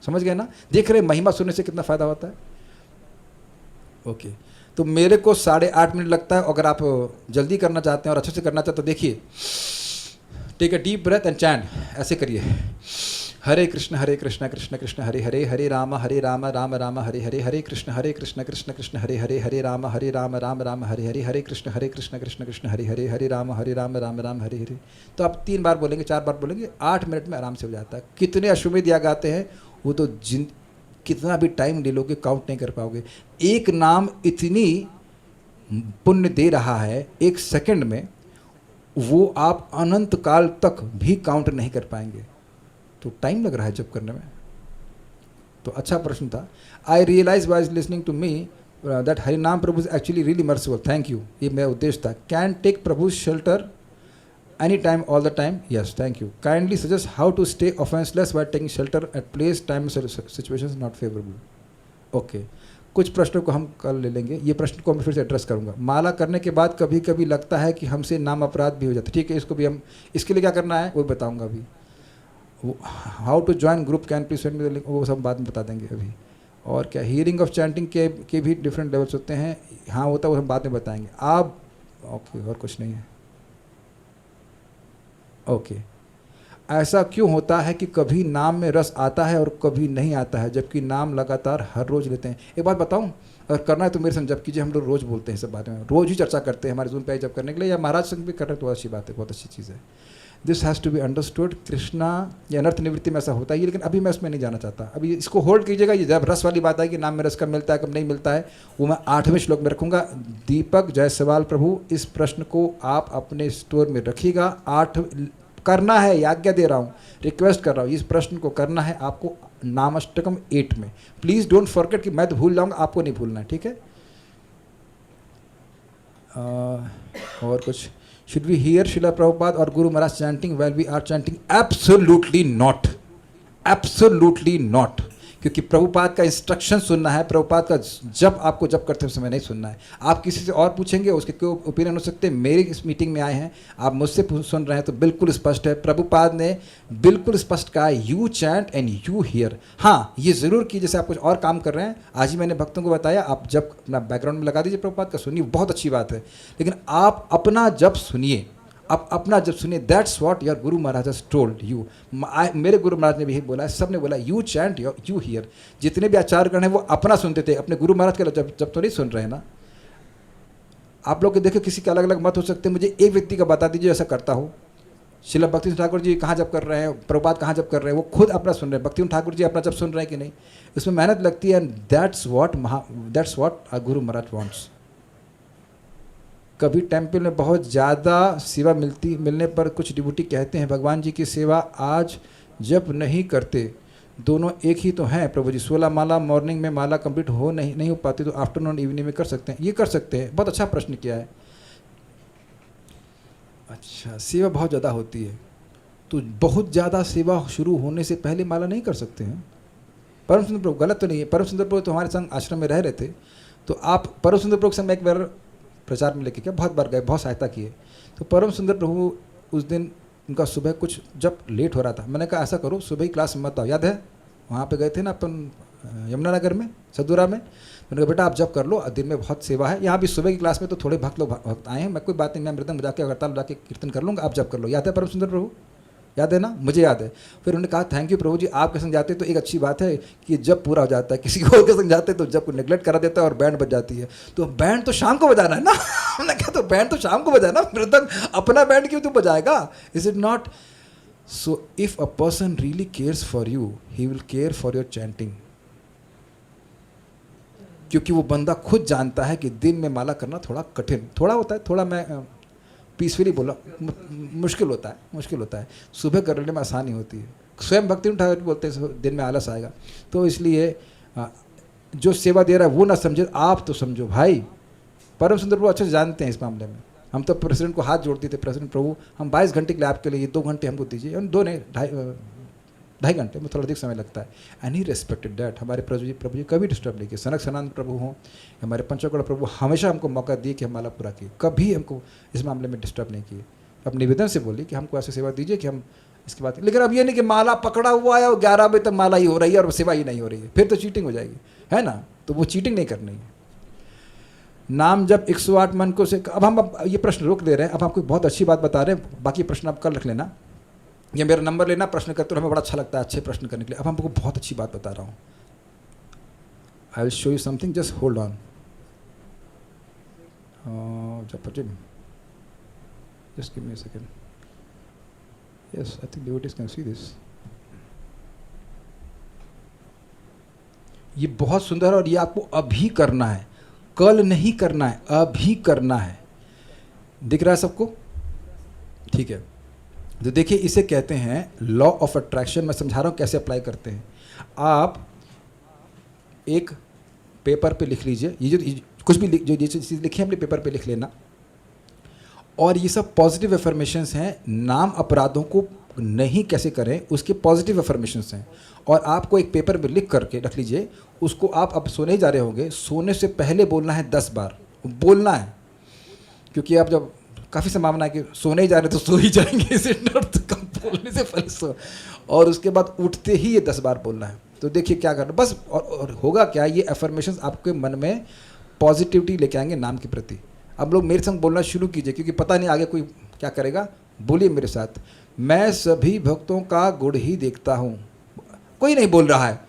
समझ गए ना? देख रहे महिमा सुनने से कितना फ़ायदा होता है। ओके, तो मेरे को 8.5 मिनट लगता है। अगर आप जल्दी करना चाहते हैं और अच्छे से करना चाहते हैं तो देखिए, take a deep breath and chant. ऐसे करिए, हरे कृष्ण कृष्ण कृष्ण हरे हरे, हरे राम राम राम हरे हरे, हरे कृष्ण कृष्ण कृष्ण हरे हरे, हरे राम राम राम हरे हरे, हरे कृष्ण कृष्ण कृष्ण हरे हरे, हरे राम राम राम हरे हरे। तो आप 3 बार बोलेंगे, 4 बार बोलेंगे, 8 मिनट में आराम से हो जाता है। कितने अश्वमेध याग आते हैं, वो तो कितना भी टाइम ले लोगे काउंट नहीं कर पाओगे। एक नाम इतनी पुण्य दे रहा है 1 सेकंड में, वो आप अनंत काल तक भी काउंट नहीं कर पाएंगे। तो टाइम लग रहा है जब करने में। तो अच्छा प्रश्न था। I realize wise listening to me that हरिनाम प्रभु is actually really merciful. Thank you, ये मेरा उद्देश्य था। कैन टेक प्रभु shelter any time all the time? Yes, thank you. Kindly suggest how to stay offenseless by taking shelter at place time situations not favourable. Okay, कुछ प्रश्नों को हम कल ले लेंगे। ये प्रश्न को मैं फिर से एड्रेस करूंगा। माला करने के बाद कभी कभी लगता है कि हमसे नाम अपराध भी हो जाता है। ठीक है, इसको भी हम, इसके लिए क्या करना है वो बताऊंगा अभी। How to join group can please send me the link, वो सब बाद में बता देंगे अभी। और क्या हियरिंग ऑफ चैंटिंग के भी डिफरेंट लेवल्स होते हैं? हाँ होता है, वो हम बाद में बताएंगे। आप ओके, और कुछ नहीं है। ओके, ऐसा क्यों होता है कि कभी नाम में रस आता है और कभी नहीं आता है, जबकि नाम लगातार हर रोज़ लेते हैं? एक बात बताऊं, अगर करना है तो मेरे संग जब कीजिए। हम लोग रोज़ बोलते हैं सब बारे में, रोज़ ही चर्चा करते हैं हमारे जून पे जब करने के लिए, या महाराज संग भी कर रहे हैं तो अच्छी बात है, बहुत अच्छी चीज़ है। This has to be understood. Krishna या अनर्थ निवृत्ति में ऐसा होता है, लेकिन अभी मैं उसमें नहीं जाना चाहता। अभी इसको होल्ड कीजिएगा। ये जब रस वाली बात है कि नाम में रस कब मिलता है कब नहीं मिलता है, वो मैं 8वें श्लोक में रखूँगा। दीपक जायसवाल प्रभु, इस प्रश्न को आप अपने स्टोर में रखिएगा। 8 करना है, आज्ञा दे रहा हूँ, रिक्वेस्ट कर रहा हूँ, इस प्रश्न को करना है आपको नामष्टकम 8 में। प्लीज़ डोंट फॉरगेट कि मैं तो भूल जाऊँगा, आपको नहीं भूलना है, ठीक है? और कुछ? Should we hear Srila Prabhupada or Guru Maharaj chanting while we are chanting? Absolutely not. Absolutely not. क्योंकि प्रभुपाद का इंस्ट्रक्शन सुनना है, प्रभुपाद का जब आपको जब करते समय नहीं सुनना है। आप किसी से और पूछेंगे, उसके क्यों ओपिनियन हो सकते हैं। मेरी इस मीटिंग में आए हैं, आप मुझसे सुन रहे हैं, तो बिल्कुल स्पष्ट है। प्रभुपाद ने बिल्कुल स्पष्ट कहा, you chant and you here. हाँ, ये ज़रूर कि जैसे आप कुछ और काम कर रहे हैं, आज ही मैंने भक्तों को बताया, आप जब अपना बैकग्राउंड में लगा दीजिए प्रभुपाद का, सुनिए, बहुत अच्छी बात है। लेकिन आप अपना जब सुनिए, आप अपना जब सुनिए, that's what your Guru Maharaj has told you. मेरे गुरु महाराज ने भी यही बोला है, सब ने बोला यू चैंट यू हियर। जितने भी आचार्यगण हैं वो अपना सुनते थे, अपने गुरु महाराज के जब तो नहीं सुन रहे हैं ना। आप लोग देखो, किसी के अलग अलग मत हो सकते हैं, मुझे एक व्यक्ति का बता दीजिए ऐसा करता हो। शिला भक्ति ठाकुर जी कहाँ जप कर रहे हैं, प्रभुपाद कहाँ जप कर रहे हैं, वो खुद अपना सुन रहे हैं। भक्ति ठाकुर जी अपना जप सुन रहे हैं कि नहीं, इसमें मेहनत लगती है। That's what uh Guru Maharaj wants. कभी टेम्पल में बहुत ज़्यादा सेवा मिलने पर कुछ डिवोटी कहते हैं, भगवान जी की सेवा आज जप नहीं करते, दोनों एक ही तो हैं प्रभु जी। 16 माला मॉर्निंग में माला कंप्लीट नहीं हो पाती तो आफ्टरनून इवनिंग में कर सकते हैं। ये कर सकते हैं, बहुत अच्छा प्रश्न किया है। अच्छा, सेवा बहुत ज़्यादा होती है तो बहुत ज़्यादा सेवा शुरू होने से पहले माला नहीं कर सकते हैं। परम सुंदर प्रभु गलत तो नहीं है, परम सुंदर प्रभु तो हमारे संग आश्रम में रह रहे थे, तो आप परम सुंदर प्रभु के संग एक बार प्रचार में लेके गए, बहुत बार गए, बहुत सहायता किए। तो परम सुंदर प्रभु उस दिन उनका सुबह कुछ जब लेट हो रहा था, मैंने कहा ऐसा करो सुबह ही क्लास में मत आओ, याद है वहाँ पे गए थे ना अपन यमुनानगर में सदूरा में, मैंने कहा बेटा आप जब कर लो, दिन में बहुत सेवा है। यहाँ भी सुबह की क्लास में तो थोड़े भक्त आए हैं, मैं कोई बात नहीं, मैं मृदंग बजा के करताल बजा के कीर्तन कर लूँगा, आप जब कर लो। याद है परम सुंदर प्रभु, याद है ना, मुझे याद है। फिर उन्होंने कहा थैंक यू प्रभु जी, आपके संग जाते तो एक अच्छी बात है कि जब पूरा हो जाता है, किसी और के संग जाते तो जब को नेग्लेक्ट करा देता है और बैंड बज जाती है, तो बैंड तो शाम को बजाना है ना। हमने कहा तो बैंड तो शाम को बजाना, मृदंग अपना बैंड क्यों तू बजाएगा, is it not. So if a person really cares for you, he will care for your chanting, क्योंकि वो बंदा खुद जानता है कि दिन में माला करना थोड़ा कठिन, थोड़ा होता है, थोड़ा मैं पीसफुली बोला, मुश्किल होता है। सुबह करने में आसानी होती है। स्वयं भक्ति ठाकुर बोलते हैं दिन में आलस आएगा, तो इसलिए जो सेवा दे रहा है वो ना समझे, आप तो समझो भाई। परम सुंदर प्रभु अच्छे से जानते हैं इस मामले में। हम तो प्रेसिडेंट को हाथ जोड़ते थे, प्रेसिडेंट प्रभु हम 22 घंटे के लिए आपके लिए 2 घंटे हमको दीजिए, 2 नहीं 2.5 घंटे में थोड़ा अधिक समय लगता है। And he respected that. हमारे प्रभु जी कभी डिस्टर्ब नहीं किए। सनक सनातन प्रभु हों, हमारे पंचकोड़ प्रभु हमेशा हमको मौका दिए कि हम माला पूरा किए, कभी हमको इस मामले में डिस्टर्ब नहीं किए। अब निवेदन से बोली कि हमको ऐसी सेवा दीजिए कि हम इसके बाद, लेकिन अब ये नहीं कि माला पकड़ा हुआ है और 11 बजे तक माला ही हो रही है और सेवा ही नहीं हो रही है, फिर तो चीटिंग हो जाएगी, है ना। तो वो चीटिंग नहीं करनी है। नाम जब 108 मन को से, अब हम ये प्रश्न रोक दे रहे हैं, अब आपको बहुत अच्छी बात बता रहे हैं, बाकी प्रश्न आप कल रख लेना, ये मेरा नंबर लेना, प्रश्न करते हो, हमें बड़ा अच्छा लगता है अच्छे प्रश्न करने के लिए। अब हमको बहुत अच्छी बात बता रहा हूँ, I will show you something, just hold on. Just give me a second. Yes, I think devotees can see this. ये बहुत सुंदर है और ये आपको अभी करना है, कल नहीं करना है, अभी करना है। दिख रहा है सबको, ठीक है। तो देखिए इसे कहते हैं लॉ ऑफ अट्रैक्शन। मैं समझा रहा हूँ कैसे अप्लाई करते हैं। आप एक पेपर पे लिख लीजिए, ये जो कुछ भी जो चीज़ लिखी है अपने पेपर पे लिख लेना, और ये सब पॉजिटिव एफर्मेशंस हैं। नाम अपराधों को नहीं कैसे करें उसके पॉजिटिव एफर्मेशंस हैं, और आपको एक पेपर में लिख करके रख लीजिए। उसको आप अब सोने जा रहे होंगे, सोने से पहले बोलना है 10 बार बोलना है, क्योंकि आप जब काफ़ी संभावना है कि सोने ही जा रहे तो सो ही जाएंगे, इसे डर कम बोलने से पहले सो, और उसके बाद उठते ही ये 10 बार बोलना है। तो देखिए क्या करना बस, और होगा क्या, ये एफर्मेशंस आपके मन में पॉजिटिविटी लेके आएंगे नाम के प्रति। अब लोग मेरे संग बोलना शुरू कीजिए, क्योंकि पता नहीं आगे कोई क्या करेगा। बोलिए मेरे साथ, मैं सभी भक्तों का गुण ही देखता हूँ। कोई नहीं बोल रहा है,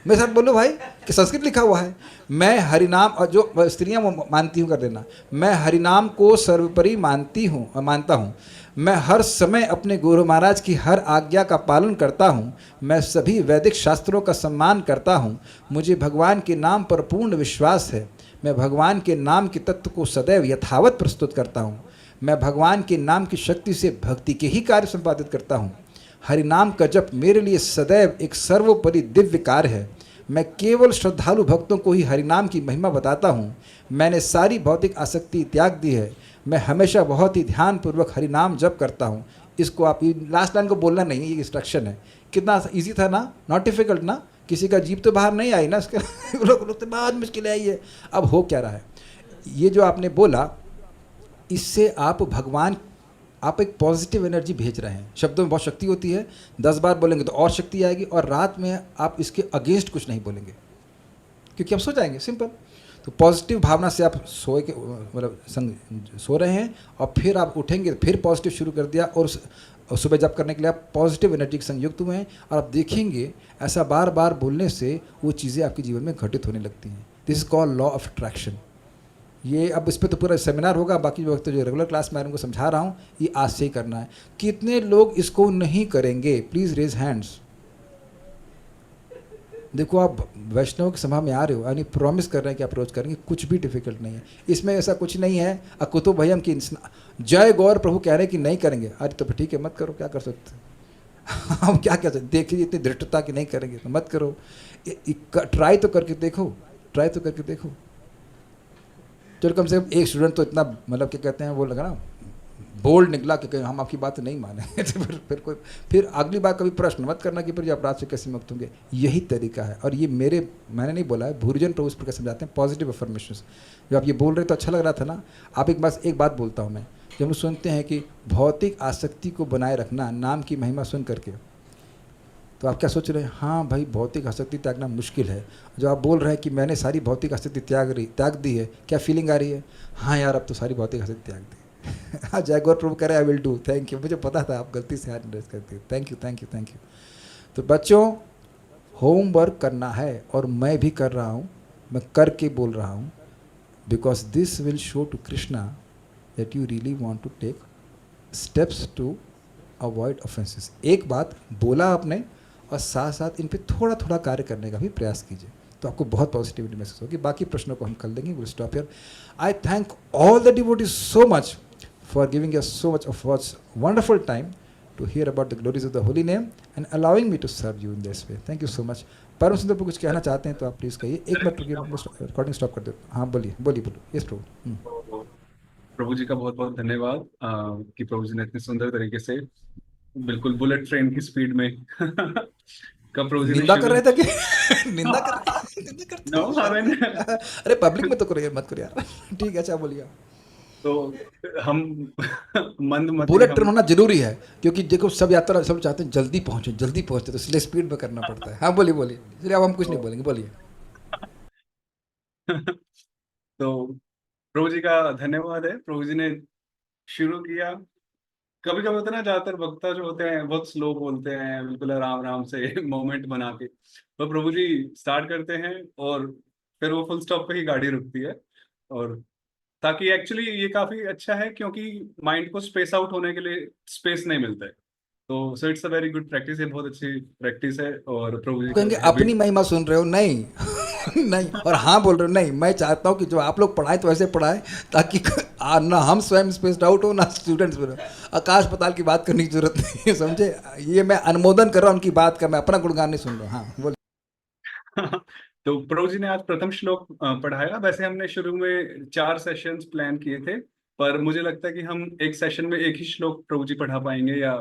मेरे साथ बोलो भाई, कि संस्कृत लिखा हुआ है। मैं हरिनाम, और जो स्त्रियाँ मानती हूँ कर देना, मैं हरिनाम को सर्वोपरि मानता हूँ। मैं हर समय अपने गुरु महाराज की हर आज्ञा का पालन करता हूँ। मैं सभी वैदिक शास्त्रों का सम्मान करता हूँ। मुझे भगवान के नाम पर पूर्ण विश्वास है। मैं भगवान के नाम के तत्व को सदैव यथावत प्रस्तुत करता हूँ। मैं भगवान के नाम की शक्ति से भक्ति के ही कार्य संपादित करता हूँ। हरिनाम का जप मेरे लिए सदैव एक सर्वोपरि दिव्य कार्य है। मैं केवल श्रद्धालु भक्तों को ही हरिनाम की महिमा बताता हूँ। मैंने सारी भौतिक आसक्ति त्याग दी है। मैं हमेशा बहुत ही ध्यानपूर्वक हरिनाम जप करता हूँ। इसको आप लास्ट लाइन को बोलना नहीं है, ये इंस्ट्रक्शन है। कितना इजी था ना, नॉट डिफिकल्ट ना, किसी का जीप तो बाहर नहीं आई ना, इसके लोग तो बहुत मुश्किल आई है। अब हो क्या रहा है, ये जो आपने बोला, इससे आप एक पॉजिटिव एनर्जी भेज रहे हैं। शब्दों में बहुत शक्ति होती है, 10 बार बोलेंगे तो और शक्ति आएगी, और रात में आप इसके अगेंस्ट कुछ नहीं बोलेंगे, क्योंकि आप सो जाएंगे, सिंपल। तो पॉजिटिव भावना से आप सोए के मतलब सो रहे हैं, और फिर आप उठेंगे तो फिर पॉजिटिव शुरू कर दिया, और सुबह जब करने के लिए आप पॉजिटिव एनर्जी के संग युक्त हुए हैं। और आप देखेंगे ऐसा बार बार बोलने से वो चीज़ें आपके जीवन में घटित होने लगती हैं। This is called law of attraction. ये अब इस पे तो पूरा सेमिनार होगा, बाकी जो वक्त जो रेगुलर क्लास में उनको समझा रहा हूँ, ये आज से ही करना है। कितने लोग इसको नहीं करेंगे? Please raise hands. देखो आप वैष्णव की सभा में आ रहे हो, यानी प्रॉमिस कर रहे हैं कि अप्रोच करेंगे, कुछ भी डिफिकल्ट नहीं है इसमें, ऐसा कुछ नहीं है। अकुतो भयम की जय गौर प्रभु कह रहे हैं कि नहीं करेंगे, अरे तो ठीक है मत करो, क्या कर सकते हम क्या कह सकते, देखिए इतनी दृढ़ता कि नहीं करेंगे तो मत करो, ट्राई तो करके देखो, ट्राई तो करके देखो। चलो कम से कम एक स्टूडेंट तो इतना मतलब क्या कहते हैं वो लगा ना, बोल्ड निकला कि हम आपकी बात नहीं माने तो फिर अगली बार कभी प्रश्न मत करना कि फिर ये अपराध से कैसे मुक्त होंगे। यही तरीका है, और ये मैंने नहीं बोला है, भूरिजन प्रभु इस प्रकार समझाते हैं, पॉजिटिव अफर्मेशन। जब आप ये बोल रहे तो अच्छा लग रहा था ना। आप एक बात बोलता हूँ मैं, जब हम लोग सुनते हैं कि भौतिक आसक्ति को बनाए रखना नाम की महिमा सुन करके, तो आप क्या सोच रहे हैं? हाँ भाई, भौतिक आसक्ति त्यागना मुश्किल है। जो आप बोल रहे हैं कि मैंने सारी भौतिक आसक्ति त्याग दी है, क्या फीलिंग आ रही है? हाँ यार, अब तो सारी भौतिक आसक्ति त्याग दी। हाँ, जय गौर प्रभु करे, I will do. Thank you, मुझे पता था आप गलती से हैंड रेज करते। Thank you thank you thank you. तो बच्चों, होमवर्क करना है, और मैं भी कर रहा हूँ, मैं करके बोल रहा हूँ, because this will show to Krishna that you really want to take steps to avoid offences. एक बात बोला आपने, और साथ साथ इन पे थोड़ा थोड़ा कार्य करने का भी प्रयास कीजिए, तो आपको बहुत पॉजिटिविटी महसूस होगी। बाकी प्रश्नों को हम कर लेंगे, will stop here. I thank all the devotees so much for giving us so much of wonderful time to hear about the glories of the holy name and allowing me to serve you in this way. Thank you so much. परम सुंदर प्रभु कुछ कहना चाहते हैं तो आप please कहिए। एक minute रुकिए, रिकॉर्डिंग स्टॉप कर दो। हाँ बोलिए। यस प्रभु। प्रभु जी का बहुत बहुत धन्यवाद कि प्रभु जी ने इतने सुंदर तरीके से, बिल्कुल बुलेट ट्रेन की स्पीड में कब प्रभु जी ने निंदा कर रहे थे कि निंदा कर नो हमें अरे पब्लिक में तो करो यार, मत करो यार। ठीक है, अच्छा बोलिए। तो हम मंद बुलेट ट्रेन होना जरूरी है, क्योंकि देखो सब यात्रा सब चाहते हैं जल्दी पहुंचे, तो इसलिए स्पीड में करना पड़ता है। हाँ बोलिए। इसलिए अब हम कुछ नहीं बोलेंगे, बोलिए। तो प्रभु जी का धन्यवाद है। प्रभु जी ने शुरू किया, कभी कभी होता है ना, ज्यादातर वक्ता जो होते हैं बहुत स्लो बोलते हैं, बिल्कुल आराम आराम से मोमेंट बना के, तो प्रभु जी स्टार्ट करते हैं और फिर वो फुल स्टॉप पे ही गाड़ी रुकती है। और ताकि एक्चुअली ये काफी अच्छा है, क्योंकि माइंड को स्पेस आउट होने के लिए स्पेस नहीं मिलता है। तो so it's a very good practice, ये बहुत अच्छी प्रैक्टिस है। और प्रभु जी कहेंगे अपनी महिमा सुन रहे हो? नहीं नहीं, और हाँ बोल रहे हो? नहीं, मैं चाहता हूँ कि जो आप लोग पढ़ाएं तो ऐसे पढ़ाएं ताकि ना हम स्वयं स्पेस्ड आउट हो, ना स्टूडेंट्स में आकाश पताल की बात करने की जरूरत नहीं है, समझे? ये मैं अनुमोदन कर रहा हूँ उनकी बात का, मैं अपना गुणगान नहीं सुन रहा हूँ। हाँ बोलिए। तो प्रभु जी ने आज प्रथम श्लोक पढ़ाया। वैसे हमने शुरू में 4 सेशंस प्लान किए थे, पर मुझे लगता है कि हम एक सेशन में एक ही श्लोक प्रभु जी पढ़ा पाएंगे, या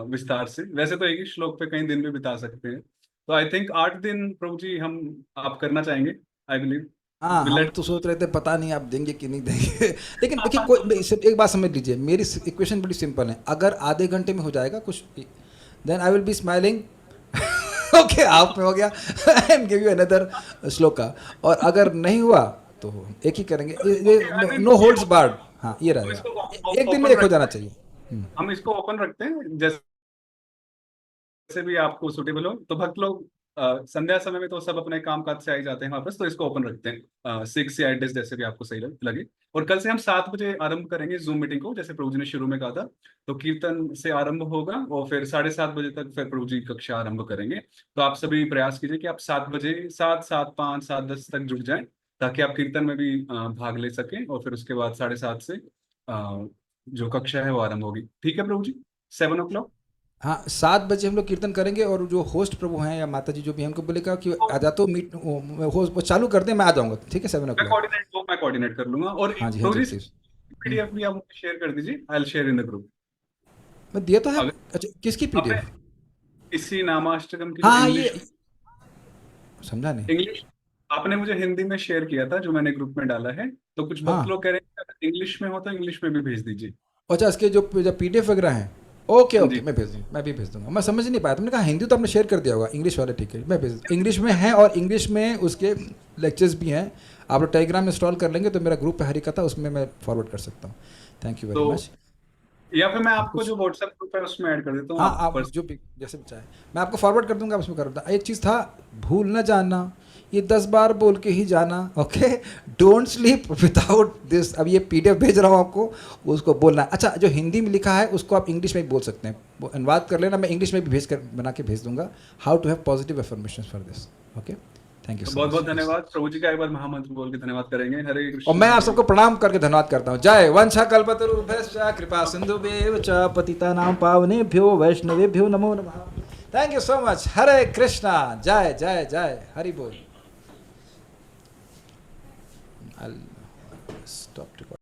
विस्तार से। वैसे तो एक ही श्लोक पे कई दिन भी बिता सकते हैं, तो आई थिंक 8 दिन प्रभु जी आप करना चाहेंगे, आई बिलीव। हाँ, हम तो सोच रहे थे, पता नहीं आप देंगे कि नहीं देंगे। लेकिन देखिए, एक बात समझ लीजिए, मेरी इक्वेशन बड़ी सिंपल है। अगर आधे घंटे में हो जाएगा कुछ, then I will be smiling. Okay, आप में हो गया, and give you another shloka. और अगर नहीं हुआ तो एक ही करेंगे, नो होल्ड्स बार्ड। हाँ, ये रहेगा, एक दिन में एक हो जाना चाहिए। हम इसको ओपन रखते हैं, जैसे भी आपको सुटेबल हो। तो भक्त लोग संध्या समय में तो सब अपने काम काज से आ ही जाते हैं वापस, तो इसको ओपन रखते हैं 6 या 8 डेज, जैसे भी आपको सही लगे। और कल से हम 7 बजे आरंभ करेंगे जूम मीटिंग को, जैसे प्रभु जी ने शुरू में कहा था। तो कीर्तन से आरंभ होगा और फिर 7:30 बजे तक फिर प्रभु जी कक्षा आरंभ करेंगे। तो आप सभी प्रयास कीजिए कि आप 7 बजे, 7, 7:05, 7:10 तक जुड़ जाएं, ताकि आप कीर्तन में भी भाग ले सकें। और फिर उसके बाद 7:30 से जो कक्षा है वो आरंभ होगी। ठीक है प्रभु जी, 7 o'clock। हाँ, 7 बजे हम लोग कीर्तन करेंगे, और जो होस्ट प्रभु हैं या माता जी जो भी हैं, उनको बोलेगा कि आ जा, तो मीट वो चालू कर दें, मैं आ जाऊँगा। ठीक है, 7 o'clock। मैं कोऑर्डिनेट कर लूंगा। और हाँ जी, पीडीएफ भी आप शेयर कर दीजिए, I will share in the group. मैं दिया तो है। अच्छा, किसकी पीडीएफ? इसी नामाष्टकम की। हाँ, ये समझा नहीं। इंग्लिश आपने मुझे हिंदी में शेयर किया था, जो मैंने ग्रुप में डाला है। तो कुछ भक्त लोग कह रहे हैं अगर इंग्लिश में हो तो इंग्लिश में भी भेज दीजिए। अच्छा, इसके जो पीडीएफ वगैरह हैं, ओके, मैं भी भेज दूंगा। मैं समझ नहीं पाया, तुमने कहा हिंदी तो आपने शेयर कर दिया होगा, इंग्लिश वाले ठीक है, मैं भेज दूँगा। इंग्लिश में है, और इंग्लिश में उसके लेक्चर्स भी हैं। आप लोग टेलीग्राम इंस्टॉल कर लेंगे तो मेरा ग्रुप है हरिकथा, उसमें मैं फॉरवर्ड कर सकता हूँ। Thank you very much. या फिर मैं आपको जो व्हाट्सएप ग्रुप है उसमें ऐड कर देता हूँ। हाँ, आप जो भी जैसे भी चाहे, मैं आपको फॉरवर्ड कर दूंगा, उसमें कर दूँगा। एक चीज़ था, भूल न जाना, ये 10 बार बोल के ही जाना, okay. Don't sleep without this. अब ये PDF भेज रहा हूँ आपको, उसको बोलना है। अच्छा, जो हिंदी में लिखा है उसको आप इंग्लिश में भी बोल सकते हैं, वो अनुवाद कर लेना, मैं इंग्लिश में भी भेज कर बना के भेज दूंगा। How to have positive affirmation for this, okay. Thank you so बहुत मच। बहुत धन्यवाद। प्रभु जी का एक बार महामंत्र बोल के धन्यवाद करेंगे। हरे कृष्ण। और मैं आप सबको प्रणाम करके धन्यवाद करता हूँ। जय वंशा कल्पतरुभ्यश्च कृपा सिंधुभ्येव च पतितानां पावनेभ्यो वैष्णवेभ्यो नमो नमः। Thank you so much. Hare Krishna. जय जय जय। हरि बोल। I'll stop recording.